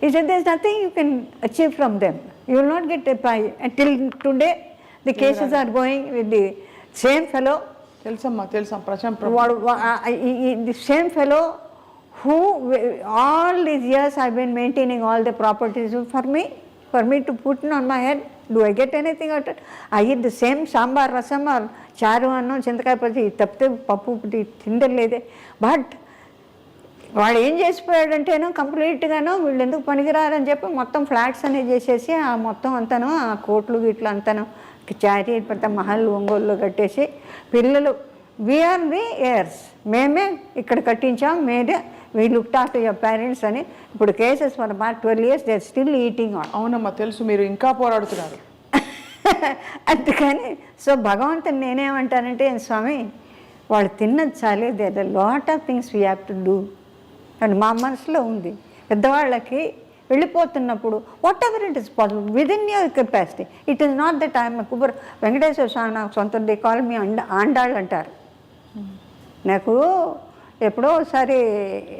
he said there is nothing you can achieve from them you will not get a pie till today the cases are going with the same fellow తెలుసమ్మా తెలుసా వాడు the same fellow who all these years I've been maintaining all the properties for me to put on my head. Do I get anything out of it? I eat the same sambar rasam or charu annam చింతకాయ పచ్చి తప్పితే పప్పు తిండలేదే. But వాడు ఏం చేసిపోయాడంటేనో కంప్లీట్గానో వీళ్ళు ఎందుకు పనికిరారని చెప్పి మొత్తం ఫ్లాట్స్ అనేది చేసేసి ఆ మొత్తం అంతాను ఆ కోట్లు వీట్లు అంతాను చారీ పెద్ద మహల్ ఒంగోలులో కట్టేసి పిల్లలు వీఆర్ ది ఎయిర్స్ మేమే ఇక్కడ కట్టించాం మేమే we looked after your parents అని ఇప్పుడు cases for about 12 years they are still eating on. అవునమ్మా తెలుసు, మీరు ఇంకా పోరాడుతున్నారు. అందుకని సో భగవంతుని నేనేమంటానంటే స్వామి వాళ్ళు తిన్నది చాలే, there are lot of things we have to do అని మా మనసులో ఉంది. పెద్దవాళ్ళకి వెళ్ళిపోతున్నప్పుడు whatever it is possible within your capacity. It is not that I'm Kuber Venkateswara Swami నాకు సొంత దే కాల్ మీ ఆండాళ్ళు అంటారు. నాకు ఎప్పుడో ఒకసారి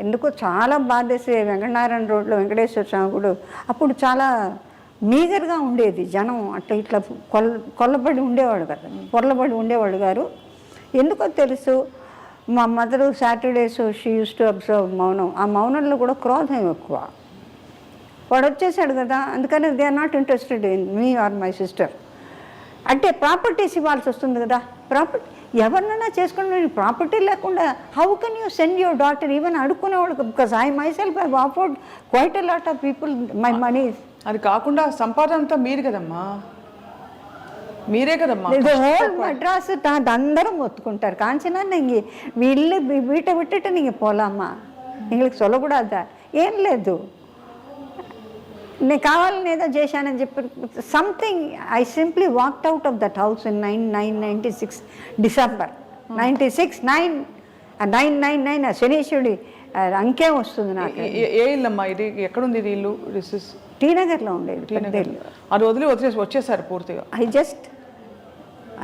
ఎందుకో చాలా బాధేసి వెంకటనారాయణ రోడ్లో వెంకటేశ్వర స్వామి గుడి అప్పుడు చాలా మీగర్గా ఉండేది జనం, అట్లా ఇట్లా కొల్లబడి ఉండేవాడు కదా, పొరలబడి ఉండేవాడు గారు. ఎందుకో తెలుసు మా mother Saturdays she use to observe మౌనం. ఆ మౌనంలో కూడా క్రోధం ఎక్కువ. వాడు వచ్చేసాడు కదా, అందుకని they are not interested in me or my sister. అంటే ప్రాపర్టీస్ ఇవ్వాల్సి వస్తుంది కదా, ప్రాపర్టీ ఎవరినైనా చేసుకుని ప్రాపర్టీ లేకుండా how can you send your daughter even అడుక్కునేవాడు. Because I myself I afford quite a lot of people my money. అది కాకుండా సంపాదన అంతా మీరు కదమ్మా, మీరే కదమ్మా. హోల్ మద్రాస్ అందరం ఒత్తుకుంటారు కాంచనా நீங்க వీళ్ళు వీటை விட்டுட்டு நீங்கள் போகலாமா, எங்களுக்கு சொல்லக்கூடாதா, ఏం లేదు నేను కావాలని ఏదో చేశానని చెప్పి something. I simply walked out of that house in 996 December 96 999 ఆ శనీశ్వరుడి అంకే వస్తుంది నాకు. ఏ ఇల్లమ్మా ఇది, ఎక్కడుంది ఇది ఇల్లు? టీ నగర్లో ఉండేది. అది వచ్చేసారు పూర్తిగా.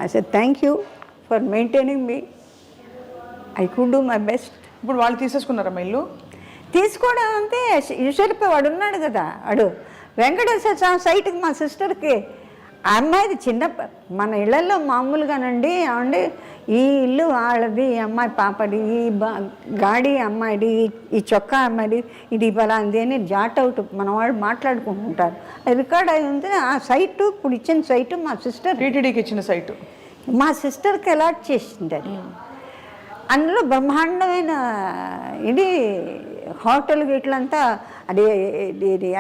I said thank you for maintaining me. I could do my best. ఇప్పుడు వాళ్ళు తీసేసుకున్నారమ్మా ఇల్లు? తీసుకోవడం అంతే. ఈశ్వరిపై వాడు ఉన్నాడు కదా, వాడు వెంకటేశ్వర స్వామి సైట్కి మా సిస్టర్కి ఆ అమ్మాయిది చిన్న మన ఇళ్లలో మామూలుగానండి ఏమండి ఈ ఇల్లు వాళ్ళది, ఈ అమ్మాయి పాపది, ఈ గాడి అమ్మాయిది, ఈ చొక్కా అమ్మాయిది, ఇది బలాంది అని జాట్ అవుట్ మన వాళ్ళు మాట్లాడుకుంటుంటారు. అది రికార్డ్ అయి ఉంది. ఆ సైటు ఇప్పుడు ఇచ్చిన సైటు మా సిస్టర్ టీటీడీకి ఇచ్చిన సైటు మా సిస్టర్కి అలాట్ చేసింది. అది అందులో బ్రహ్మాండమైన ఇది హోటల్ ఇట్లంతా అది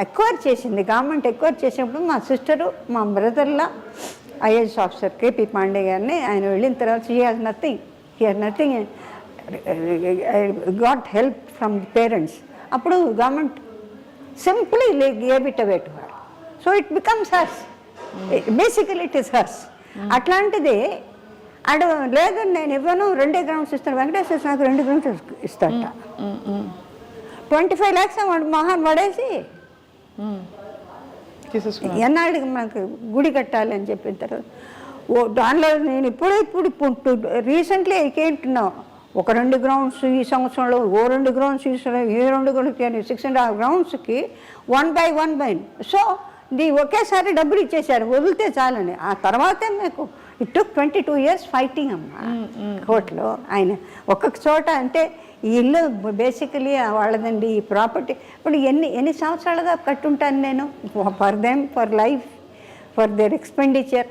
ఎక్వైర్ చేసింది గవర్నమెంట్. ఎక్వైర్ చేసినప్పుడు మా సిస్టరు మా బ్రదర్లా ఐఏఎస్ ఆఫీసర్ కేపీ పాండే గారిని ఆయన వెళ్ళిన తర్వాత he has nothing got help from the parents. అప్పుడు government simply gave it away to her. So it becomes hers, basically it is hers. అట్లాంటిది అడు లేదు నేను ఇవ్వను, 2 గ్రౌండ్స్ ఇస్తాను. వెంకటేశ్వర నాకు 2 గ్రౌండ్స్ ఇస్తాట. 25 lakhs వాడు మహాన్ పడేసి ఎన్నాళ్ళకి మనకు గుడి కట్టాలి అని చెప్పిన తర్వాత దానిలో నేను ఇప్పుడు రీసెంట్లీ ఐకేంటున్నావు ఒక 2 గ్రౌండ్స్ ఈ సంవత్సరంలో, 2 గ్రౌండ్స్ ఈ సంవత్సరం, 2 గ్రౌండ్స్ 6.5 గ్రౌండ్స్కి 1/1. సో ఒకేసారి డబ్బులు ఇచ్చేసారు, వదిలితే చాలని. ఆ తర్వాతే మీకు ఇట్ టుక్ 22 years ఫైటింగ్ అమ్మా కోర్టులో. ఆయన ఒక్కొక్క చోట అంటే ఈ ఇల్లు బేసికలీ వాళ్ళదండి, ఈ ప్రాపర్టీ ఇప్పుడు ఎన్ని సంవత్సరాలుగా కట్టుంటాను నేను for them, for life, for their expenditure.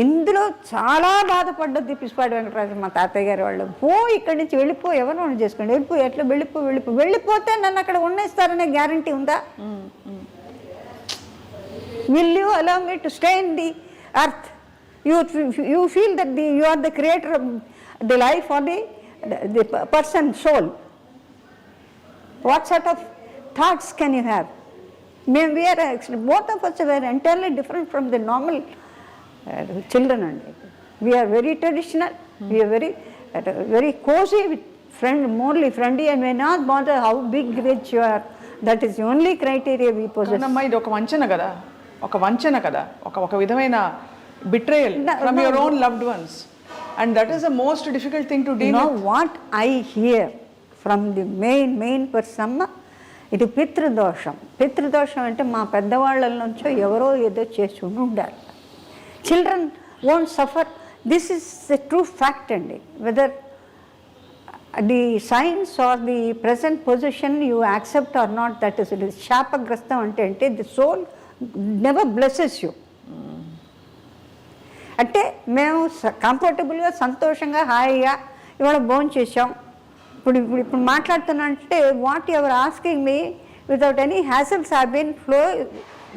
ఇందులో చాలా బాధపడ్డది పిసిపాటి వెంకటరాజు మా తాతయ్య గారు వాళ్ళు. ఇక్కడి నుంచి వెళ్ళిపో, ఎవరు వాళ్ళు చేసుకోండి, ఎట్లా వెళ్ళిపోతే నన్ను అక్కడ ఉండేస్తారనే గ్యారంటీ ఉందా? will you allow me to stay in the earth? You feel that you are the creator of the life or the person soul. What sort of thoughts can you have? We are actually, both of us were entirely different from the normal children. We are very traditional, we are very cozy with morally friendly, and we are not bother how big rich you are. That is the only criteria we possess. కాదమ్మా, ఇది ఒక వంచన కదా, ఒక విధమైన betrayal from your own loved ones, and that is the most difficult thing to deal with. What I here from the main person, ఇది పితృదోషం అంటే మా పెద్దవాళ్ళ నుంచో ఎవరో ఏదో చేసి ఉండాలి. Children won't suffer. This is the true fact అండి. Whether the science or the present position you accept or not, that is it is శాపగ్రస్తం. అంటే the soul never blesses you. అంటే మేము కంఫర్టబుల్గా సంతోషంగా హాయిగా ఇవాళ భోజనం చేసాం, ఇప్పుడు మాట్లాడుతున్నా అంటే whatever asking me without any hassles I been flow,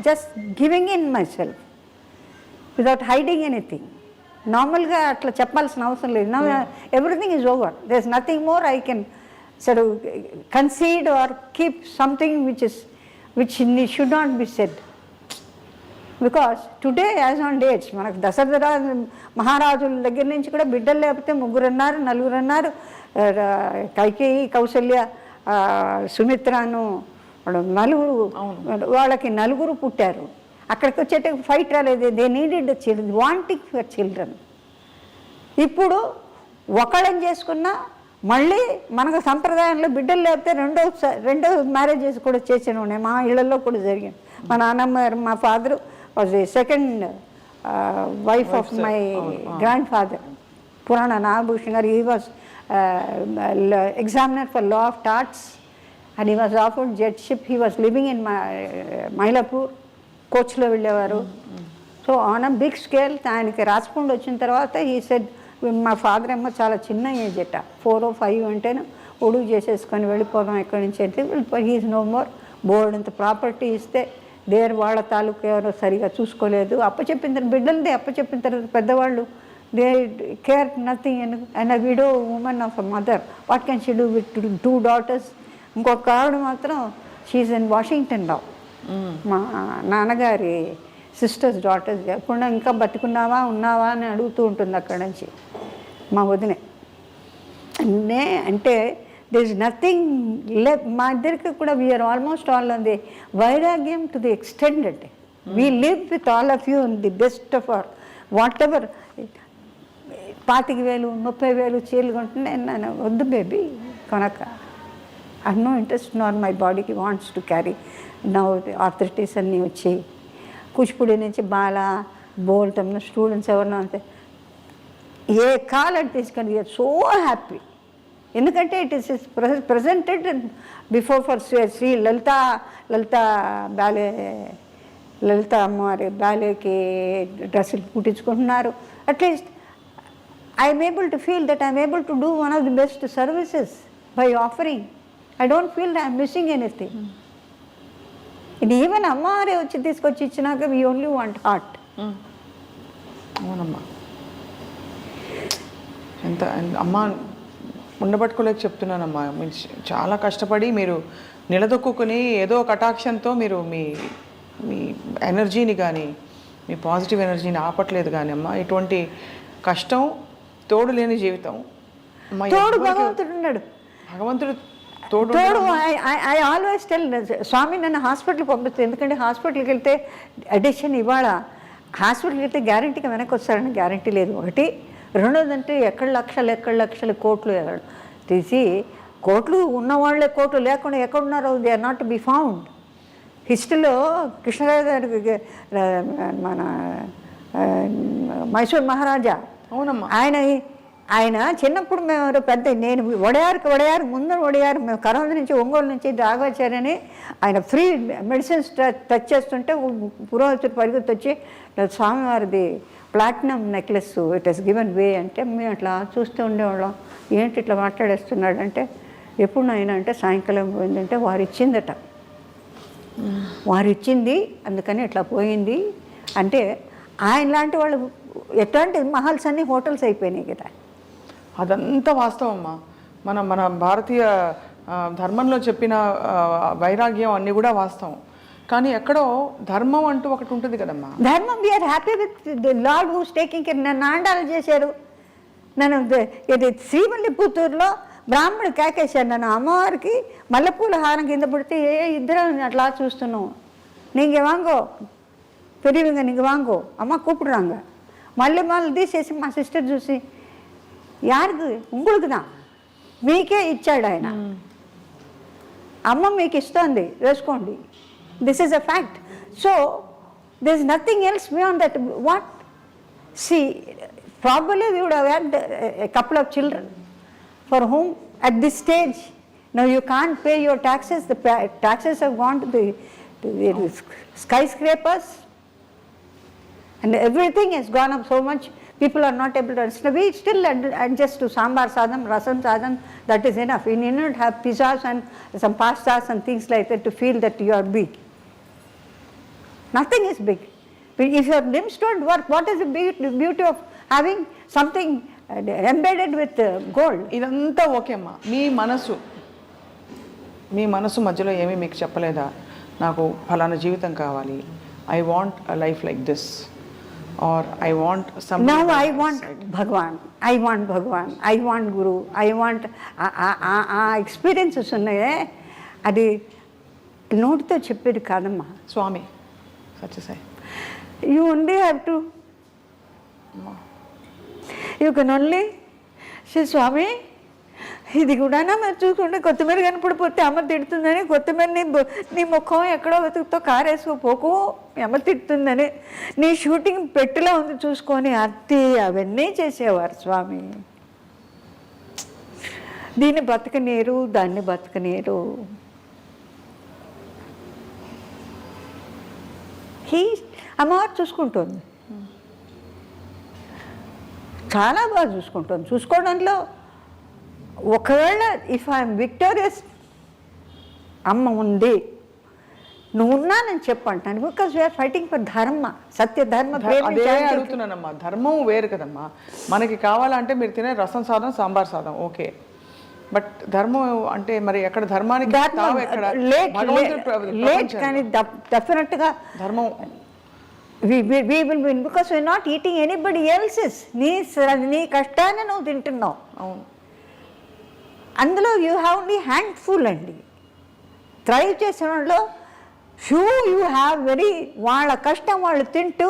just giving in myself without hiding anything. నార్మల్గా అట్లా చెప్పాల్సిన అవసరం లేదు. నా everything is over, there is nothing more I can sir concede or keep something which should not be said. Because today as on dates మనకు దశరథ మహారాజుల దగ్గర నుంచి కూడా బిడ్డలు లేకపోతే 3 అన్నారు, 4 అన్నారు. కైకేయి, కౌసల్య, సుమిత్రను వాళ్ళకి 4 పుట్టారు. అక్కడికి వచ్చేటప్పుడు ఫైట్ రాలేదు. They needed children, wanting for children. ఇప్పుడు ఒకళ్ళని చేసుకున్నా మళ్ళీ మనకు సంప్రదాయంలో బిడ్డలు లేకపోతే రెండో మ్యారేజెస్ కూడా చేసిన ఉన్నాయి. మా ఇళ్లలో కూడా జరిగింది. మా నాన్నమ్మ, మా father was the second wife of my grand father, పురాణ నాగభూషణ్ గారు. He was examiner for law of torts and he was offered judgeship. He was living in Mylapore, కోచ్లో వెళ్ళేవారు. So on a big scale ఆయనకి రాజపండు వచ్చిన తర్వాత ఈ సెడ్, మా ఫాదర్ ఏమో చాలా చిన్న ఏజ్ అట, 4 or 5 అంటేనే ఉడుగు చేసేసుకొని వెళ్ళిపోదాం ఎక్కడి నుంచి అంటే వెళ్ళిపోయి. He's no more. బోర్డు అంత ప్రాపర్టీ ఇస్తే వాళ్ళ తాలూకు ఎవరో సరిగా చూసుకోలేదు. బిడ్డలది అప్పచెప్పిన తర్వాత పెద్దవాళ్ళు they care nothing. And a widow women of a mother, what can she do with 2 daughters? ఇంకొక ఆవిడ మాత్రం షీఈస్ ఇన్ వాషింగ్టన్ నౌ. మా నాన్నగారి సిస్టర్స్ డాటర్స్. ఎప్పుడు ఇంకా బతుకున్నావా ఉన్నావా అని అడుగుతూ ఉంటుంది అక్కడ నుంచి మా వదినే. అంటే దిర్ ఇస్ నథింగ్ మా ఇద్దరికి కూడా we are almost all on the వైరాగ్యం టు ది ఎక్స్టెండ్. అంటే we live with all of you in the best of our whatever. 25,000 30,000 చీరలు కొంటున్నా నేను వద్దు బేబీ కొనక. I no interest nor my బాడీకి వాంట్స్ టు క్యారీ. నా ఆర్థరైటిస్ అన్నీ వచ్చి కూచిపూడి నుంచి బాలా బోల్టమ్ స్టూడెంట్స్ ఎవరినో అంతే ఏ కాలం తీసుకొని వీఆర్ సో హ్యాపీ. ఎందుకంటే it is presented before for Shri Lalitha అమ్మవారి బ్యాలేకి డ్రెస్సులు కుట్టించుకుంటున్నారు. At least I'm able to feel that I'm able to do one of the best services by offering. I don't feel that I'm missing anything. ఇది even అమ్మవారే వచ్చి తీసుకొచ్చి ఇచ్చినాక వీ ఓన్లీ వాంట్ హార్ట్. అవునమ్మా, ఎంత అమ్మ ఉండబట్టుకోలేక చెప్తున్నానమ్మా. మీరు చాలా కష్టపడి మీరు నిలదొక్కుని ఏదో కటాక్షంతో మీరు మీ ఎనర్జీని కానీ మీ పాజిటివ్ ఎనర్జీని ఆపట్లేదు. కానీ అమ్మ, ఇటువంటి కష్టం తోడు లేని జీవితం. తోడు భగవంతుడు ఉన్నాడు. భగవంతుడు తోడు. ఐ ఆల్వేస్ టెల్ స్వామి నన్ను హాస్పిటల్కి పంపిస్తుంది. ఎందుకంటే హాస్పిటల్కి వెళ్తే అడిషన్ ఇవాళ హాస్పిటల్కి వెళ్తే గ్యారంటీగా వెనక్కి వస్తారని గ్యారంటీ లేదు. ఒకటి. రెండోదంటే ఎక్కడ లక్షలు కోట్లు తీసి కోట్లు ఉన్నవాళ్ళే కోట్లు లేకుండా ఎక్కడున్నారో they are not to be found. హిస్టరీలో కృష్ణరాజు గారికి మన మైసూర్ మహారాజా, అవునమ్మా, ఆయన చిన్నప్పుడు మేము నేను వడయారు మేము కరోనా నుంచి ఒంగోలు నుంచి రాఘవాచార్యని ఆయన ఫ్రీ మెడిసిన్స్ టచ్ చేస్తుంటే పురోహితుడు పరిగెత్తి వచ్చి స్వామివారిది platinum necklace it has given way అంటే మేము అట్లా చూస్తూ ఉండేవాళ్ళం. ఏంటి ఇట్లా మాట్లాడేస్తున్నాడు అంటే, ఎప్పుడు అయినా అంటే సాయంకాలం పోయిందంటే వారు ఇచ్చిందట. వారు ఇచ్చింది అందుకని ఇట్లా పోయింది అంటే ఆయన లాంటి వాళ్ళు ఎట్లాంటి మహల్స్ అన్ని హోటల్స్ అయిపోయినాయి కదా. అదంతా వాస్తవం అమ్మా. మన భారతీయ ధర్మంలో చెప్పిన వైరాగ్యం అన్నీ కూడా వాస్తవం. కానీ ఎక్కడో ధర్మం అంటూ ఒకటి ఉంటుంది కదమ్మా. ధర్మం we are happy with the lord who's taking care. నన్ను ఆండాలు చేశారు. నన్ను ఇది శ్రీవల్లిపుత్తూరులో బ్రాహ్మణుడు కేకేశాడు నన్ను. అమ్మవారికి మల్లెపూల హారం కింద పడితే ఇద్దరం అట్లా చూస్తున్నాం. నీకు వాంగో పెరివింగ నీకు వాంగో అమ్మ కూపిడురాంగ మళ్ళీ తీసేసి మా సిస్టర్ చూసి యారికి ఉంగుడుకుదా మీకే ఇచ్చాడు ఆయన, అమ్మ మీకు ఇస్తోంది వేసుకోండి. This is a fact. So there is nothing else beyond that. What see probably we would have had a couple of children for whom at this stage now you can't pay your taxes. The taxes have gone to the skyscrapers and everything has gone up so much. People are not able to understand. We still adjust to sambar sadam, rasam sadam. That is enough. You need not have pizzas and some pastas and things like that to feel that you are big. Nothing is big. If your limbs don't work, what is the beauty of having something embedded with gold? ఇదంతా okay అమ్మా. మీ మనసు మధ్యలో ఏమీ మీకు చెప్పలేదా? నాకు ఫలానా జీవితం కావాలి, I want a life like this, or I want some. Now I want Bhagwan, I want Bhagwan, I want Guru, I want ఆ ఎక్స్పీరియన్సెస్ ఉన్నాయే అది నోటితో చెప్పేది కాదమ్మా. స్వామి Sathya Sai, you only have to, you can only say స్వామి ఇది కూడా మీరు చూసుకుంటే కొత్తిమీర కనపడిపోతే అమ్మ తిడుతుందని, కొత్తిమీర నీ ముఖం ఎక్కడో వెతుకుతో కారేసుకోపోకు అమ్మ తిడుతుందని, నీ షూటింగ్ పెట్టిలా ఉంది చూసుకొని అత్తి అవన్నీ చేసేవారు స్వామి. దీన్ని బతకనీరు దాన్ని బతకనీరు. అమ్మవారు చూసుకుంటుంది, చాలా బాగా చూసుకుంటుంది. చూసుకోవడంలో ఒకవేళ ఇఫ్ ఐఎమ్ విక్టోరియస్ అమ్మ ఉంది నువ్వు ఉన్నానని చెప్పంటాను. బికాస్ వీఆర్ ఫైటింగ్ ఫర్ ధర్మ, సత్య ధర్మ. అదే అడుగుతున్నానమ్మా. ధర్మం వేరు కదమ్మా. మనకి కావాలంటే మీరు తినే రసం సాదం సాంబార్ సాదం ఓకే, బట్ ధర్మం అంటే మరి ఎక్కడ ధర్మానికి లేట్ కానీ డెఫినెట్గా ధర్మం we will win because we're not eating anybody else's. నీ కష్టాన్ని నువ్వు తింటున్నావు. అవును. అందులో యూ హ్యావ్ ఓన్లీ హ్యాండ్ఫుల్ అండి. థ్రైవ్ చేసిన వాళ్ళు ఫ్యూ యూ హ్యావ్ వెరీ, వాళ్ళ కష్టం వాళ్ళు తింటూ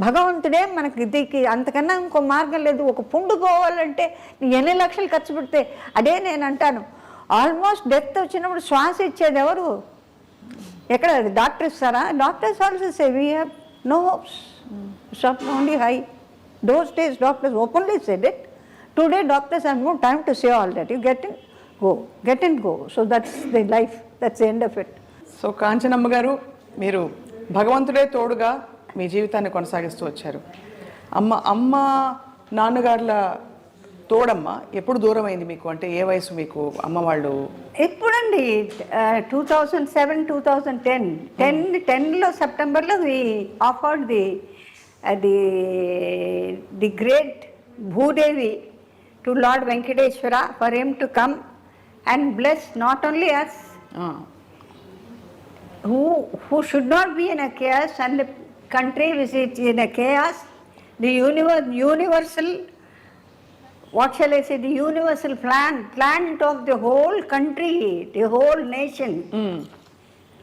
భగవంతుడే మనకి దీనికి అంతకన్నా ఇంకో మార్గం లేదు. ఒక పుండు పోవాలంటే ఎన్ని లక్షలు ఖర్చు పెడితే అదే నేను అంటాను. ఆల్మోస్ట్ డెత్ వచ్చినప్పుడు శ్వాస ఇచ్చేది ఎవరు? ఎక్కడ డాక్టర్ ఇస్తారా? Doctors also say we have no hopes. Shop only high. Those days doctors openly said it. Today doctors have no time to say all that. You get in, go. Get in, go. So that's the life. That's the end of it. So Kanchanamma గారు, మీరు భగవంతుడే తోడుగా మీ జీవితాన్ని కొనసాగిస్తూ వచ్చారు. అమ్మ నాన్నగారుల తోడమ్మ ఎప్పుడు దూరం అయింది మీకు? అంటే ఏ వయసు మీకు అమ్మ వాళ్ళు? ఎప్పుడండి 2007, 2010. 10లో సెప్టెంబర్లో we offered the great Bhudevi to Lord Venkateswara for him to come and bless not only us who should not be in a chaos and the country which is in a chaos. The universal, what shall I say, the universal plan of the whole country, the whole nation.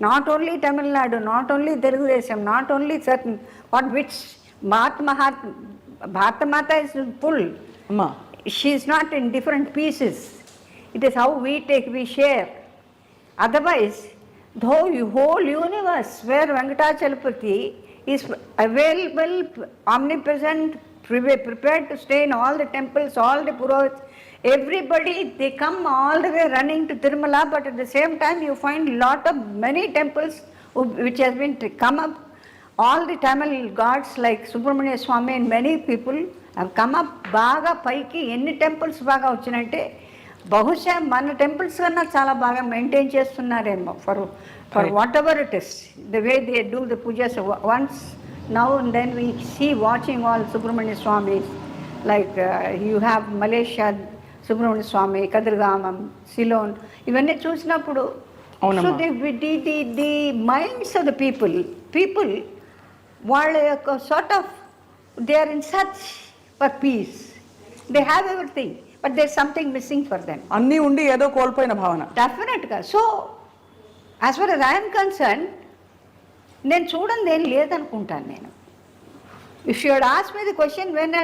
Not only Tamil Nadu, not only Telugu Desam, not only certain, which Bharata Mata is full. Amma. She is not in different pieces. It is how we share. Otherwise, though the whole universe where Venkatachalapati is available, omnipresent, prepared to stay in all the temples, all the Purohits, everybody, they come all the way running to Tirumala, but at the same time you find many temples which has been come up. All the Tamil gods like Subramania Swami and many people have come up. Baga paiki, any temples baga vachinante, బహుశా మన temples కన్నా చాలా బాగా maintain చేస్తున్నారేమో for whatever it is the way they do the pujas once now and then we see watching all Subrahmanya Swamy like you have Malaysia Subrahmanya Swamy, Kataragama, Ceylon, ఇవన్నీ చూసినప్పుడు so the minds of the people వాళ్ళ యొక్క sort of they are in search for peace. They have everything but there something missing for them. అన్నీ ఉండి ఏదో కోల్పోయిన భావన. డెఫినెట్గా. So as for as I'm concern నేను చూడండి ఏం లేదనుకుంటాను నేను. If you had ask me the question when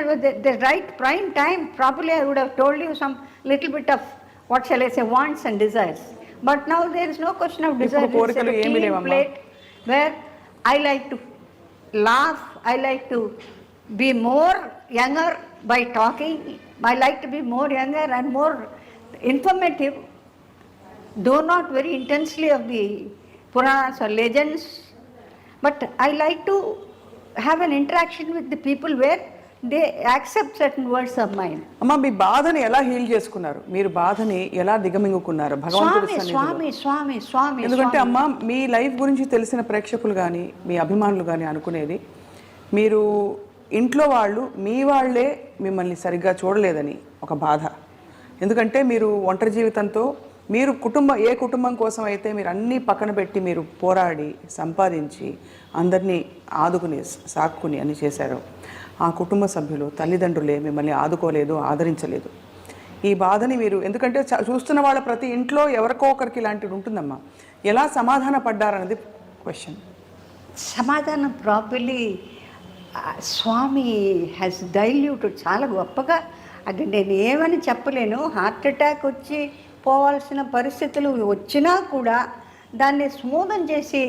the right prime time properly I would have told you some little bit of what shall I say wants and desires. But now there is no question of desire. కోరికలు ఏమీ లేవమ్మా. Plate where I like to laugh, I like to be more younger by talking, I like to be more younger and more informative, though not very intensely of the Puranas or legends, but I like to have an interaction with the people where they accept certain words of mine. అమ్మా, మీ బాధని ఎలా heal చేసుకున్నారు? మీరు బాధని ఎలా దిగమింగుకున్నారు భగవంతుడి సన్నిధిలో? స్వామి ఎందుకంటే అమ్మా, మీ లైఫ్ గురించి తెలిసిన ప్రేక్షకులు కానీ మీ అభిమానులు కానీ అనుకునేది మీరు ఇంట్లో వాళ్ళు మీ వాళ్ళే మిమ్మల్ని సరిగ్గా చూడలేదని ఒక బాధ. ఎందుకంటే మీరు ఒంటరి జీవితంతో మీరు ఏ కుటుంబం కోసం అయితే మీరు అన్నీ పక్కన పెట్టి మీరు పోరాడి సంపాదించి అందరినీ ఆదుకుని సాక్కుని అని చేశారు, ఆ కుటుంబ సభ్యులు తల్లిదండ్రులే మిమ్మల్ని ఆదుకోలేదు, ఆదరించలేదు. ఈ బాధని మీరు, ఎందుకంటే చూస్తున్న వాళ్ళ ప్రతి ఇంట్లో ఎవరికో ఒకరికి ఇలాంటిది ఉంటుందమ్మా, ఎలా సమాధాన పడ్డారన్నది క్వశ్చన్. సమాధానం ప్రాపర్లీ స్వామి హ్యాస్ డైల్యూటెడ్ చాలా గొప్పగా. అది నేను ఏమని చెప్పలేను. హార్ట్ అటాక్ వచ్చి పోవాల్సిన పరిస్థితులు వచ్చినా కూడా దాన్ని స్మూదం చేసి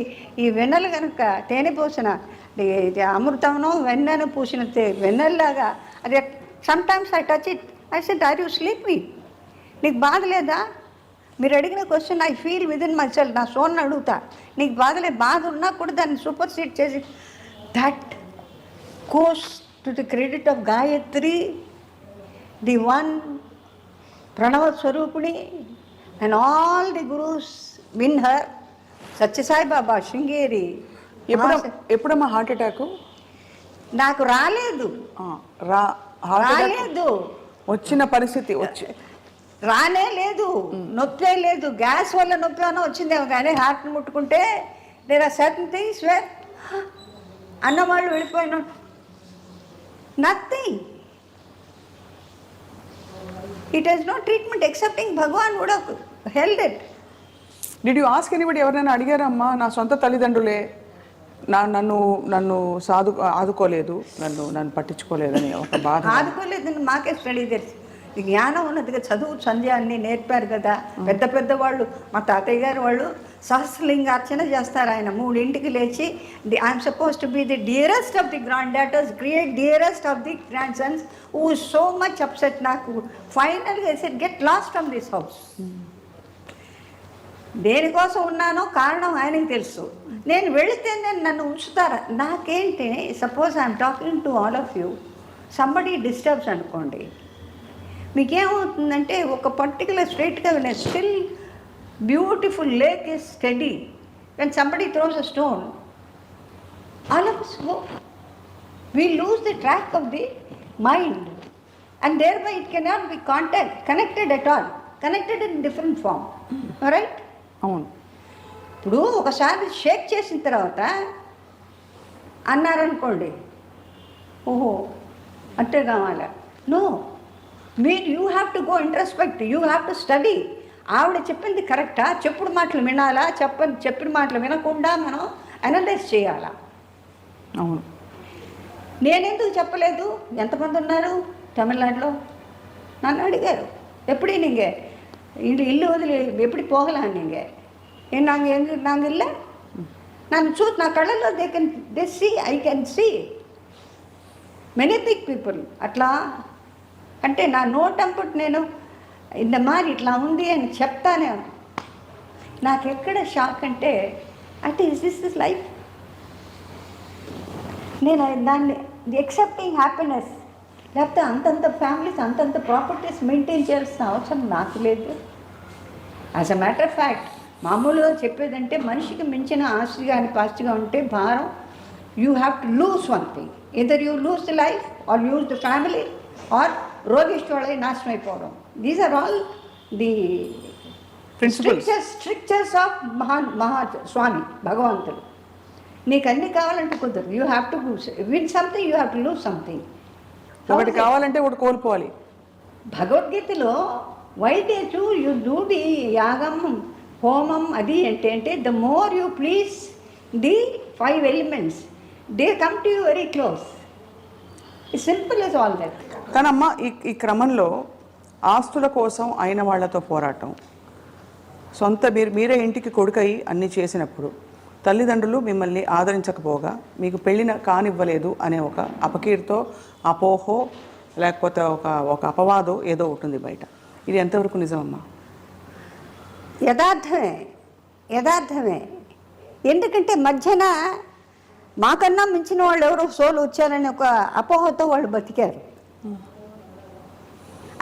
ఈ వెన్నెలు కనుక తేనె పోసిన అమృతంలో వెన్నెను పూసిన వెన్నెల్లాగా అది sometimes I touch it, I said are you sleeping, నీకు బాధ లేదా? మీరు అడిగిన question I feel within myself. నా సోన్ని అడుగుతా, నీకు బాధ ఉన్నా కూడా దాన్ని సూపర్ సీడ్ చేసి that goes to the credit of Gayatri, the one Pranava Swarupini, and all the gurus in her, Satya Sai Baba, Shringeri. ఎప్పుడమ్మా హార్ట్ అటాక్? నాకు రాలేదు. వచ్చిన పరిస్థితి రానే లేదు, నొప్పే లేదు. గ్యాస్ వల్ల నొప్పి అన్న వచ్చిందేమో కానీ హార్ట్ని ముట్టుకుంటే there are certain things where అన్నవాళ్ళు వెళ్ళిపోయిన nothing. It has no treatment excepting Bhagavan would have held it. Did you ask anybody? ఎవరైనా అడిగారమ్మా? నా సొంత తల్లిదండ్రులే నన్ను ఆదుకోలేదు, నన్ను పట్టించుకోలేదని ఒక బాధ. ఆదుకోలేదని మాకే స్టడీ తెలుసు. జ్ఞానం ఉన్నదిగా, చదువు సంధ్య అన్నీ నేర్పారు కదా పెద్ద వాళ్ళు. మా తాతయ్య గారు వాళ్ళు సహస్రలింగార్చన చేస్తారు. ఆయన 3 లేచి I'm suppose to be the dearest of the grand daughters, create dearest of the grand Sons who so much upset. నాకు ఫైనల్గా said get lost from this house. దేనికోసం ఉన్నానో కారణం ఆయనకి తెలుసు. నేను వెళితే నన్ను ఉంచుతారా? నాకేంటి, suppose I'm talking to all of you, somebody disturbs అనుకోండి, మీకేమవుతుందంటే ఒక పర్టికులర్ స్ట్రైట్గా still beautiful lake is study. When somebody throws a stone, all of us go. We lose the track of the mind and thereby it cannot be connected at all. Connected in different form. Right? అవును. ఇప్పుడు ఒకసారి షేక్ చేసిన తర్వాత అన్నారనుకోండి, ఓహో అంటే కావాలా? No, you have to go introspect, you have to study. ఆవిడ చెప్పింది కరెక్టా, చెప్పుడు మాటలు వినాలా, చెప్పిన మాటలు వినకుండా మనం అనలైజ్ చేయాలా? అవును. నేనెందుకు చెప్పలేదు? ఎంతమంది ఉన్నారు తమిళనాడులో? నన్ను అడిగారు, ఎప్పుడు నీంగే ఇల్లు వదిలి ఎప్పుడు పోగలా నీంగే నాంగ్ ఇల్ల నన్ను చూసి నా కళ్ళల్లో they see, I can see many big people. అట్లా అంటే నా నోటంపుట్ నేను ఇంత మారి ఇట్లా ఉంది అని చెప్తానే. నాకు ఎక్కడ షాక్ అంటే ఇస్ దిస్ లైఫ్? నేను దాన్ని ఎక్సెప్టింగ్ హ్యాపీనెస్ లేకపోతే అంతంత ఫ్యామిలీస్ అంతంత ప్రాపర్టీస్ మెయింటైన్ చేయాల్సిన అవసరం నాకు లేదు. As a matter of fact మామూలుగా చెప్పేదంటే మనిషికి మించిన ఆస్తి కానీ పాస్తిగా ఉంటే భారం, you have to lose one thing. Either you lose the life or use the family or రోగిష్ఠులై నాశనం అయిపోవడం. These are all the strictures of Maha Swami భగవంతుడు. నీకు అన్నీ కావాలంటే కుదరదు. You have to win something, you have to lose something. ఒకటి కావాలంటే ఒకటి కోల్పోవాలి. భగవద్గీతలో వైద్యచు యూడి యాగం హోమం అది అంటే the more you please the 5 elements they come to you very close. It's simple as all that. కానమ్మా ఈ క్రమంలో ఆస్తుల కోసం అయిన వాళ్లతో పోరాటం, సొంత మీరే ఇంటికి కొడుకై అన్నీ చేసినప్పుడు తల్లిదండ్రులు మిమ్మల్ని ఆదరించకపోగా మీకు పెళ్ళిన కానివ్వలేదు అనే ఒక అపకీర్తో, అపోహో, లేకపోతే ఒక అపవాదో ఏదో ఉంటుంది బయట. ఇది ఎంతవరకు నిజమమ్మా? యథార్థమే. ఎందుకంటే మధ్యన మాకన్నా మించిన వాళ్ళు ఎవరో సోలు వచ్చారని ఒక అపోహతో వాళ్ళు బతికారు.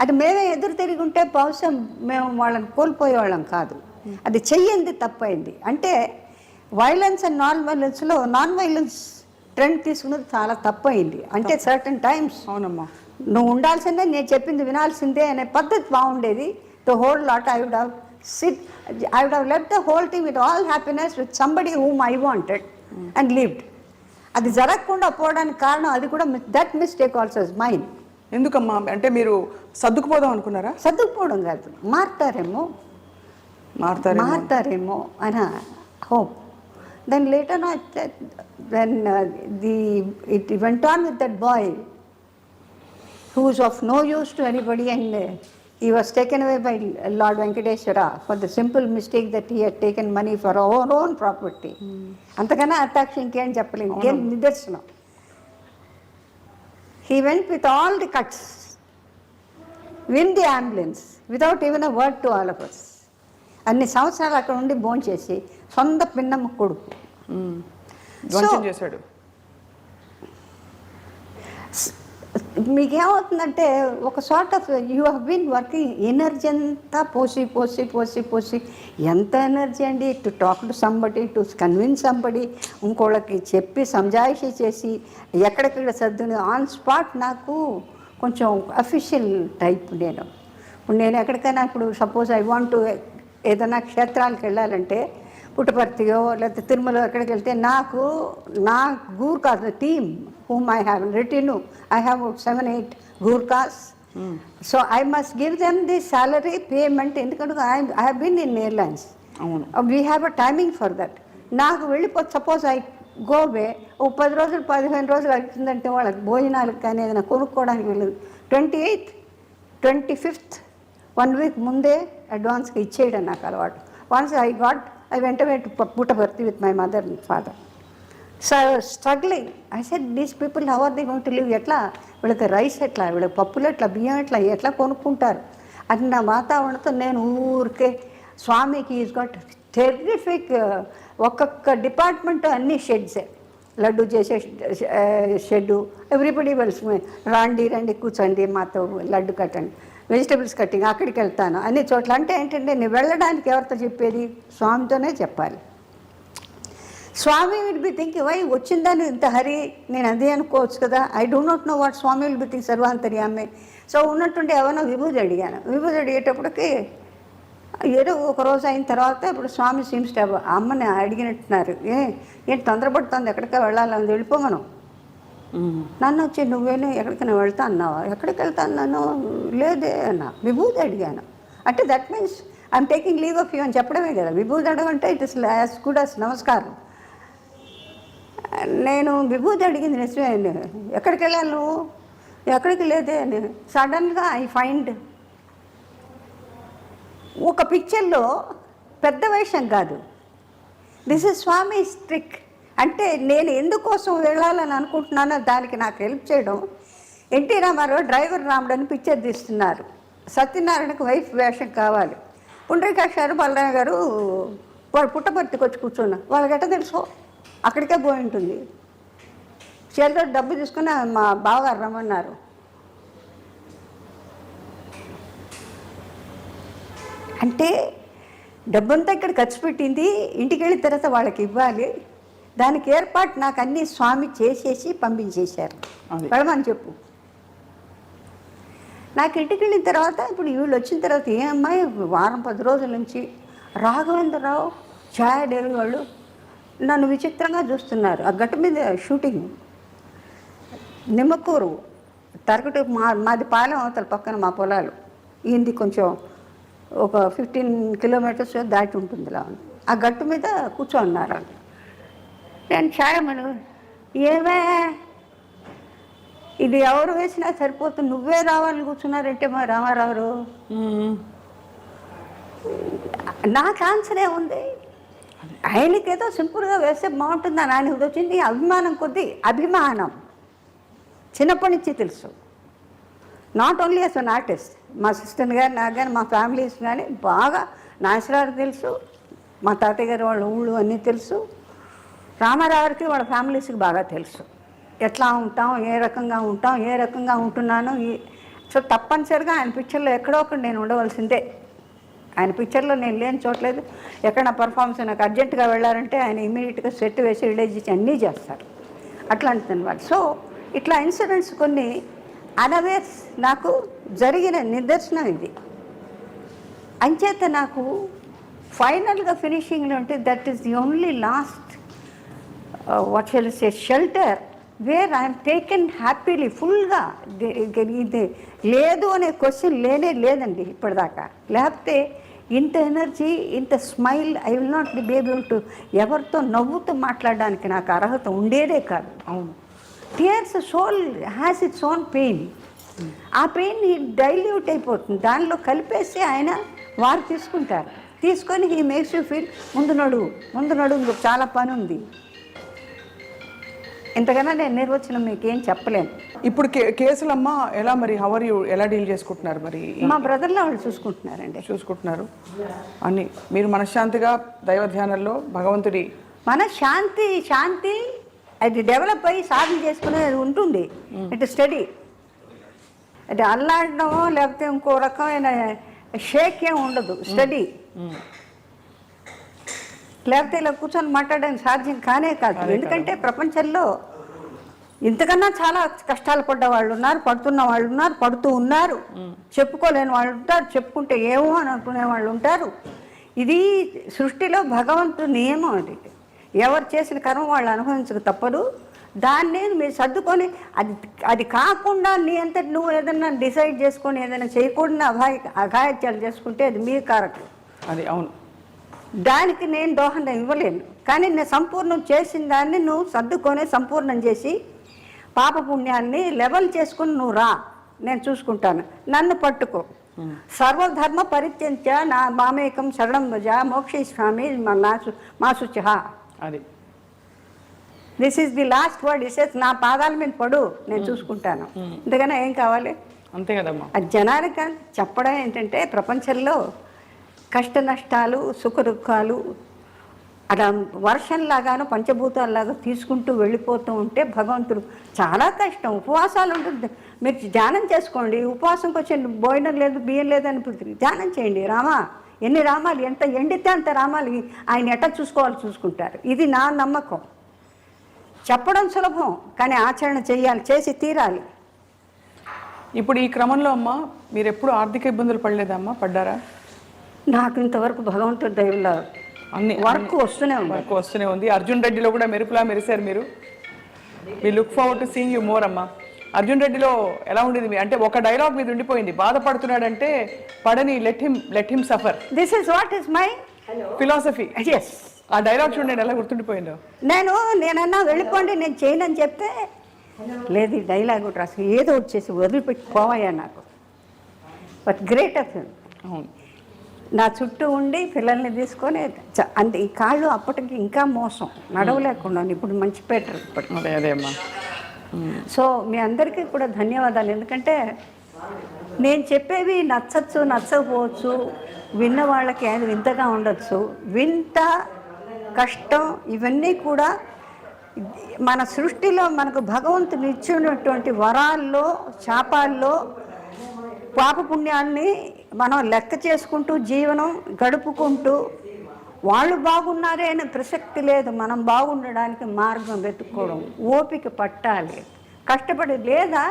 అది మేమే ఎదురు తిరిగి ఉంటే బహుశా మేము వాళ్ళని కోల్పోయేవాళ్ళం కాదు. అది చెయ్యింది తప్పైంది. అంటే violence and non violence trend తీసుకున్నది చాలా తప్పైంది. అంటే సర్టన్ టైమ్స్ అవునమ్మా నువ్వు ఉండాల్సిందే, నేను చెప్పింది వినాల్సిందే అనే పద్ధతి బాగుండేది. The whole lot I would have left the whole thing with all happiness with somebody whom I wanted and lived. అది జరగకుండా పోవడానికి కారణం అది కూడా that mistake also is mine. ఎందుకమ్మా? అంటే మీరు సర్దుకుపోదాం అనుకున్నారా? సర్దుకుపోవడం కాదు, మారుతారేమో అని hope. Then later when it went on with that boy who was of no use to anybody, and he was taken away by Lord Venkateshwara for the simple mistake that he had taken money for our own property. అంతకన్నా అత్తాక్షి ఇంకేం చెప్పలేదు, ఇంకేం నిదర్శనం. He went with all the cuts, in the ambulance, without even a word to all of us. అన్ని సంవత్సరాలు అక్కడ ఉండి భోంచేసి సొంత పిన్నమ్మ కొడుకు చేశాడు. మీకేమవుతుందంటే ఒక sort of you have been working, energy అంతా పోసి ఎంత ఎనర్జీ అండి, to talk to somebody, to convince somebody, ఇంకోళ్ళకి చెప్పి సంజాయిషి చేసి ఎక్కడెక్కడ సర్దుని ఆన్ స్పాట్. నాకు కొంచెం అఫీషియల్ టైప్. నేను ఎక్కడికైనా ఇప్పుడు సపోజ్ ఐ వాంట్ టు ఏదైనా క్షేత్రాలకు వెళ్ళాలంటే పుట్టపర్తియో లేకపోతే తిరుమల ఎక్కడికి వెళ్తే నా Gurkhas team whom I have written, I have 7-8 Gurkhas. So I must give them the salary payment. ఎందుకంటే I have been in airlines. We have a timing for that. నాకు వెళ్ళిపో suppose I go వే ఓ 10 రోజులు 15 రోజులు అవుతుందంటే వాళ్ళకి భోజనాలకు కానీ ఏదైనా కొనుక్కోవడానికి వెళ్ళదు. 28th 25th 1 week ముందే అడ్వాన్స్గా ఇచ్చేయడం నాకు అలవాటు. Once I went away to Puttaparthi with my mother and father. So I was struggling. I said, these people, how are they going to live? ఎట్లా వీళ్ళకి రైస్ ఎట్లా, వీళ్ళకి పప్పులు ఎట్లా, బియ్యం ఎట్లా కొనుక్కుంటారు అది నా వాతావరణంతో నేను ఊరికే స్వామికి ఈజ్ గాట్ టెర్రిఫిక్. ఒక్కొక్క డిపార్ట్మెంట్ అన్ని షెడ్సే, లడ్డు చేసే షెడ్డు, ఎవ్రీబడి వెల్స్ రండి కూర్చోండి మాతో లడ్డు కట్టండి, వెజిటబుల్స్ కట్టింగ్ అక్కడికి వెళ్తాను అన్ని చోట్ల. అంటే ఏంటంటే నేను వెళ్ళడానికి ఎవరితో చెప్పేది? స్వామితోనే చెప్పాలి. Swami will be thinking why వచ్చిందని ఇంత హరి, నేను అదే అనుకోవచ్చు కదా. I do not know what Swami will be think సర్వాంతర్యామే. సో ఉన్నట్టుండి ఎవరో విభూతి అడిగాను. విభూతి అడిగేటప్పటికి ఏదో ఒక రోజు అయిన తర్వాత ఇప్పుడు స్వామి సీమ్స్ టు అమ్మని అడిగినట్టున్నారు, ఏంటి తొందరపడుతుంది, ఎక్కడికి వెళ్ళాలని వెళ్ళిపోమను. నన్ను వచ్చి నువ్వేను ఎక్కడికైనా వెళ్తా అన్నావా? ఎక్కడికి వెళ్తా అన్నాను, లేదే అన్నా. విభూతి అడిగాను అంటే that means I'm taking leave of you అని చెప్పడమే కదా. విభూతి అడగంటే it is as good as నమస్కారం. నేను విభూతి అడిగింది నిజమే. ఎక్కడికి వెళ్ళాలి నువ్వు? ఎక్కడికి లేదే అని. సడన్గా ఐ ఫైండ్ ఒక పిక్చర్లో పెద్ద వేషం కాదు, దిస్ ఇస్ స్వామిస్ ట్రిక్. అంటే నేను ఎందుకోసం వెళ్ళాలని అనుకుంటున్నానో దానికి నాకు హెల్ప్ చేయడం. ఎన్టీ రామారావు డ్రైవర్ రాముడు అని పిక్చర్ తీస్తున్నారు. సత్యనారాయణకు వైఫ్ వేషం కావాలి. పుండరీకాక్ష గారు బలరామ గారు వాళ్ళు పుట్టపర్తికి వచ్చి కూర్చున్నారు. వాళ్ళకి ఎట్ట తెలుసు? అక్కడికే పోయి ఉంటుంది. చేతిలో డబ్బు తీసుకుని మా బావగారు రమ్మన్నారు. అంటే డబ్బంతా ఇక్కడ ఖర్చు పెట్టింది, ఇంటికి వెళ్ళిన తర్వాత వాళ్ళకి ఇవ్వాలి, దానికి ఏర్పాటు నాకు అన్నీ స్వామి చేసేసి పంపించేశారు. వెళ్ళమని చెప్పు. నాకు ఇంటికి వెళ్ళిన తర్వాత ఇప్పుడు వీళ్ళు వచ్చిన తర్వాత ఏ అమ్మాయి వారం 10 రోజుల నుంచి రాఘవేంద్రరావు ఛాయ డెలివరీ వాళ్ళు నన్ను విచిత్రంగా చూస్తున్నారు. ఆ గట్టు మీద షూటింగ్, నిమ్మకూరు తరగటి మాది పాలెం అవతల పక్కన మా పొలాలు, ఈయనది కొంచెం ఒక 15 కిలోమీటర్స్ దాటి ఉంటుంది. ఇలా ఆ గట్టు మీద కూర్చోన్నారు. నేను ఛాయమను, ఏమే ఇది ఎవరు వేసినా సరిపోతుంది, నువ్వే రావాలని కూర్చున్నారంటే మా రామారావు. నాకు ఆన్సరే ఉంది, ఆయనకేదో సింపుల్గా వేస్తే బాగుంటుందని ఆయనకు వచ్చింది. అభిమానం కొద్దీ, అభిమానం చిన్నప్పటి నుంచి తెలుసు. Not only as an artist, మా సిస్టర్ గారు నాకు కానీ మా ఫ్యామిలీస్ కానీ బాగా నాగేశ్వరరావుకి తెలుసు, మా తాతయ్య గారు వాళ్ళ ఊళ్ళు అన్నీ తెలుసు, రామారావుకి వాళ్ళ ఫ్యామిలీస్కి బాగా తెలుసు. ఎట్లా ఉంటాం, ఏ రకంగా ఉంటాం, ఏ రకంగా ఉంటున్నాను. సో తప్పనిసరిగా ఆయన పిక్చర్లో ఎక్కడో ఒకటి నేను ఉండవలసిందే. ఆయన పిక్చర్లో నేను లేని చోట్లేదు. ఎక్కడైనా పర్ఫార్మెన్స్ నాకు అర్జెంటుగా వెళ్ళారంటే ఆయన ఇమీడియట్గా సెట్ వేసి రిలీజ్ చేసి అన్నీ చేస్తారు. అట్లాంటిది వాళ్ళు. సో ఇట్లా ఇన్సిడెంట్స్ కొన్ని అనవేర్స్ నాకు జరిగిన నిదర్శనం ఇది. అంచేత నాకు ఫైనల్గా ఫినిషింగ్లో ఉంటే that is the only last what shall say shelter where I'm taken happily ఫుల్గా. ఇది లేదు అనే క్వశ్చన్ లేదండి ఇప్పటిదాకా. లేకపోతే ఇంత ఎనర్జీ, ఇంత smile, I will not be able to ఎవరితో నవ్వుతూ మాట్లాడడానికి నాకు అర్హత ఉండేదే కాదు. అవును, tears soul has its own pain. ఆ పెయిన్ డైల్యూట్ అయిపోతుంది, దానిలో కలిపేసి ఆయన వారు తీసుకుంటారు. తీసుకొని హీ మేక్స్ యూ ఫీల్ ముందు నడువు ఇంకొక చాలా పని ఉంది. ఇంతకన్నా నేను నిర్వచనం మీకు ఏం చెప్పలేను. ఇప్పుడు కేసులమ్మా ఎలా మరి హవర్ యూ ఎలా డీల్ చేసుకుంటున్నారు? మరి మా బ్రదర్లో వాళ్ళు చూసుకుంటున్నారు అన్ని. మీరు మనశ్శాంతిగా దైవ ధ్యానంలో భగవంతుడి మన శాంతి అది డెవలప్ అయ్యి సాధన చేసుకునేది ఉంటుంది. ఇట్ స్టడీ, అది అల్లాడడమో లేకపోతే ఇంకో రకమైన షేక్ ఏం ఉండదు. స్టడీ లేకపోతే ఇలా కూర్చొని మాట్లాడడానికి సాధ్యం కానే కాదు. ఎందుకంటే ప్రపంచంలో ఇంతకన్నా చాలా కష్టాలు పడ్డ వాళ్ళు ఉన్నారు, పడుతున్న వాళ్ళు ఉన్నారు, పడుతూ ఉన్నారు, చెప్పుకోలేని వాళ్ళు ఉంటారు, చెప్పుకుంటే ఏమో అని అనుకునే వాళ్ళు ఉంటారు. ఇది సృష్టిలో భగవంతుడి నియమం. అది ఎవరు చేసిన కర్మ వాళ్ళు అనుభవించక తప్పదు. దాన్ని మీరు సర్దుకొని అది కాకుండా నీ అంతటి నువ్వు ఏదైనా డిసైడ్ చేసుకొని ఏదైనా చేయకూడని అఘాయిత్యాలు చేసుకుంటే అది మీ కారకం. అది అవును, దానికి నేను దోహదం ఇవ్వలేను. కానీ నేను సంపూర్ణం చేసిన దాన్ని నువ్వు సర్దుకొని సంపూర్ణం చేసి పాప పుణ్యాన్ని లెవెల్ చేసుకుని నువ్వు రా, నేను చూసుకుంటాను. నన్ను పట్టుకో. సర్వధర్మ పరిత్యంచ నా మామేకం శరణం భజ మోక్షేస్వామి మాసుచ. అది this is the last word. ఇసేస్ నా పాదాల మీద పడు, నేను చూసుకుంటాను. ఇంతకన్నా ఏం కావాలి? అంతే కదమ్మా. అది జనానికి చెప్పడం ఏంటంటే ప్రపంచంలో కష్ట నష్టాలు, సుఖ దుఃఖాలు అలా వర్షంలాగాను పంచభూతాల్లాగా తీసుకుంటూ వెళ్ళిపోతూ ఉంటే భగవంతుడు చాలా కష్టం. ఉపవాసాలు ఉంటుంది. మీరు ధ్యానం చేసుకోండి. ఉపవాసంకి వచ్చే భోజనం లేదు, బియ్యం లేదు అని ధ్యానం చేయండి. రామా ఎన్ని రామాలు, ఎంత ఎండితే అంత రామాలు ఆయన ఎట్లా చూసుకోవాలి చూసుకుంటారు. ఇది నా నమ్మకం. చెప్పడం సులభం, కానీ ఆచరణ చేయాలి, చేసి తీరాలి. ఇప్పుడు ఈ క్రమంలో అమ్మా మీరు ఎప్పుడు ఆర్థిక ఇబ్బందులు పడలేదమ్మా? పడ్డారా? నాకు ఇంతవరకు భగవంతుడి దయవల్ల అన్ని వర్క్ వస్తూనే ఉంది. అర్జున్ రెడ్డిలో కూడా మెరుపులా మెరిశారు మీరు. We look forward to seeing you more అమ్మా. అర్జున్ రెడ్డిలో ఎలా ఉండేది అంటే ఒక డైలాగ్ మీద ఉండిపోయింది, బాధపడుతున్నాడంటే పడని let him suffer. This is what is my philosophy. Yes, ఆ డైలాగ్ చూడండి ఎలా గుర్తుండిపోయిందో. నేనన్నా వెళ్ళిపోండి నేను చేయనని చెప్తే లేదు, ఈ డైలాగ్ ఒకటి రాసి ఏదో వచ్చేసి వదిలిపెట్టి పోవయ్యా నాకు. But great of him. అవును, నా చుట్టూ ఉండి పిల్లల్ని తీసుకొని అంతే. ఈ కాళ్ళు అప్పటికి ఇంకా మోసం, నడవలేకుండా. ఇప్పుడు మంచి పెట్టరు ఇప్పటికి. అదే అమ్మా. సో మీ అందరికీ కూడా ధన్యవాదాలు. ఎందుకంటే నేను చెప్పేవి నచ్చకపోవచ్చు, విన్న వాళ్ళకి అది వింతగా ఉండొచ్చు. వింత కష్టం ఇవన్నీ కూడా మన సృష్టిలో మనకు భగవంతుని ఇచ్చినటువంటి వరాల్లో, శాపాల్లో, పాపపుణ్యాన్ని మనం లెక్క చేసుకుంటూ జీవనం గడుపుకుంటూ వాళ్ళు బాగున్నారే అనే ప్రసక్తి లేదు. మనం బాగుండడానికి మార్గం వెతుక్కోవడం, ఓపిక పట్టాలి, కష్టపడి. లేదా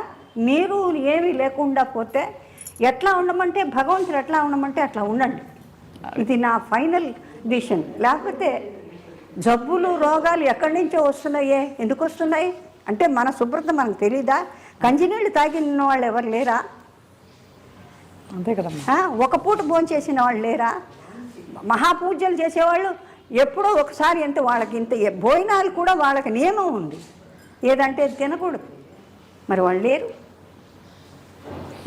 మీరు ఏమీ లేకుండా పోతే ఎట్లా ఉండమంటే భగవంతుడు ఎట్లా ఉండమంటే అట్లా ఉండండి. ఇది నా ఫైనల్ డిసిషన్. లేకపోతే జబ్బులు రోగాలు ఎక్కడి నుంచో వస్తున్నాయే. ఎందుకు వస్తున్నాయి అంటే మన శుభ్రత మనకు తెలీదా? కంచినీళ్ళు తాగిన వాళ్ళు ఎవరు లేరా? అంతే కదమ్మా. ఒక పూట భోంచేసిన వాళ్ళు లేరా? మహాపూజలు చేసేవాళ్ళు ఎప్పుడో ఒకసారి ఎంత వాళ్ళకి ఇంత భోజనాలు కూడా వాళ్ళకి నియమం ఉంది, ఏదంటే తినకూడదు. మరి వాళ్ళు లేరు.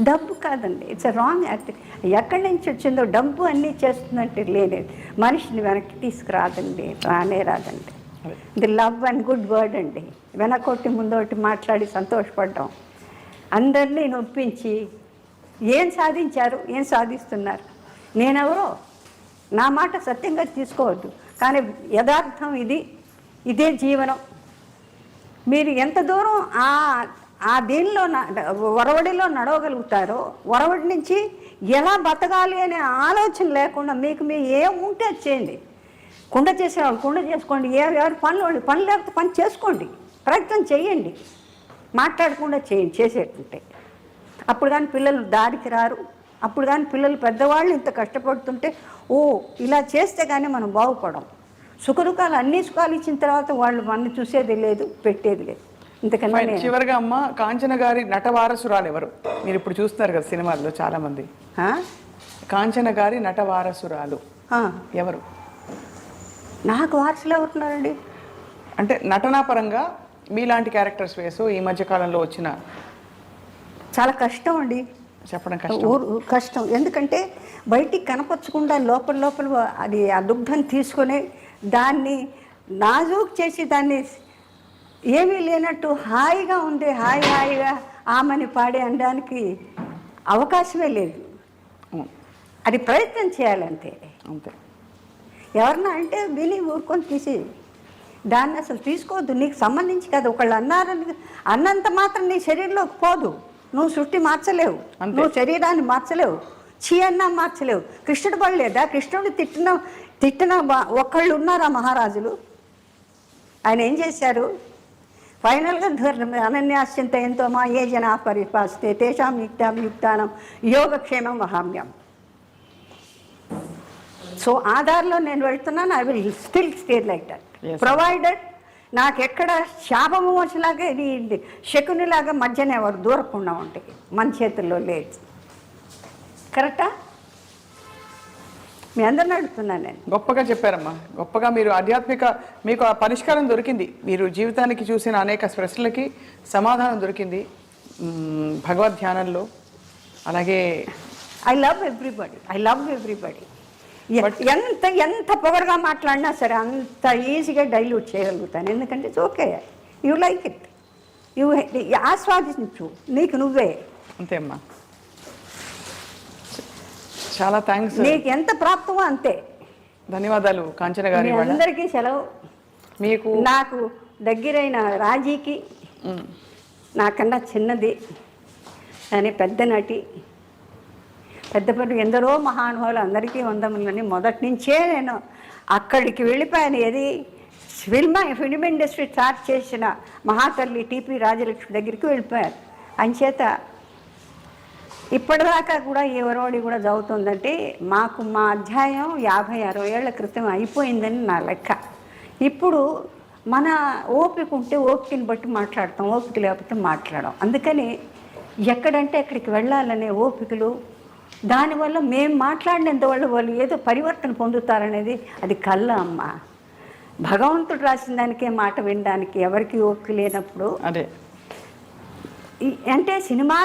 డబ్బు కాదండి, ఇట్స్ రాంగ్ యాక్ట్. ఎక్కడి నుంచి వచ్చిందో డబ్బు అన్నీ చేస్తుందంటే లేదు, మనిషిని వెనక్కి తీసుకురాదండి, రానే రాదండి. ఇది లవ్ అండ్ గుడ్ వర్డ్ అండి. వెనకొట్టి ముందోటి మాట్లాడి సంతోషపడ్డాం, అందరినీ నొప్పించి ఏం సాధించారు, ఏం సాధిస్తున్నారు? నేనెవరో నా మాట సత్యంగా తీసుకోవద్దు, కానీ యథార్థం ఇది, ఇదే జీవనం. మీరు ఎంత దూరం ఆ దీనిలో ఒరవడిలో నడవగలుగుతారో, ఒరవడి నుంచి ఎలా బతకాలి అనే ఆలోచన లేకుండా మీకు ఏం ఉంటే చేయండి. కుండ చేసేవాళ్ళు కుండ చేసుకోండి, ఎవరి పనులు పని లేకపోతే పని చేసుకోండి, ప్రయత్నం చేయండి, మాట్లాడకుండా చేయండి చేసేటుంటే. అప్పుడు కానీ పిల్లలు దారికి రారు. అప్పుడు కానీ పిల్లలు పెద్దవాళ్ళు ఇంత కష్టపడుతుంటే ఓ ఇలా చేస్తే కానీ మనం బాగుపడం. సుఖదుఖాలు అన్ని సుఖాలు ఇచ్చిన తర్వాత వాళ్ళు మన చూసేది లేదు, పెట్టేది లేదు. ఇంతకన్నా చివరిగా అమ్మ, కాంచన గారి నట వారసురాలు ఎవరు? మీరు ఇప్పుడు చూస్తున్నారు కదా సినిమాల్లో చాలా మంది. కాంచన గారి నట వారసురాలు ఎవరు? నాకు వారసులు ఎవరున్నారండి? అంటే నటనా పరంగా మీలాంటి క్యారెక్టర్స్ వేసు ఈ మధ్య కాలంలో వచ్చిన. చాలా కష్టం అండి చెప్పడం, కష్టం. ఎందుకంటే బయటికి కనపరచకుండా లోపల లోపల అది ఆ దుగ్ధం తీసుకొని దాన్ని నాజూక్ చేసి దాన్ని ఏమీ లేనట్టు హాయిగా ఉంది, హాయిగా ఆమెని పాడే అనడానికి అవకాశమే లేదు. అది ప్రయత్నం చేయాలంతే. అంతే. ఎవరన్నా అంటే విని ఊరుకొని తీసి దాన్ని అసలు తీసుకోవద్దు. నీకు సంబంధించి కదా, ఒకళ్ళు అన్నారని అన్నంత మాత్రం నీ శరీరంలోకి పోదు. నువ్వు సృష్టి మార్చలేవు, నువ్వు శరీరాన్ని మార్చలేవు, చీ అన్నా మార్చలేవు. కృష్ణుడు పడలేదా? కృష్ణుడు తిట్టిన ఒక్కళ్ళు ఉన్నారా మహారాజులు? ఆయన ఏం చేశారు? ఫైనల్గా అనన్యాశ్చింత ఎంతో మా ఏ జనా పరిపాస్తే తేషాం యుక్తానం యోగక్షేమం వహామ్యం. సో ఆధార్లో నేను వెళ్తున్నాను. I will still stay like that provided నాకు ఎక్కడ శాపము వచ్చేలాగా ఇది శకునిలాగా మధ్యన ఎవరు దూరకుండా ఉంటాయి, మన చేతుల్లో లేదు. కరెక్టా? మీ అందరిని అడుగుతున్నాను నేను. గొప్పగా చెప్పారమ్మా, గొప్పగా. మీరు ఆధ్యాత్మిక మీకు ఆ పరిష్కారం దొరికింది. మీరు జీవితానికి చూసిన అనేక ప్రశ్నలకి సమాధానం దొరికింది భగవద్ ధ్యానంలో. అలాగే ఐ లవ్ ఎవ్రీబడి. ఎంత పొగరుగా మాట్లాడినా సరే అంత ఈజీగా డైల్యూట్ చేయగలుగుతాను. ఎందుకంటే it's okay, you like it, you ఆస్వాదించు, నీకు నువ్వే. అంతే అమ్మా, చాలా థ్యాంక్స్. నీకు ఎంత ప్రాప్తమో అంతే. ధన్యవాదాలు కాంచన గారి. అందరికీ సెలవు. మీకు నాకు దగ్గరైన రాజీకి నాకన్నా చిన్నది కానీ పెద్ద నటి, పెద్ద ఎందరో మహానుభావులు, అందరికీ వందములని. మొదటి నుంచే నేను అక్కడికి వెళ్ళిపోయాను. ఏది ఫిల్మ్ ఇండస్ట్రీ స్టార్ట్ చేసిన మహాతల్లి టీపీ రాజలక్ష్మి దగ్గరికి వెళ్ళిపోయాను. అంచేత ఇప్పటిదాకా కూడా ఎవరోడి కూడా చదువుతుందంటే మాకు మా అధ్యాయం 50-60 ఏళ్ల క్రితం అయిపోయిందని నా లెక్క. ఇప్పుడు మన ఓపిక ఉంటే ఓపికని బట్టి మాట్లాడతాం, ఓపిక లేకపోతే మాట్లాడడం. అందుకని ఎక్కడంటే అక్కడికి వెళ్ళాలనే ఓపికలు, దానివల్ల మేము మాట్లాడినంత వాళ్ళు ఏదో పరివర్తన పొందుతారనేది అది కళ్ళ అమ్మ. భగవంతుడు రాసిన దానికే మాట వినడానికి ఎవరికి ఓపిక లేనప్పుడు అదే అంటే సినిమా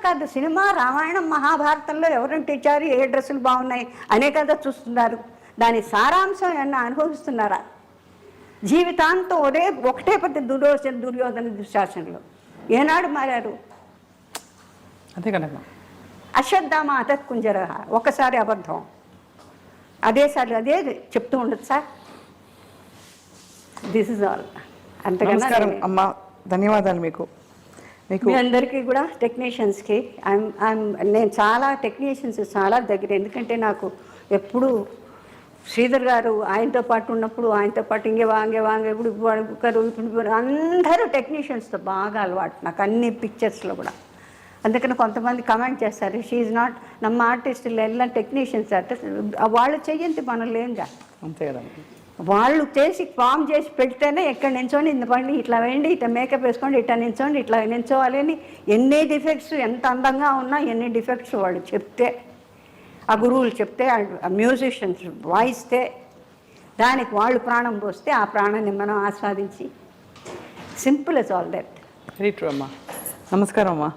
కాదు, సినిమా రామాయణం మహాభారతంలో ఎవరంటే ఇచ్చారు, ఏ డ్రెస్సులు బాగున్నాయి అనే కదా చూస్తున్నారు. దాని సారాంశం ఏమన్నా అనుభవిస్తున్నారా? జీవితాంతం ఒకటే పద్ధతి దుర్యోధన దుశ్శాసనలు ఏనాడు మారారు? అంతే కదమ్మా. అశ్వత్థామ అతత్కుంజర ఒకసారి అబద్ధం, అదే చెప్తూ ఉండదు సార్. This is all. అంతకన్నా అమ్మా, ధన్యవాదాలు మీకు. మీ అందరికీ కూడా టెక్నీషియన్స్కి నేను చాలా టెక్నీషియన్స్ చాలా దగ్గర, ఎందుకంటే నాకు ఎప్పుడు శ్రీధర్ గారు ఆయనతో పాటు ఉన్నప్పుడు ఆయనతో పాటు ఇంకే వాంగే ఇప్పుడు ఇప్పుడు అందరూ టెక్నీషియన్స్తో బాగా అలవాటు నాకు అన్ని పిక్చర్స్లో కూడా. అందుకని కొంతమంది కమెంట్ చేస్తారు, షీఈ్ నాట్ నమ్మ ఆర్టిస్టులు ఎలా టెక్నీషియన్స్ వాళ్ళు చెయ్యండి మనం లేంగా, అంతే కదా. వాళ్ళు చేసి ఫామ్ చేసి పెడితేనే ఎక్కడ నించోండి ఇంత పండి ఇట్లా వేయండి, ఇట్లా మేకప్ వేసుకోండి, ఇట్లా నించోండి, ఇట్లా నించోవాలి అని ఎన్ని డిఫెక్ట్స్ ఎంత అందంగా ఉన్నా ఎన్ని డిఫెక్ట్స్ వాళ్ళు చెప్తే, ఆ గురువులు చెప్తే, ఆ మ్యూజిషియన్స్ వాయిస్తే దానికి వాళ్ళు ప్రాణం పోస్తే ఆ ప్రాణాన్ని మనం ఆస్వాదించి simple is all that. Very true అమ్మా. నమస్కారం అమ్మా.